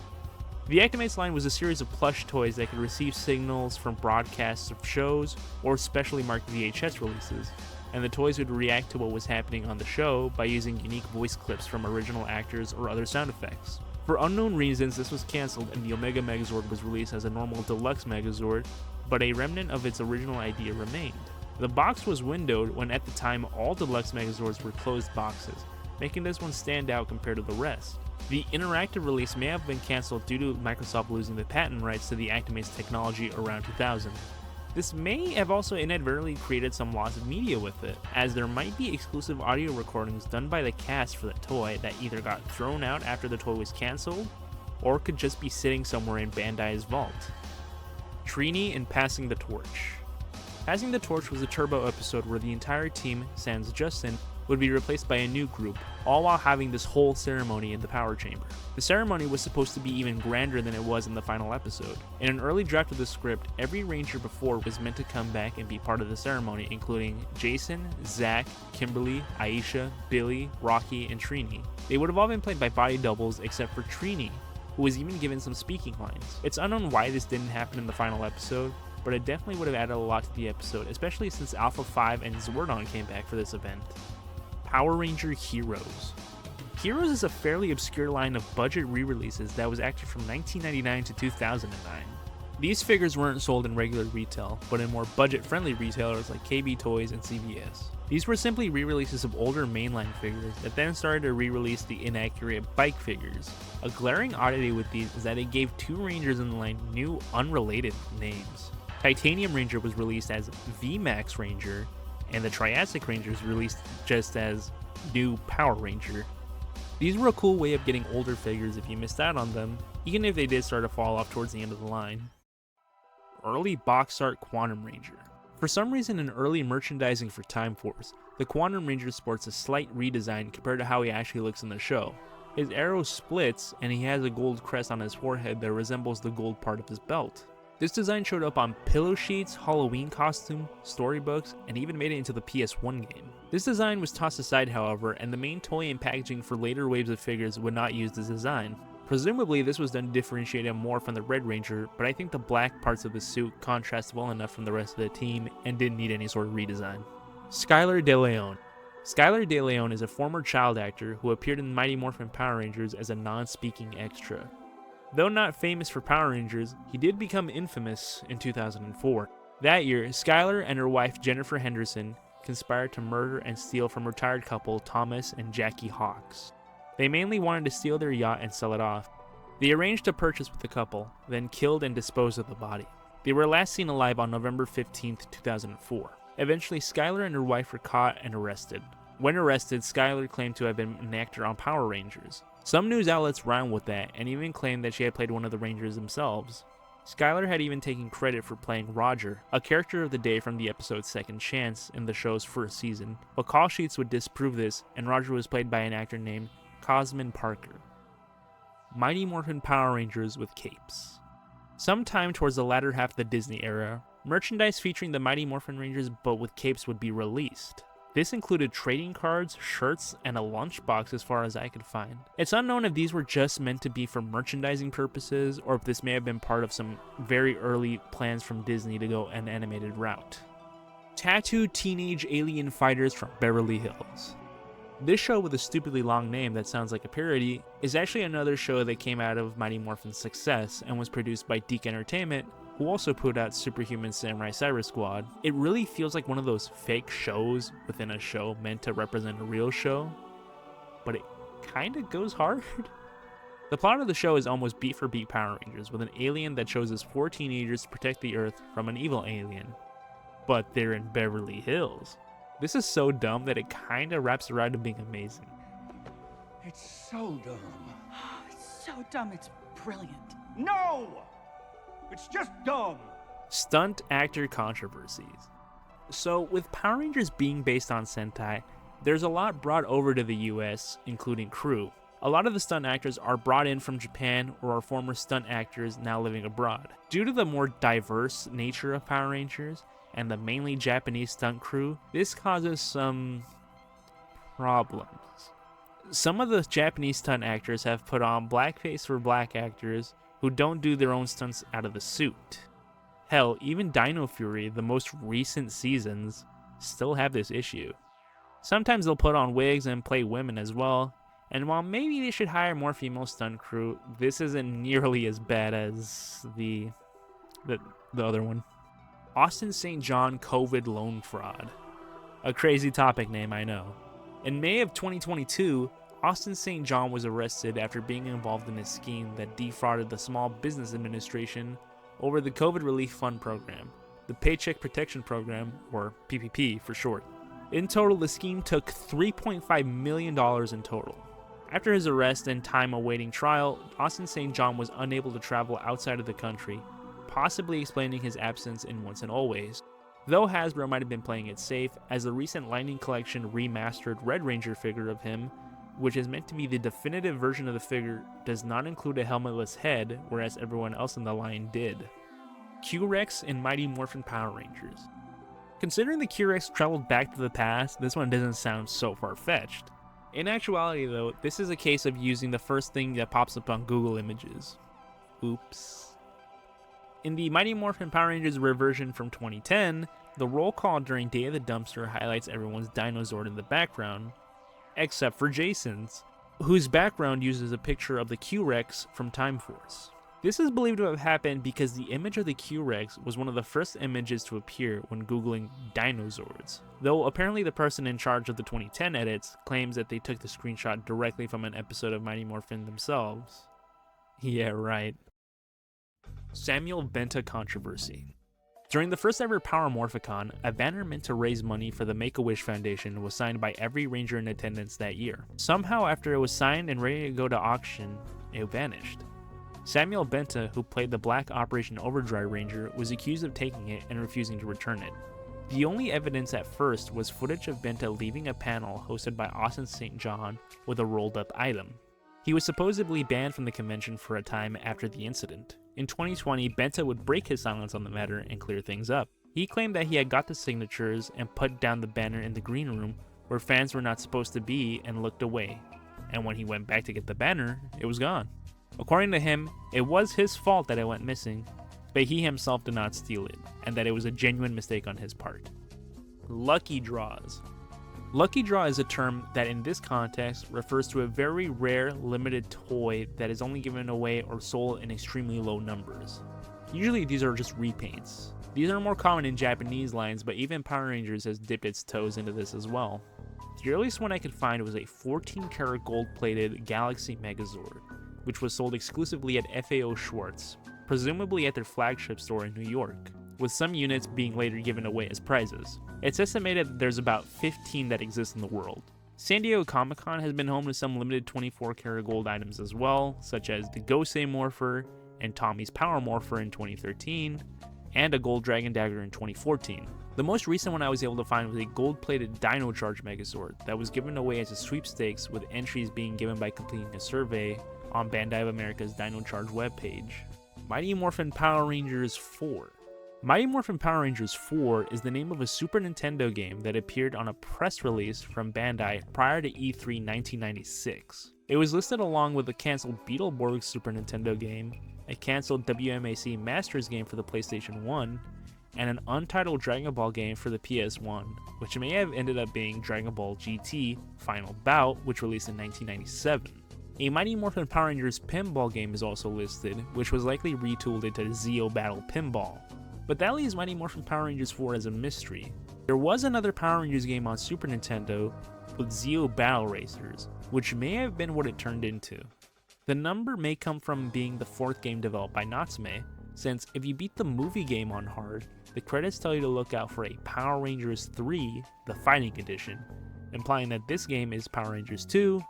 The Actimates line was a series of plush toys that could receive signals from broadcasts of shows or specially marked VHS releases, and the toys would react to what was happening on the show by using unique voice clips from original actors or other sound effects. For unknown reasons, this was cancelled and the Omega Megazord was released as a normal Deluxe Megazord, but a remnant of its original idea remained. The box was windowed when at the time all Deluxe Megazords were closed boxes, making this one stand out compared to the rest. The interactive release may have been cancelled due to Microsoft losing the patent rights to the Actimates technology around 2000. This may have also inadvertently created some loss of media with it, as there might be exclusive audio recordings done by the cast for the toy that either got thrown out after the toy was cancelled, or could just be sitting somewhere in Bandai's vault. Trini and Passing the Torch. Passing the Torch was a Turbo episode where the entire team, sans Justin, would be replaced by a new group, all while having this whole ceremony in the power chamber. The ceremony was supposed to be even grander than it was in the final episode. In an early draft of the script, every Ranger before was meant to come back and be part of the ceremony, including Jason, Zach, Kimberly, Aisha, Billy, Rocky, and Trini. They would have all been played by body doubles except for Trini, who was even given some speaking lines. It's unknown why this didn't happen in the final episode, but it definitely would have added a lot to the episode, especially since Alpha 5 and Zordon came back for this event. Power Ranger Heroes. Heroes is a fairly obscure line of budget re-releases that was active from 1999 to 2009. These figures weren't sold in regular retail, but in more budget-friendly retailers like KB Toys and CVS. These were simply re-releases of older mainline figures that then started to re-release the inaccurate bike figures. A glaring oddity with these is that it gave two Rangers in the line new, unrelated names. Titanium Ranger was released as VMAX Ranger, and the Triassic Ranger was released just as New Power Ranger. These were a cool way of getting older figures if you missed out on them, even if they did start to fall off towards the end of the line. Early box art Quantum Ranger. For some reason in early merchandising for Time Force, the Quantum Ranger sports a slight redesign compared to how he actually looks in the show. His arrow splits and he has a gold crest on his forehead that resembles the gold part of his belt. This design showed up on pillow sheets, Halloween costume, storybooks, and even made it into the PS1 game. This design was tossed aside however, and the main toy and packaging for later waves of figures would not use this design. Presumably this was done to differentiate him more from the Red Ranger, but I think the black parts of the suit contrast well enough from the rest of the team and didn't need any sort of redesign. Skylar De Leon. Skylar De Leon is a former child actor who appeared in Mighty Morphin Power Rangers as a non-speaking extra. Though not famous for Power Rangers, he did become infamous in 2004. That year, Skylar and her wife Jennifer Henderson conspired to murder and steal from retired couple Thomas and Jackie Hawks. They mainly wanted to steal their yacht and sell it off. They arranged a purchase with the couple, then killed and disposed of the body. They were last seen alive on November 15, 2004. Eventually, Skylar and her wife were caught and arrested. When arrested, Skylar claimed to have been an actor on Power Rangers. Some news outlets ran with that and even claimed that she had played one of the Rangers themselves. Skylar had even taken credit for playing Roger, a character of the day from the episode Second Chance in the show's first season, but call sheets would disprove this, and Roger was played by an actor named Cosman Parker. Mighty Morphin Power Rangers with capes. Sometime towards the latter half of the Disney era, merchandise featuring the Mighty Morphin Rangers but with capes would be released. This included trading cards, shirts, and a lunchbox as far as I could find. It's unknown if these were just meant to be for merchandising purposes or if this may have been part of some very early plans from Disney to go an animated route. Tattooed Teenage Alien Fighters from Beverly Hills. This show with a stupidly long name that sounds like a parody is actually another show that came out of Mighty Morphin's success and was produced by Deke Entertainment, who also put out Superhuman Samurai Cyber Squad. It really feels like one of those fake shows within a show meant to represent a real show, but it kinda goes hard. The plot of the show is almost beat for beat Power Rangers, with an alien that chooses 4 teenagers to protect the Earth from an evil alien. But they're in Beverly Hills. This is so dumb that it kinda wraps around to being amazing. It's so dumb. It's so dumb, it's brilliant. No! It's just dumb. Stunt actor controversies. So, with Power Rangers being based on Sentai, there's a lot brought over to the US, including crew. A lot of the stunt actors are brought in from Japan or are former stunt actors now living abroad. Due to the more diverse nature of Power Rangers and the mainly Japanese stunt crew, this causes some problems. Some of the Japanese stunt actors have put on blackface for black actors who don't do their own stunts out of the suit. Hell, even Dino Fury, the most recent seasons, still have this issue. Sometimes they'll put on wigs and play women as well, and while maybe they should hire more female stunt crew, this isn't nearly as bad as the other one. Austin St. John COVID loan fraud. A crazy topic name, I know. In May of 2022, Austin St. John was arrested after being involved in a scheme that defrauded the Small Business Administration over the COVID Relief Fund program, the Paycheck Protection Program, or PPP for short. In total, the scheme took $3.5 million in total. After his arrest and time awaiting trial, Austin St. John was unable to travel outside of the country, possibly explaining his absence in Once and Always. Though Hasbro might have been playing it safe, as the recent Lightning Collection remastered Red Ranger figure of him, which is meant to be the definitive version of the figure, does not include a helmetless head, whereas everyone else in the line did. Q-Rex in Mighty Morphin Power Rangers. Considering the Q-Rex traveled back to the past, this one doesn't sound so far-fetched. In actuality though, this is a case of using the first thing that pops up on Google Images. Oops. In the Mighty Morphin Power Rangers reversion from 2010, the roll call during Day of the Dumpster highlights everyone's Dinozord in the background, except for Jason's, whose background uses a picture of the Q-Rex from Time Force. This is believed to have happened because the image of the Q-Rex was one of the first images to appear when googling Dinozords, though apparently the person in charge of the 2010 edits claims that they took the screenshot directly from an episode of Mighty Morphin themselves. Yeah, right. Samuel Benta controversy. During the first ever Power Morphicon, a banner meant to raise money for the Make-A-Wish Foundation was signed by every ranger in attendance that year. Somehow after it was signed and ready to go to auction, it vanished. Samuel Benta, who played the Black Operation Overdrive Ranger, was accused of taking it and refusing to return it. The only evidence at first was footage of Benta leaving a panel hosted by Austin St. John with a rolled up item. He was supposedly banned from the convention for a time after the incident. In 2020, Benta would break his silence on the matter and clear things up. He claimed that he had got the signatures and put down the banner in the green room where fans were not supposed to be and looked away. And when he went back to get the banner, it was gone. According to him, it was his fault that it went missing, but he himself did not steal it, and that it was a genuine mistake on his part. Lucky draws. Lucky draw is a term that in this context refers to a very rare, limited toy that is only given away or sold in extremely low numbers. Usually these are just repaints. These are more common in Japanese lines, but even Power Rangers has dipped its toes into this as well. The earliest one I could find was a 14-karat gold-plated Galaxy Megazord, which was sold exclusively at FAO Schwartz, presumably at their flagship store in New York, with some units being later given away as prizes. It's estimated that there's about 15 that exist in the world. San Diego Comic-Con has been home to some limited 24-karat gold items as well, such as the Gosei Morpher and Tommy's Power Morpher in 2013, and a gold Dragon Dagger in 2014. The most recent one I was able to find was a gold-plated Dino Charge Megazord that was given away as a sweepstakes, with entries being given by completing a survey on Bandai of America's Dino Charge webpage. Mighty Morphin Power Rangers 4. Mighty Morphin Power Rangers 4 is the name of a Super Nintendo game that appeared on a press release from Bandai prior to E3 1996. It was listed along with a cancelled Beetleborgs Super Nintendo game, a cancelled WMAC Masters game for the PlayStation 1, and an untitled Dragon Ball game for the PS1, which may have ended up being Dragon Ball GT Final Bout, which released in 1997. A Mighty Morphin Power Rangers pinball game is also listed, which was likely retooled into Zeo Battle Pinball. But that leaves Mighty Morphin Power Rangers 4 as a mystery. There was another Power Rangers game on Super Nintendo with Zeo Battle Racers, which may have been what it turned into. The number may come from being the fourth game developed by Natsume, since if you beat the movie game on hard, the credits tell you to look out for a Power Rangers 3, the Fighting Edition, implying that this game is Power Rangers 2,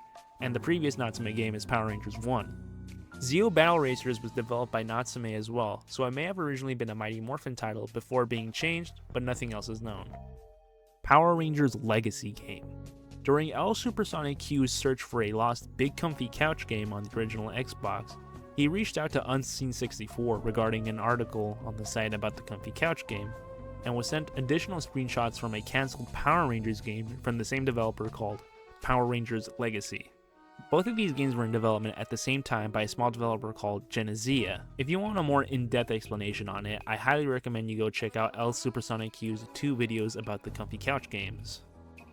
and the previous Natsume game is Power Rangers 1. Zeo Battle Racers was developed by Natsume as well, so it may have originally been a Mighty Morphin title before being changed, but nothing else is known. Power Rangers Legacy game. During L Supersonic Q's search for a lost Big Comfy Couch game on the original Xbox, he reached out to Unseen64 regarding an article on the site about the Comfy Couch game, and was sent additional screenshots from a cancelled Power Rangers game from the same developer called Power Rangers Legacy. Both of these games were in development at the same time by a small developer called Genesia. If you want a more in-depth explanation on it, I highly recommend you go check out L Supersonic Q's 2 videos about the Comfy Couch games.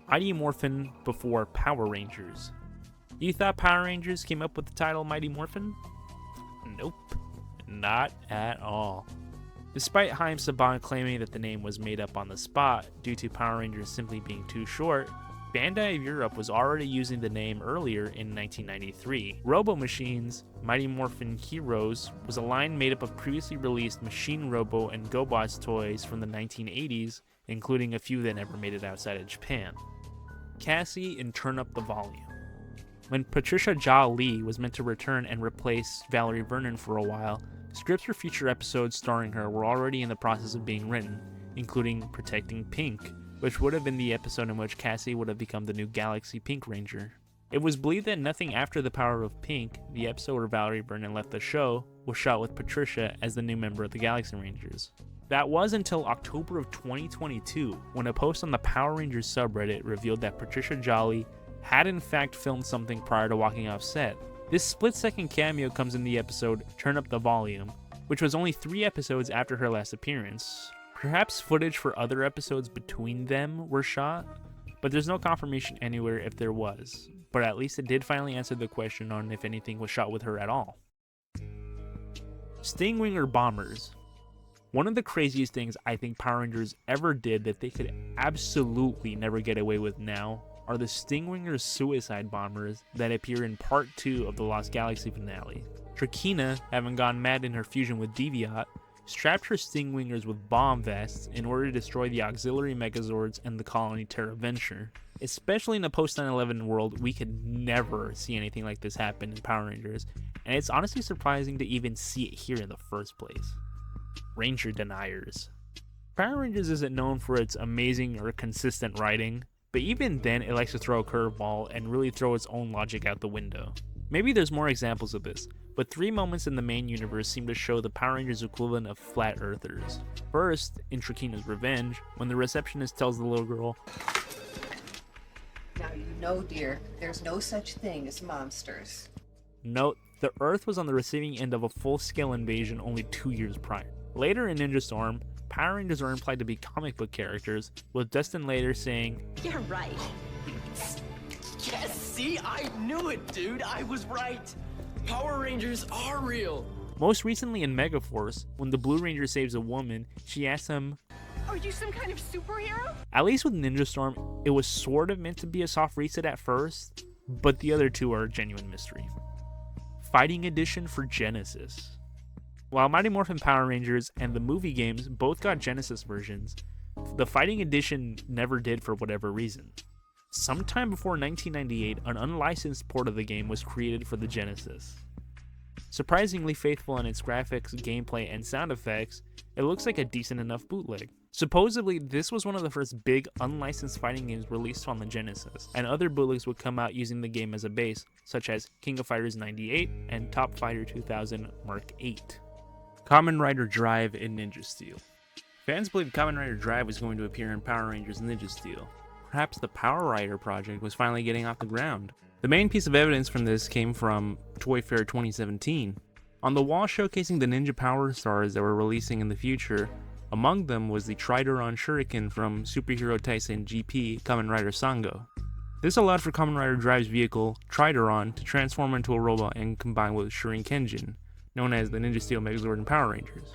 Mighty Morphin before Power Rangers. You thought Power Rangers came up with the title Mighty Morphin? Nope, not at all. Despite Haim Saban claiming that the name was made up on the spot due to Power Rangers simply being too short, Bandai of Europe was already using the name earlier in 1993. Robo Machines, Mighty Morphin Heroes, was a line made up of previously released Machine Robo and GoBots toys from the 1980s, including a few that never made it outside of Japan. Cassie in Turn Up the Volume. When Patricia Jha Lee was meant to return and replace Valerie Vernon for a while, scripts for future episodes starring her were already in the process of being written, including Protecting Pink, which would have been the episode in which Cassie would have become the new Galaxy Pink Ranger. It was believed that nothing after The Power of Pink, the episode where Valerie Vernon left the show, was shot with Patricia as the new member of the Galaxy Rangers. That was until October of 2022, when a post on the Power Rangers subreddit revealed that Patricia Jha Lee had in fact filmed something prior to walking off set. This split-second cameo comes in the episode Turn Up the Volume, which was only 3 episodes after her last appearance. Perhaps footage for other episodes between them were shot, but there's no confirmation anywhere if there was. But at least it did finally answer the question on if anything was shot with her at all. Stingwinger bombers. One of the craziest things I think Power Rangers ever did that they could absolutely never get away with now are the Stingwinger suicide bombers that appear in part 2 of the Lost Galaxy finale. Trakina, having gone mad in her fusion with Deviat, strapped her Stingwingers with bomb vests in order to destroy the auxiliary Megazords and the Colony Terra Venture. Especially in a post 9/11 world, we could never see anything like this happen in Power Rangers, and it's honestly surprising to even see it here in the first place. Ranger Deniers. Power Rangers isn't known for its amazing or consistent writing, but even then it likes to throw a curveball and really throw its own logic out the window. Maybe there's more examples of this, but 3 moments in the main universe seem to show the Power Rangers equivalent of flat earthers. First, in Trakina's Revenge, when the receptionist tells the little girl, "Now you know, dear, there's no such thing as monsters." Note, the Earth was on the receiving end of a full-scale invasion only 2 years prior. Later in Ninja Storm, Power Rangers are implied to be comic book characters, with Dustin later saying, "You're right." Yes, see? I knew it, dude. I was right. Power Rangers are real. Most recently in Megaforce, when the Blue Ranger saves a woman, she asks him, "Are you some kind of superhero?" At least with Ninja Storm, it was sort of meant to be a soft reset at first, but the other 2 are a genuine mystery. Fighting Edition for Genesis. While Mighty Morphin Power Rangers and the movie games both got Genesis versions, the Fighting Edition never did for whatever reason. Sometime before 1998, an unlicensed port of the game was created for the Genesis. Surprisingly faithful in its graphics, gameplay, and sound effects, it looks like a decent enough bootleg. Supposedly, this was one of the first big unlicensed fighting games released on the Genesis, and other bootlegs would come out using the game as a base, such as King of Fighters 98 and Top Fighter 2000 Mark 8. Kamen Rider Drive in Ninja Steel. Fans believed Kamen Rider Drive was going to appear in Power Rangers Ninja Steel. Perhaps the Power Rider project was finally getting off the ground. The main piece of evidence from this came from Toy Fair 2017. On the wall showcasing the Ninja Power Stars that were releasing in the future, among them was the Tridoron Shuriken from Superhero Tyson GP Kamen Rider Sango. This allowed for Kamen Rider Drive's vehicle, Tridoron, to transform into a robot and combine with Shurikenjin, known as the Ninja Steel Megazord and Power Rangers.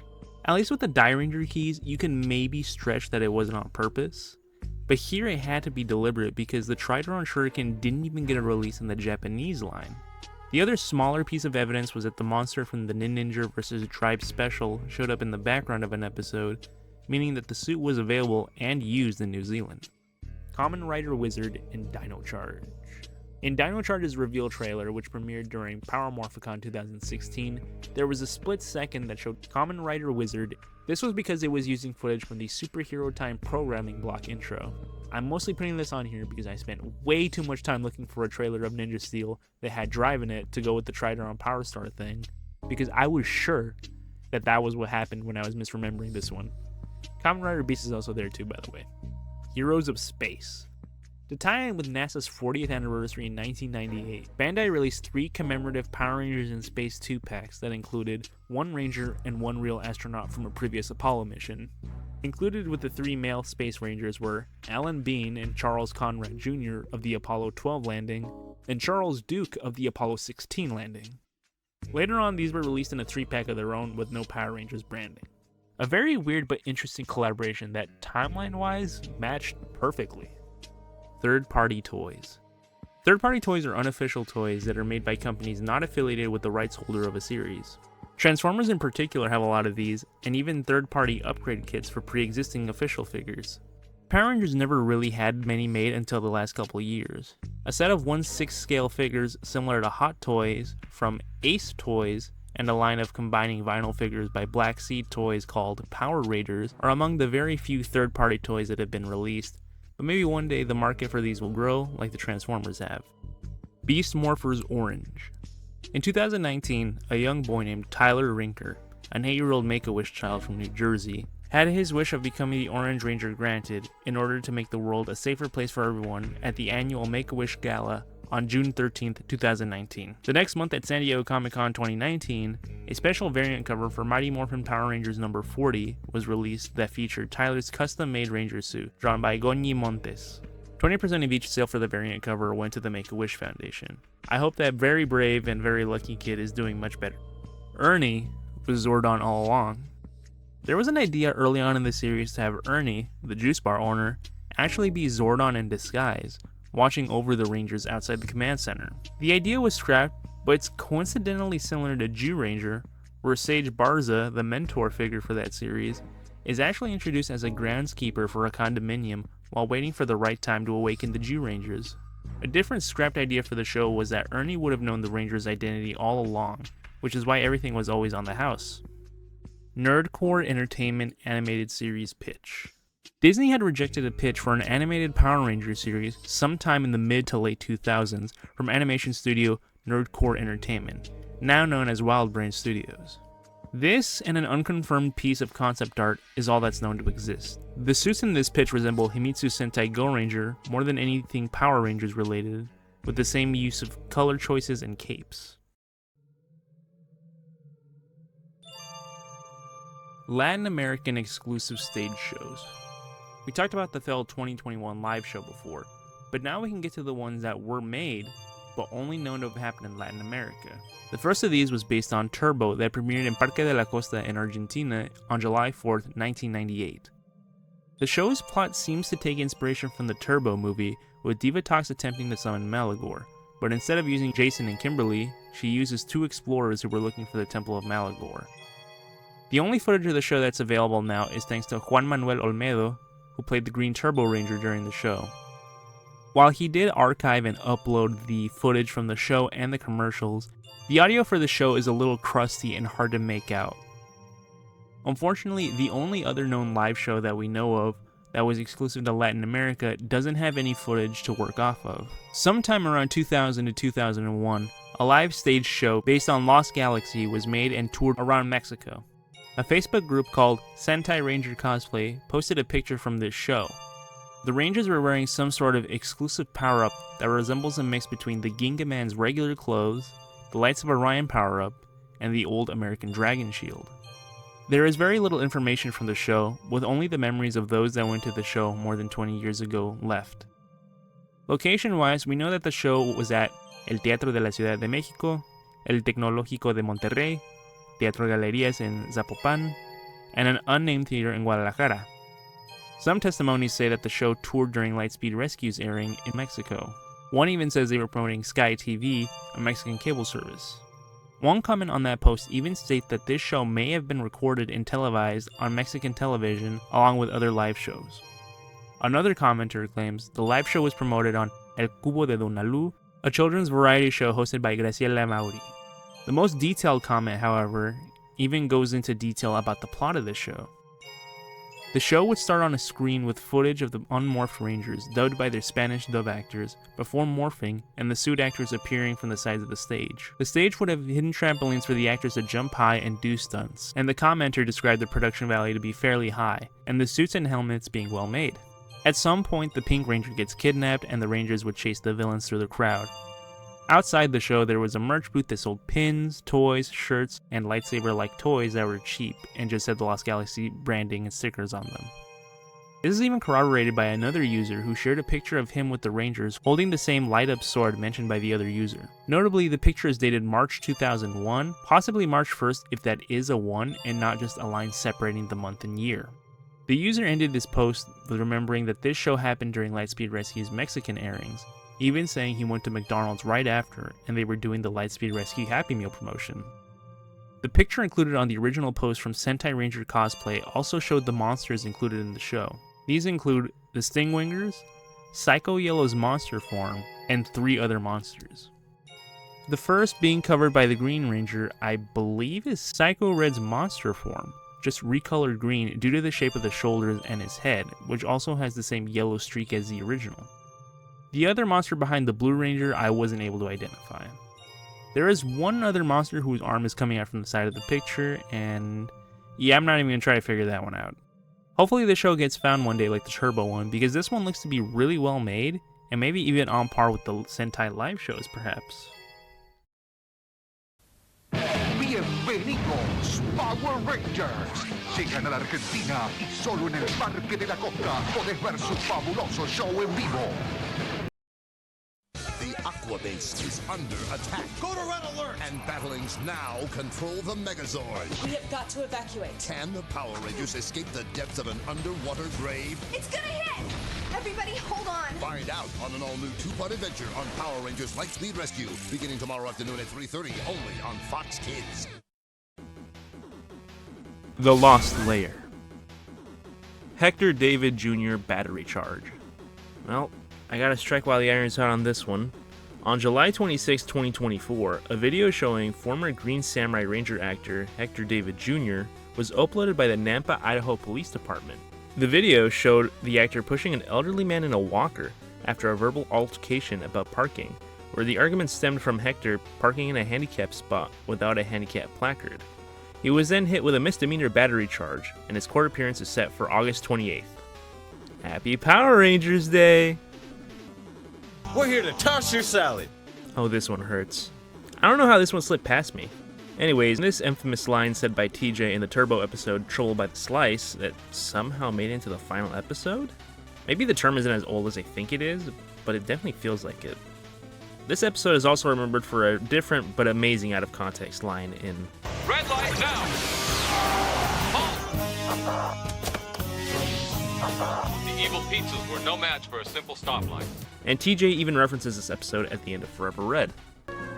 At least with the Die Ranger keys, you can maybe stretch that it wasn't on purpose, but here it had to be deliberate because the Tridoron Shuriken didn't even get a release in the Japanese line. The other smaller piece of evidence was that the monster from the Ninja vs. Tribe special showed up in the background of an episode, meaning that the suit was available and used in New Zealand. Kamen Rider Wizard in Dino Charge. In Dino Charge's reveal trailer, which premiered during Power Morphicon 2016, there was a split second that showed Kamen Rider Wizard. This was because it was using footage from the Superhero Time programming block intro. I'm mostly putting this on here because I spent way too much time looking for a trailer of Ninja Steel that had Drive in it to go with the Tridoron Power Star thing, because I was sure that that was what happened when I was misremembering this one. Kamen Rider Beast is also there too, by the way. Heroes of Space. To tie in with NASA's 40th anniversary in 1998, Bandai released 3 commemorative Power Rangers in Space 2 packs that included 1 Ranger and 1 real astronaut from a previous Apollo mission. Included with the 3 male Space Rangers were Alan Bean and Charles Conrad Jr. of the Apollo 12 landing, and Charles Duke of the Apollo 16 landing. Later on, these were released in a 3-pack of their own with no Power Rangers branding. A very weird but interesting collaboration that, timeline-wise, matched perfectly. Third-party toys. Third-party toys are unofficial toys that are made by companies not affiliated with the rights holder of a series. Transformers in particular have a lot of these, and even third-party upgrade kits for pre-existing official figures. Power Rangers never really had many made until the last couple years. A set of 1/6 scale figures similar to Hot Toys from Ace Toys and a line of combining vinyl figures by Black Seed Toys called Power Raiders are among the very few third-party toys that have been released, but maybe one day the market for these will grow like the Transformers have. Beast Morphers Orange. In 2019, a young boy named Tyler Rinker an 8-year-old Make-A-Wish child from New Jersey, had his wish of becoming the Orange Ranger granted in order to make the world a safer place for everyone at the annual Make-A-Wish Gala on June 13th, 2019. The next month at San Diego Comic-Con 2019, a special variant cover for Mighty Morphin Power Rangers number 40 was released that featured Tyler's custom-made Ranger suit, drawn by Goñi Montes. 20% of each sale for the variant cover went to the Make-A-Wish Foundation. I hope that very brave and very lucky kid is doing much better. Ernie was Zordon all along. There was an idea early on in the series to have Ernie, the juice bar owner, actually be Zordon in disguise, watching over the Rangers outside the command center. The idea was scrapped, but it's coincidentally similar to Jew Ranger, where Sage Barza, the mentor figure for that series, is actually introduced as a groundskeeper for a condominium while waiting for the right time to awaken the Jew Rangers. A different scrapped idea for the show was that Ernie would have known the Rangers' identity all along, which is why everything was always on the house. Nerdcore Entertainment animated series pitch. Disney had rejected a pitch for an animated Power Rangers series sometime in the mid to late 2000s from animation studio Nerdcore Entertainment, now known as Wild Brain Studios. This and an unconfirmed piece of concept art is all that's known to exist. The suits in this pitch resemble Himitsu Sentai Go Ranger more than anything Power Rangers related, with the same use of color choices and capes. Latin American exclusive stage shows. We talked about the failed 2021 live show before, but now we can get to the ones that were made, but only known to have happened in Latin America. The first of these was based on Turbo that premiered in Parque de la Costa in Argentina on July 4th, 1998. The show's plot seems to take inspiration from the Turbo movie, with Divatox attempting to summon Malagor, but instead of using Jason and Kimberly, she uses 2 explorers who were looking for the Temple of Malagor. The only footage of the show that's available now is thanks to Juan Manuel Olmedo, who played the Green Turbo Ranger during the show. While he did archive and upload the footage from the show and the commercials, the audio for the show is a little crusty and hard to make out. Unfortunately, the only other known live show that we know of that was exclusive to Latin America doesn't have any footage to work off of. Sometime around 2000 to 2001, a live stage show based on Lost Galaxy was made and toured around Mexico. A Facebook group called Sentai Ranger Cosplay posted a picture from this show. The Rangers were wearing some sort of exclusive power-up that resembles a mix between the Ginga Man's regular clothes, the Lights of Orion power-up, and the old American Dragon Shield. There is very little information from the show, with only the memories of those that went to the show more than 20 years ago left. Location-wise, we know that the show was at El Teatro de la Ciudad de México, El Tecnológico de Monterrey, Teatro Galerías in Zapopan, and an unnamed theater in Guadalajara. Some testimonies say that the show toured during Lightspeed Rescue's airing in Mexico. One even says they were promoting Sky TV, a Mexican cable service. One comment on that post even states that this show may have been recorded and televised on Mexican television along with other live shows. Another commenter claims the live show was promoted on El Cubo de Donalu, a children's variety show hosted by Graciela Mauri. The most detailed comment, however, even goes into detail about the plot of the show. The show would start on a screen with footage of the unmorphed Rangers, dubbed by their Spanish dub actors, before morphing, and the suit actors appearing from the sides of the stage. The stage would have hidden trampolines for the actors to jump high and do stunts, and the commenter described the production value to be fairly high, and the suits and helmets being well made. At some point, the Pink Ranger gets kidnapped, and the Rangers would chase the villains through the crowd. Outside the show, there was a merch booth that sold pins, toys, shirts, and lightsaber-like toys that were cheap and just had the Lost Galaxy branding and stickers on them. This is even corroborated by another user who shared a picture of him with the Rangers holding the same light-up sword mentioned by the other user. Notably, the picture is dated March 2001, possibly March 1st if that is a 1 and not just a line separating the month and year. The user ended this post with remembering that this show happened during Lightspeed Rescue's Mexican airings, even saying he went to McDonald's right after and they were doing the Lightspeed Rescue Happy Meal promotion. The picture included on the original post from Sentai Ranger Cosplay also showed the monsters included in the show. These include the Stingwingers, Psycho Yellow's monster form, and 3 other monsters. The first being covered by the Green Ranger, I believe is Psycho Red's monster form, just recolored green due to the shape of the shoulders and his head, which also has the same yellow streak as the original. The other monster behind the Blue Ranger I wasn't able to identify. There is one other monster whose arm is coming out from the side of the picture, and yeah, I'm not even going to try to figure that one out. Hopefully the show gets found one day like the Turbo one, because this one looks to be really well made, and maybe even on par with the Sentai live shows, perhaps. Bienvenidos, Power Rangers. Llegan a la Argentina y solo en el Parque de la Costa podés ver su fabuloso show en vivo. The Aqua Base is under attack. Go to red alert! And battlings now control the Megazord. We have got to evacuate. Can the Power Rangers escape the depths of an underwater grave? It's gonna hit! Everybody hold on! Find out on an all-new two-part adventure on Power Rangers Lightspeed Rescue, beginning tomorrow afternoon at 3:30, only on Fox Kids. The Lost Layer. Hector David Jr. Battery Charge. Well, I gotta strike while the iron's hot on this one. On July 26, 2024, a video showing former Green Samurai Ranger actor Hector David Jr. was uploaded by the Nampa, Idaho Police Department. The video showed the actor pushing an elderly man in a walker after a verbal altercation about parking, where the argument stemmed from Hector parking in a handicapped spot without a handicap placard. He was then hit with a misdemeanor battery charge, and his court appearance is set for August 28th. Happy Power Rangers Day! We're here to toss your salad. Oh, this one hurts. I don't know how this one slipped past me. Anyways, this infamous line said by TJ in the Turbo episode Trolled by the Slice that somehow made it into the final episode? Maybe the term isn't as old as I think it is, but it definitely feels like it. This episode is also remembered for a different but amazing out of context line in Red light now! The evil pizzas were no match for a simple stoplight. And TJ even references this episode at the end of Forever Red.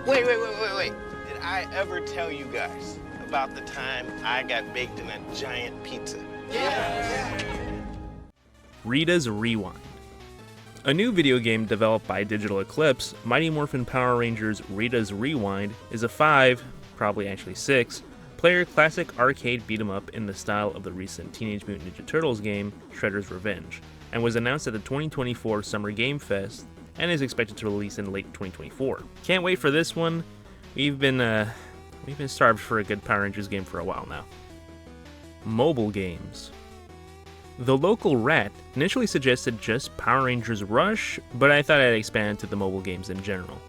Wait. Did I ever tell you guys about the time I got baked in a giant pizza? Yeah. Rita's Rewind. A new video game developed by Digital Eclipse, Mighty Morphin Power Rangers Rita's Rewind, is a 5, probably actually 6, player classic arcade beat 'em up in the style of the recent Teenage Mutant Ninja Turtles game, Shredder's Revenge, and was announced at the 2024 Summer Game Fest and is expected to release in late 2024. Can't wait for this one. We've been starved for a good Power Rangers game for a while now. Mobile games. The Local Rat initially suggested just Power Rangers Rush, but I thought I'd expand to the mobile games in general.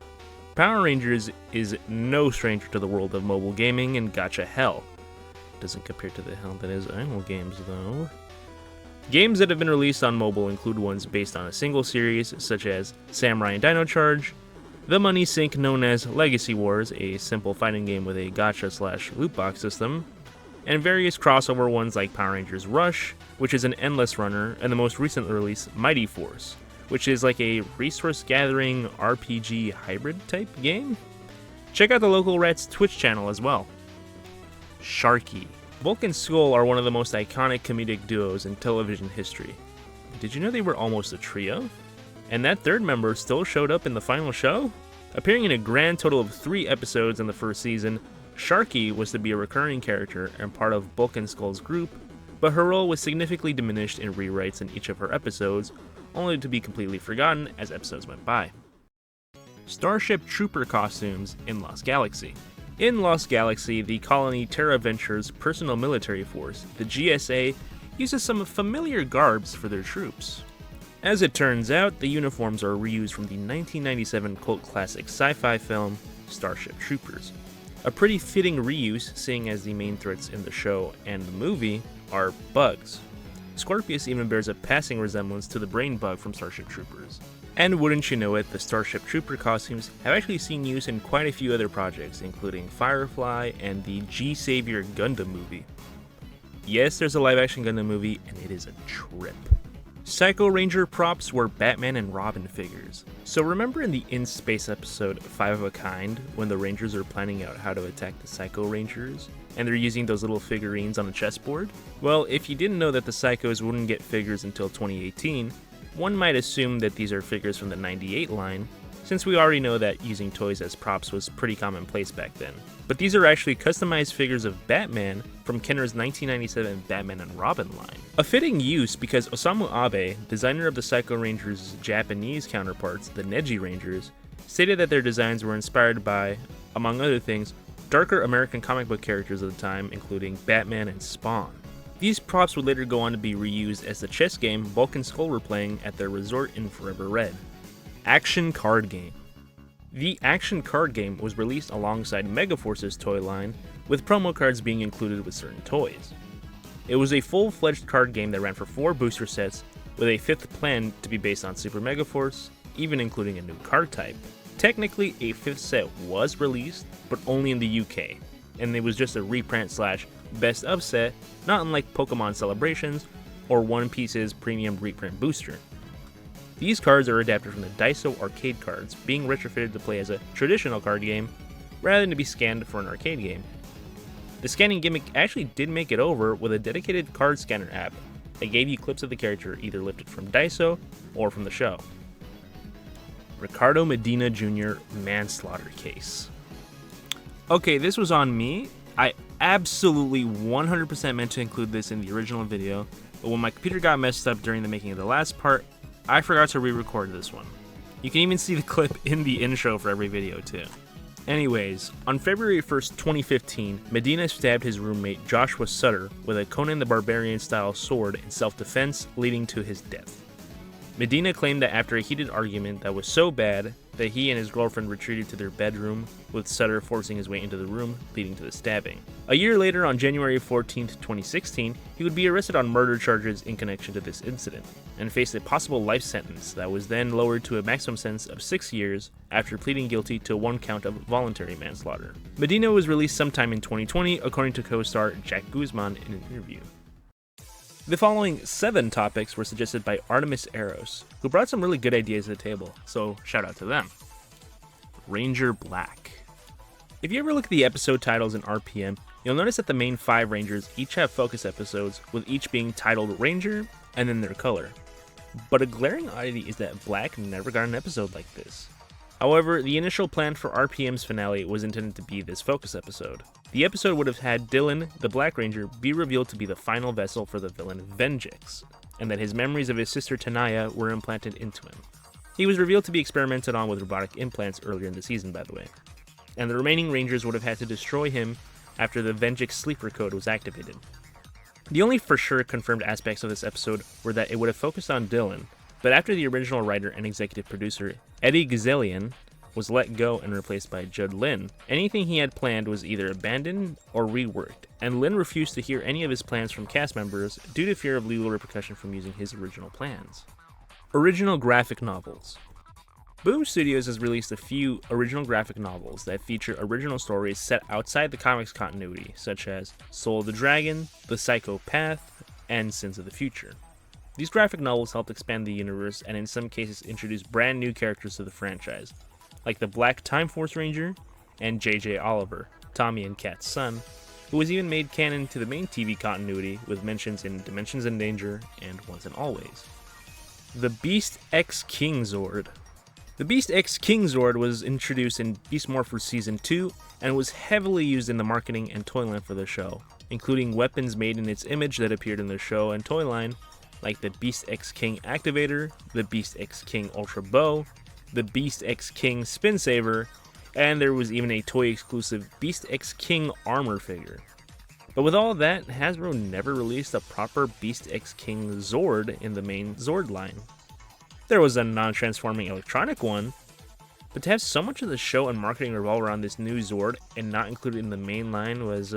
Power Rangers is no stranger to the world of mobile gaming and gacha hell. Doesn't compare to the hell that is idle games though. Games that have been released on mobile include ones based on a single series, such as Samurai and Dino Charge, the money sink known as Legacy Wars, a simple fighting game with a gacha/loot box system, and various crossover ones like Power Rangers Rush, which is an endless runner, and the most recent release, Mighty Force, which is like a resource-gathering RPG hybrid-type game. Check out the Local Rat's Twitch channel as well. Sharky. Bulk and Skull are one of the most iconic comedic duos in television history. Did you know they were almost a trio? And that third member still showed up in the final show? Appearing in a grand total of 3 episodes in the first season, Sharky was to be a recurring character and part of Bulk and Skull's group, but her role was significantly diminished in rewrites in each of her episodes, only to be completely forgotten as episodes went by. Starship Trooper costumes in Lost Galaxy. In Lost Galaxy, the colony Terra Venture's personal military force, the GSA, uses some familiar garbs for their troops. As it turns out, the uniforms are reused from the 1997 cult classic sci-fi film, Starship Troopers. A pretty fitting reuse, seeing as the main threats in the show and the movie are bugs. Scorpius even bears a passing resemblance to the brain bug from Starship Troopers. And wouldn't you know it, the Starship Trooper costumes have actually seen use in quite a few other projects, including Firefly and the G-Savior Gundam movie. Yes, there's a live-action Gundam movie, and it is a trip. Psycho Ranger props were Batman and Robin figures. So remember in the In Space episode 5 of a Kind, when the Rangers are planning out how to attack the Psycho Rangers, and they're using those little figurines on a chessboard? Well, if you didn't know that the Psychos wouldn't get figures until 2018, one might assume that these are figures from the 98 line, since we already know that using toys as props was pretty commonplace back then. But these are actually customized figures of Batman from Kenner's 1997 Batman and Robin line. A fitting use because Osamu Abe, designer of the Psycho Rangers' Japanese counterparts, the Neji Rangers, stated that their designs were inspired by among other things, darker American comic book characters of the time, including Batman and Spawn. These props would later go on to be reused as the chess game Bulk and Skull were playing at their resort in Forever Red. Action Card Game. The Action Card Game was released alongside Megaforce's toy line, with promo cards being included with certain toys. It was a full-fledged card game that ran for 4 booster sets, with a 5th planned to be based on Super Megaforce, even including a new card type. Technically, a 5th set was released, but only in the UK, and it was just a reprint/best of set, not unlike Pokemon Celebrations or One Piece's premium reprint booster. These cards are adapted from the Daiso arcade cards, being retrofitted to play as a traditional card game, rather than to be scanned for an arcade game. The scanning gimmick actually did make it over with a dedicated card scanner app that gave you clips of the character either lifted from Daiso or from the show. Ricardo Medina Jr. manslaughter case. Okay, this was on me. I absolutely 100% meant to include this in the original video, but when my computer got messed up during the making of the last part, I forgot to re-record this one. You can even see the clip in the intro for every video too. Anyways, on February 1st, 2015, Medina stabbed his roommate Joshua Sutter with a Conan the Barbarian style sword in self-defense, leading to his death. Medina claimed that after a heated argument that was so bad that he and his girlfriend retreated to their bedroom, with Sutter forcing his way into the room, leading to the stabbing. A year later, on January 14th, 2016, he would be arrested on murder charges in connection to this incident, and faced a possible life sentence that was then lowered to a maximum sentence of 6 years after pleading guilty to 1 count of voluntary manslaughter. Medina was released sometime in 2020, according to co-star Jack Guzman in an interview. The following 7 topics were suggested by Artemis Eros, who brought some really good ideas to the table, so shout out to them. Ranger Black. If you ever look at the episode titles in RPM, you'll notice that the main 5 Rangers each have focus episodes, with each being titled Ranger and then their color. But a glaring oddity is that Black never got an episode like this. However, the initial plan for RPM's finale was intended to be this focus episode. The episode would have had Dylan, the Black Ranger, be revealed to be the final vessel for the villain Venjix, and that his memories of his sister Tanaya were implanted into him. He was revealed to be experimented on with robotic implants earlier in the season, by the way. And the remaining Rangers would have had to destroy him after the Venjix sleeper code was activated. The only for sure confirmed aspects of this episode were that it would have focused on Dylan, but after the original writer and executive producer, Eddie Gazelian, was let go and replaced by Judd Lin, anything he had planned was either abandoned or reworked, and Lin refused to hear any of his plans from cast members due to fear of legal repercussion from using his original plans. Original graphic novels. Boom Studios has released a few original graphic novels that feature original stories set outside the comics continuity, such as Soul of the Dragon, The Psycho Path, and Sins of the Future. These graphic novels helped expand the universe and in some cases introduce brand new characters to the franchise, like the Black Time Force Ranger and J.J. Oliver, Tommy and Kat's son, who was even made canon to the main TV continuity with mentions in Dimensions in Danger and Once and Always. The Beast X King Zord. The Beast X King Zord was introduced in Beast Morphers Season 2 and was heavily used in the marketing and toy line for the show, including weapons made in its image that appeared in the show and toy line, like the Beast X King Activator, the Beast X King Ultra Bow, the Beast X King Spin Saver, and there was even a toy-exclusive Beast X King armor figure. But with all that, Hasbro never released a proper Beast X King Zord in the main Zord line. There was a non-transforming electronic one, but to have so much of the show and marketing revolve around this new Zord and not included in the main line was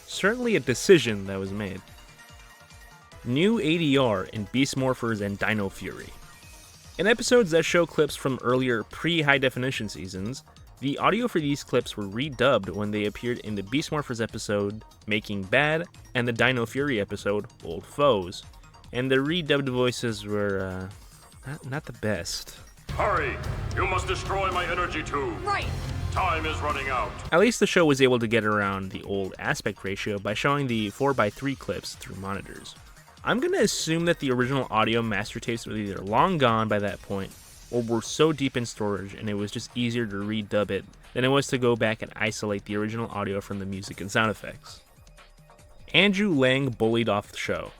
certainly a decision that was made. New ADR in Beast Morphers and Dino Fury. In episodes that show clips from earlier pre-high definition seasons, the audio for these clips were redubbed when they appeared in the Beast Morphers episode Making Bad and the Dino Fury episode Old Foes, and the redubbed voices were not the best. Hurry! You must destroy my energy tube! Right! Time is running out! At least the show was able to get around the old aspect ratio by showing the 4:3 clips through monitors. I'm gonna assume that the original audio master tapes were either long gone by that point, or were so deep in storage and it was just easier to redub it than it was to go back and isolate the original audio from the music and sound effects. Andrew Lang bullied off the show.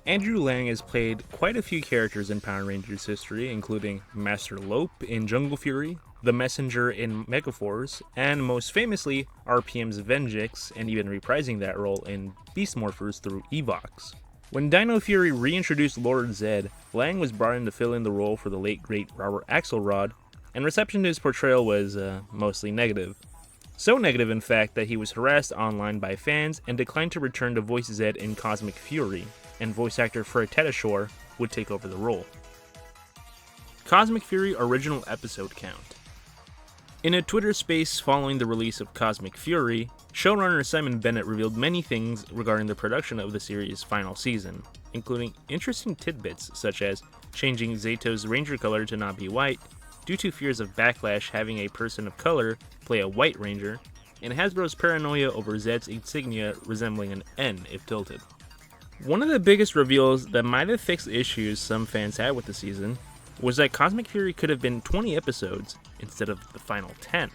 Andrew Lang has played quite a few characters in Power Rangers history, including Master Lope in Jungle Fury, the Messenger in Megaforce, and most famously, RPM's Venjix, and even reprising that role in Beast Morphers through Evox. When Dino Fury reintroduced Lord Zed, Lang was brought in to fill in the role for the late great Robert Axelrod, and reception to his portrayal was mostly negative. So negative, in fact, that he was harassed online by fans and declined to return to voice Zed in Cosmic Fury, and voice actor Fred Tedashore would take over the role. Cosmic Fury original episode count. In a Twitter space following the release of Cosmic Fury, showrunner Simon Bennett revealed many things regarding the production of the series' final season, including interesting tidbits such as changing Zeto's ranger color to not be white, due to fears of backlash having a person of color play a white ranger, and Hasbro's paranoia over Zed's insignia resembling an N if tilted. One of the biggest reveals that might have fixed issues some fans had with the season was that Cosmic Fury could have been 20 episodes instead of the final 10.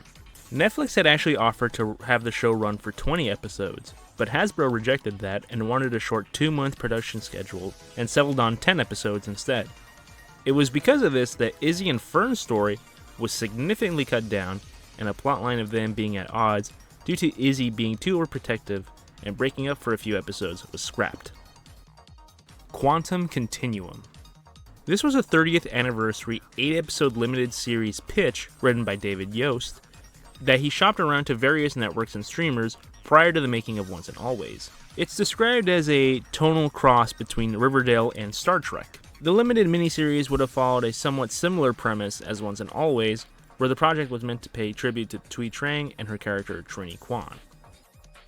Netflix had actually offered to have the show run for 20 episodes, but Hasbro rejected that and wanted a short 2-month production schedule and settled on 10 episodes instead. It was because of this that Izzy and Fern's story was significantly cut down, and a plotline of them being at odds due to Izzy being too overprotective and breaking up for a few episodes was scrapped. Quantum Continuum. This was a 30th anniversary 8-episode limited series pitch written by David Yost that he shopped around to various networks and streamers prior to the making of Once and Always. It's described as a tonal cross between Riverdale and Star Trek. The limited miniseries would have followed a somewhat similar premise as Once and Always, where the project was meant to pay tribute to Tui Trang and her character Trini Kwan.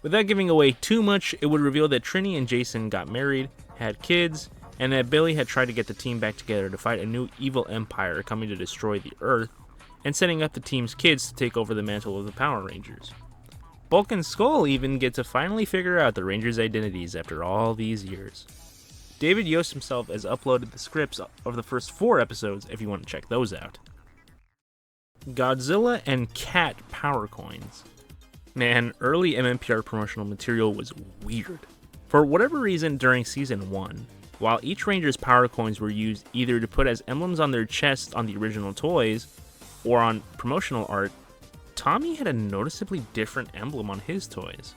Without giving away too much, it would reveal that Trini and Jason got married, had kids, and that Billy had tried to get the team back together to fight a new evil empire coming to destroy the Earth, and setting up the team's kids to take over the mantle of the Power Rangers. Bulk and Skull even get to finally figure out the Rangers' identities after all these years. David Yost himself has uploaded the scripts of the first 4 episodes if you want to check those out. Godzilla and Cat Power Coins. Man, early MMPR promotional material was weird. For whatever reason during Season 1, while each Ranger's power coins were used either to put as emblems on their chests on the original toys, or on promotional art, Tommy had a noticeably different emblem on his toys.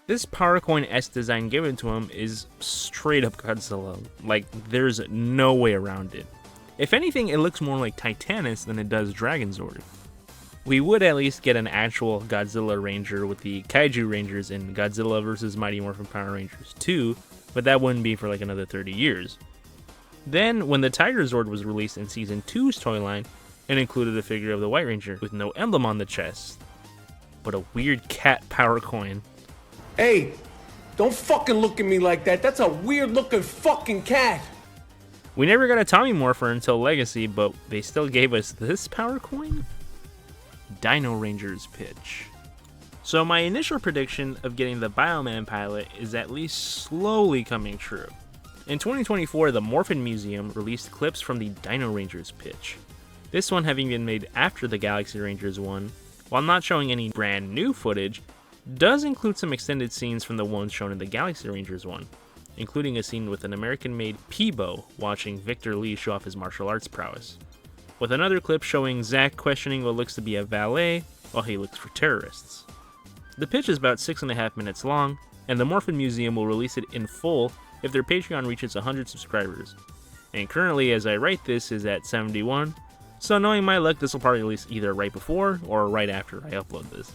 This power coin-esque design given to him is straight up Godzilla, like there's no way around it. If anything, it looks more like Titanus than it does Dragonzord. We would at least get an actual Godzilla Ranger with the Kaiju Rangers in Godzilla vs. Mighty Morphin Power Rangers 2, but that wouldn't be for like another 30 years. Then, when the Tiger Zord was released in Season 2's toy line, it included a figure of the White Ranger with no emblem on the chest, but a weird cat power coin. Hey, don't fucking look at me like that. That's a weird looking fucking cat. We never got a Tommy Morpher until Legacy, but they still gave us this power coin? Dino Rangers pitch. So my initial prediction of getting the Bioman pilot is at least slowly coming true. In 2024, the Morphin Museum released clips from the Dino Rangers pitch. This one having been made after the Galaxy Rangers one, while not showing any brand new footage, does include some extended scenes from the ones shown in the Galaxy Rangers one, including a scene with an American-made Peebo watching Victor Lee show off his martial arts prowess, with another clip showing Zack questioning what looks to be a valet while he looks for terrorists. The pitch is about 6.5 minutes long, and the Morphin Museum will release it in full if their Patreon reaches 100 subscribers, and currently as I write this is at 71, so knowing my luck this will probably release either right before or right after I upload this.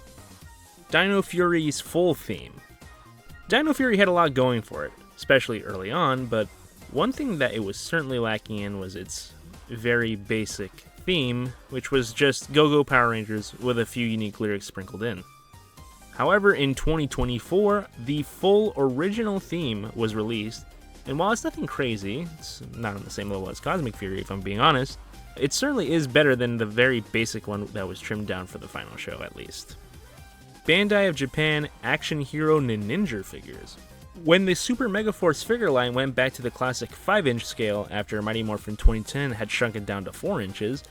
Dino Fury's full theme. Dino Fury had a lot going for it, especially early on, but one thing that it was certainly lacking in was its very basic theme, which was just Go-Go Power Rangers with a few unique lyrics sprinkled in. However, in 2024, the full original theme was released, and while it's nothing crazy, it's not on the same level as Cosmic Fury if I'm being honest, it certainly is better than the very basic one that was trimmed down for the final show at least. Bandai of Japan Action Hero Ninja figures. When the Super Megaforce figure line went back to the classic 5-inch scale after Mighty Morphin 2010 had shrunken down to 4 inches,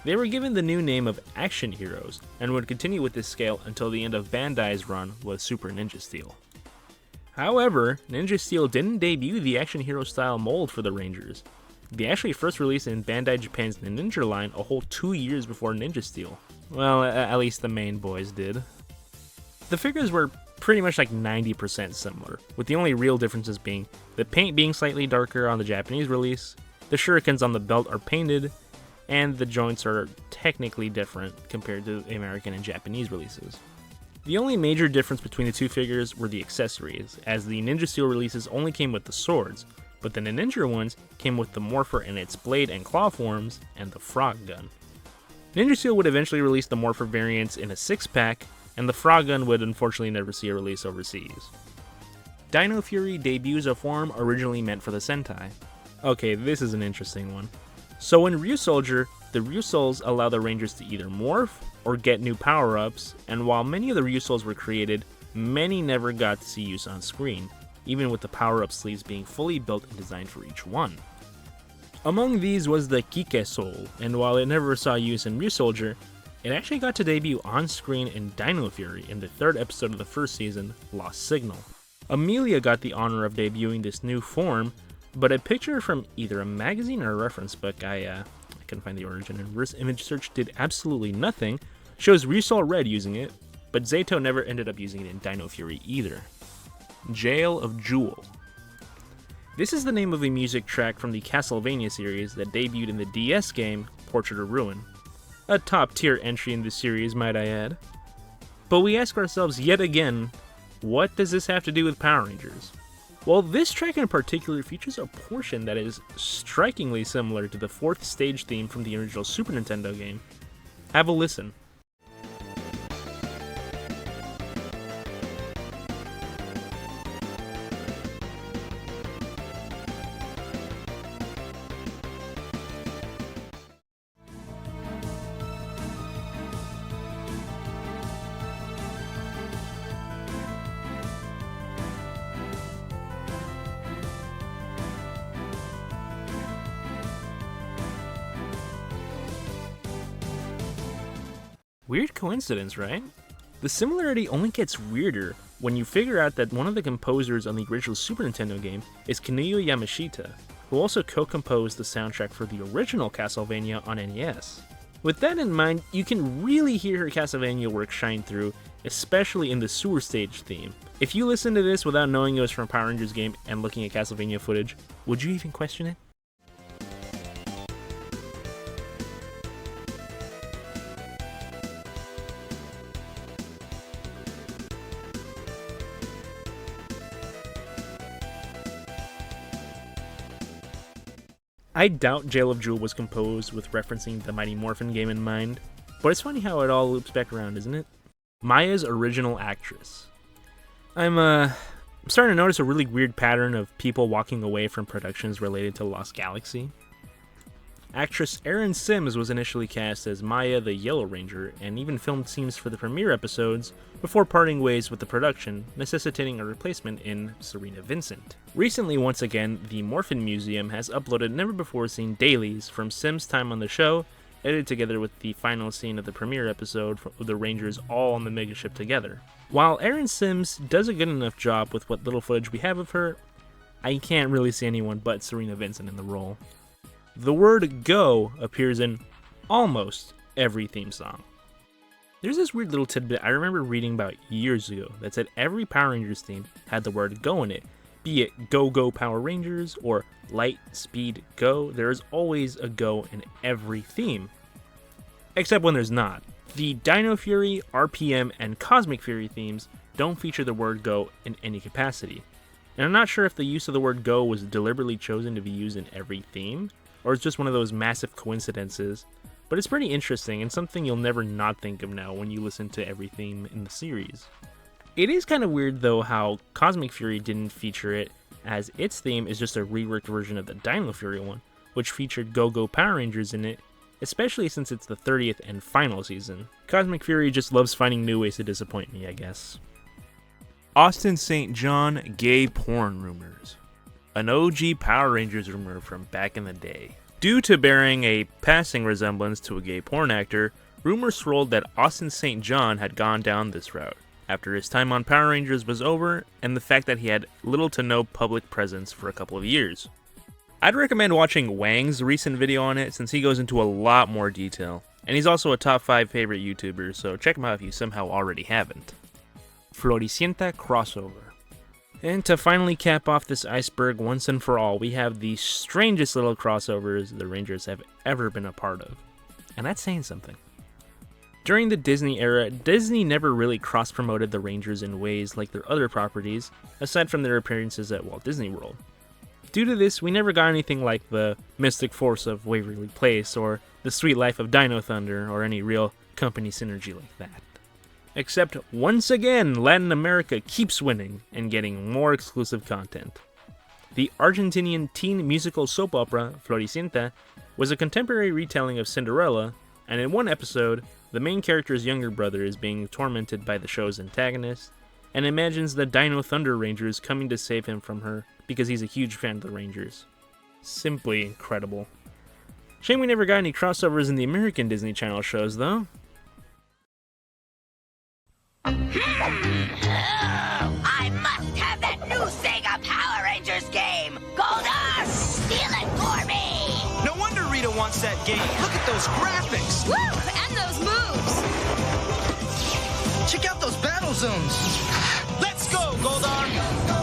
they were given the new name of Action Heroes, and would continue with this scale until the end of Bandai's run with Super Ninja Steel. However, Ninja Steel didn't debut the Action Hero style mold for the Rangers. They actually first released in Bandai Japan's Ninja line a whole 2 years before Ninja Steel. Well, at least the main boys did. The figures were pretty much like 90% similar, with the only real differences being the paint being slightly darker on the Japanese release, the shurikens on the belt are painted, and the joints are technically different compared to the American and Japanese releases. The only major difference between the two figures were the accessories, as the Ninja Steel releases only came with the swords, but the Ninja ones came with the Morpher in its blade and claw forms, and the frog gun. Ninja Steel would eventually release the Morpher variants in a 6-pack, and the frog gun would unfortunately never see a release overseas. Dino Fury debuts a form originally meant for the Sentai. Okay, this is an interesting one. So in Ryusoulger, the Ryusouls allow the Rangers to either morph or get new power-ups, and while many of the Ryusouls were created, many never got to see use on screen, even with the power-up sleeves being fully built and designed for each one. Among these was the Kike Soul, and while it never saw use in Ryusoulger, it actually got to debut on screen in Dino Fury in the 3rd episode of the 1st season, Lost Signal. Amelia got the honor of debuting this new form, but a picture from either a magazine or a reference book, I couldn't find the origin, and reverse image search did absolutely nothing, shows Ryusoul Red using it, but Zato never ended up using it in Dino Fury either. Jail of Jewel. This is the name of a music track from the Castlevania series that debuted in the DS game Portrait of Ruin. A top tier entry in the series, might I add. But we ask ourselves yet again, what does this have to do with Power Rangers? Well, this track in particular features a portion that is strikingly similar to the 4th stage theme from the original Super Nintendo game. Have a listen. Weird coincidence, right? The similarity only gets weirder when you figure out that one of the composers on the original Super Nintendo game is Kinuyo Yamashita, who also co-composed the soundtrack for the original Castlevania on NES. With that in mind, you can really hear her Castlevania work shine through, especially in the sewer stage theme. If you listen to this without knowing it was from a Power Rangers game and looking at Castlevania footage, would you even question it? I doubt Jail of Jewel was composed with referencing the Mighty Morphin game in mind, but it's funny how it all loops back around, isn't it? Maya's original actress. I'm starting to notice a really weird pattern of people walking away from productions related to Lost Galaxy. Actress Erin Sims was initially cast as Maya the Yellow Ranger, and even filmed scenes for the premiere episodes before parting ways with the production, necessitating a replacement in Serena Vincent. Recently, once again, the Morphin Museum has uploaded never-before-seen dailies from Sims' time on the show, edited together with the final scene of the premiere episode of the Rangers all on the megaship together. While Erin Sims does a good enough job with what little footage we have of her, I can't really see anyone but Serena Vincent in the role. The word go appears in almost every theme song. There's this weird little tidbit I remember reading about years ago that said every Power Rangers theme had the word go in it. Be it Go Go Power Rangers or Light Speed Go, there is always a go in every theme. Except when there's not. The Dino Fury, RPM, and Cosmic Fury themes don't feature the word go in any capacity. And I'm not sure if the use of the word go was deliberately chosen to be used in every theme, or it's just one of those massive coincidences, but it's pretty interesting and something you'll never not think of now when you listen to every theme in the series. It is kind of weird though how Cosmic Fury didn't feature it, as its theme is just a reworked version of the Dino Fury one, which featured Go Go Power Rangers in it, especially since it's the 30th and final season. Cosmic Fury just loves finding new ways to disappoint me, I guess. Austin St. John gay porn rumors. An OG Power Rangers rumor from back in the day. Due to bearing a passing resemblance to a gay porn actor, rumors swirled that Austin St. John had gone down this route, after his time on Power Rangers was over, and the fact that he had little to no public presence for a couple of years. I'd recommend watching Wang's recent video on it, since he goes into a lot more detail, And he's also a top 5 favorite YouTuber, so check him out if you somehow already haven't. Floricienta crossover. And to finally cap off this iceberg once and for all, we have the strangest little crossovers the Rangers have ever been a part of. And that's saying something. During the Disney era, Disney never really cross-promoted the Rangers in ways like their other properties, aside from their appearances at Walt Disney World. Due to this, we never got anything like the Mystic Force of Waverly Place, or the Sweet Life of Dino Thunder, or any real company synergy like that. Except, once again, Latin America keeps winning and getting more exclusive content. The Argentinian teen musical soap opera, Floricienta, was a contemporary retelling of Cinderella, and in one episode, the main character's younger brother is being tormented by the show's antagonist, and imagines the Dino Thunder Rangers coming to save him from her because he's a huge fan of the Rangers. Simply incredible. Shame we never got any crossovers in the American Disney Channel shows, though. I must have that new Sega Power Rangers game! Goldar, steal it for me! No wonder Rita wants that game. Look at those graphics. Woo! And those moves! Check out those battle zones. Let's go, Goldar.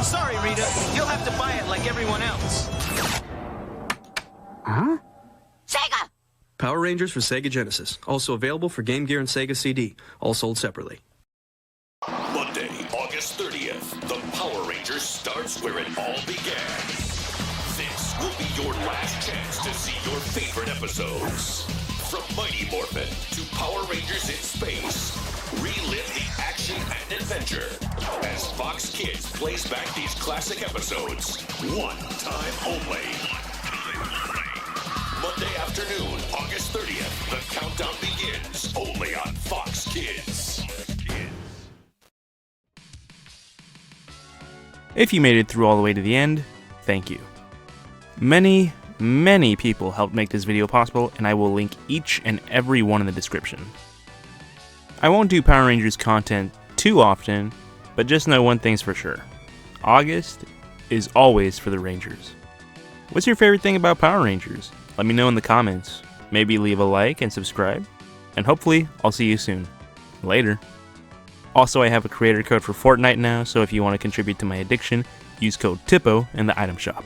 Sorry, Rita. You'll have to buy it like everyone else. Huh? Sega! Power Rangers for Sega Genesis. Also available for Game Gear and Sega CD. All sold separately. Monday, August 30th, the Power Rangers starts where it all began. This will be your last chance to see your favorite episodes. From Mighty Morphin to Power Rangers in Space, relive the action and adventure as Fox Kids plays back these classic episodes one time only. Monday afternoon, August 30th, the countdown begins only on Fox Kids. If you made it through all the way to the end, thank you. Many, many people helped make this video possible, and I will link each and every one in the description. I won't do Power Rangers content too often, but just know one thing's for sure. August is always for the Rangers. What's your favorite thing about Power Rangers? Let me know in the comments. Maybe leave a like and subscribe, and hopefully I'll see you soon. Later. Also, I have a creator code for Fortnite now, so if you want to contribute to my addiction, use code TIPPO in the item shop.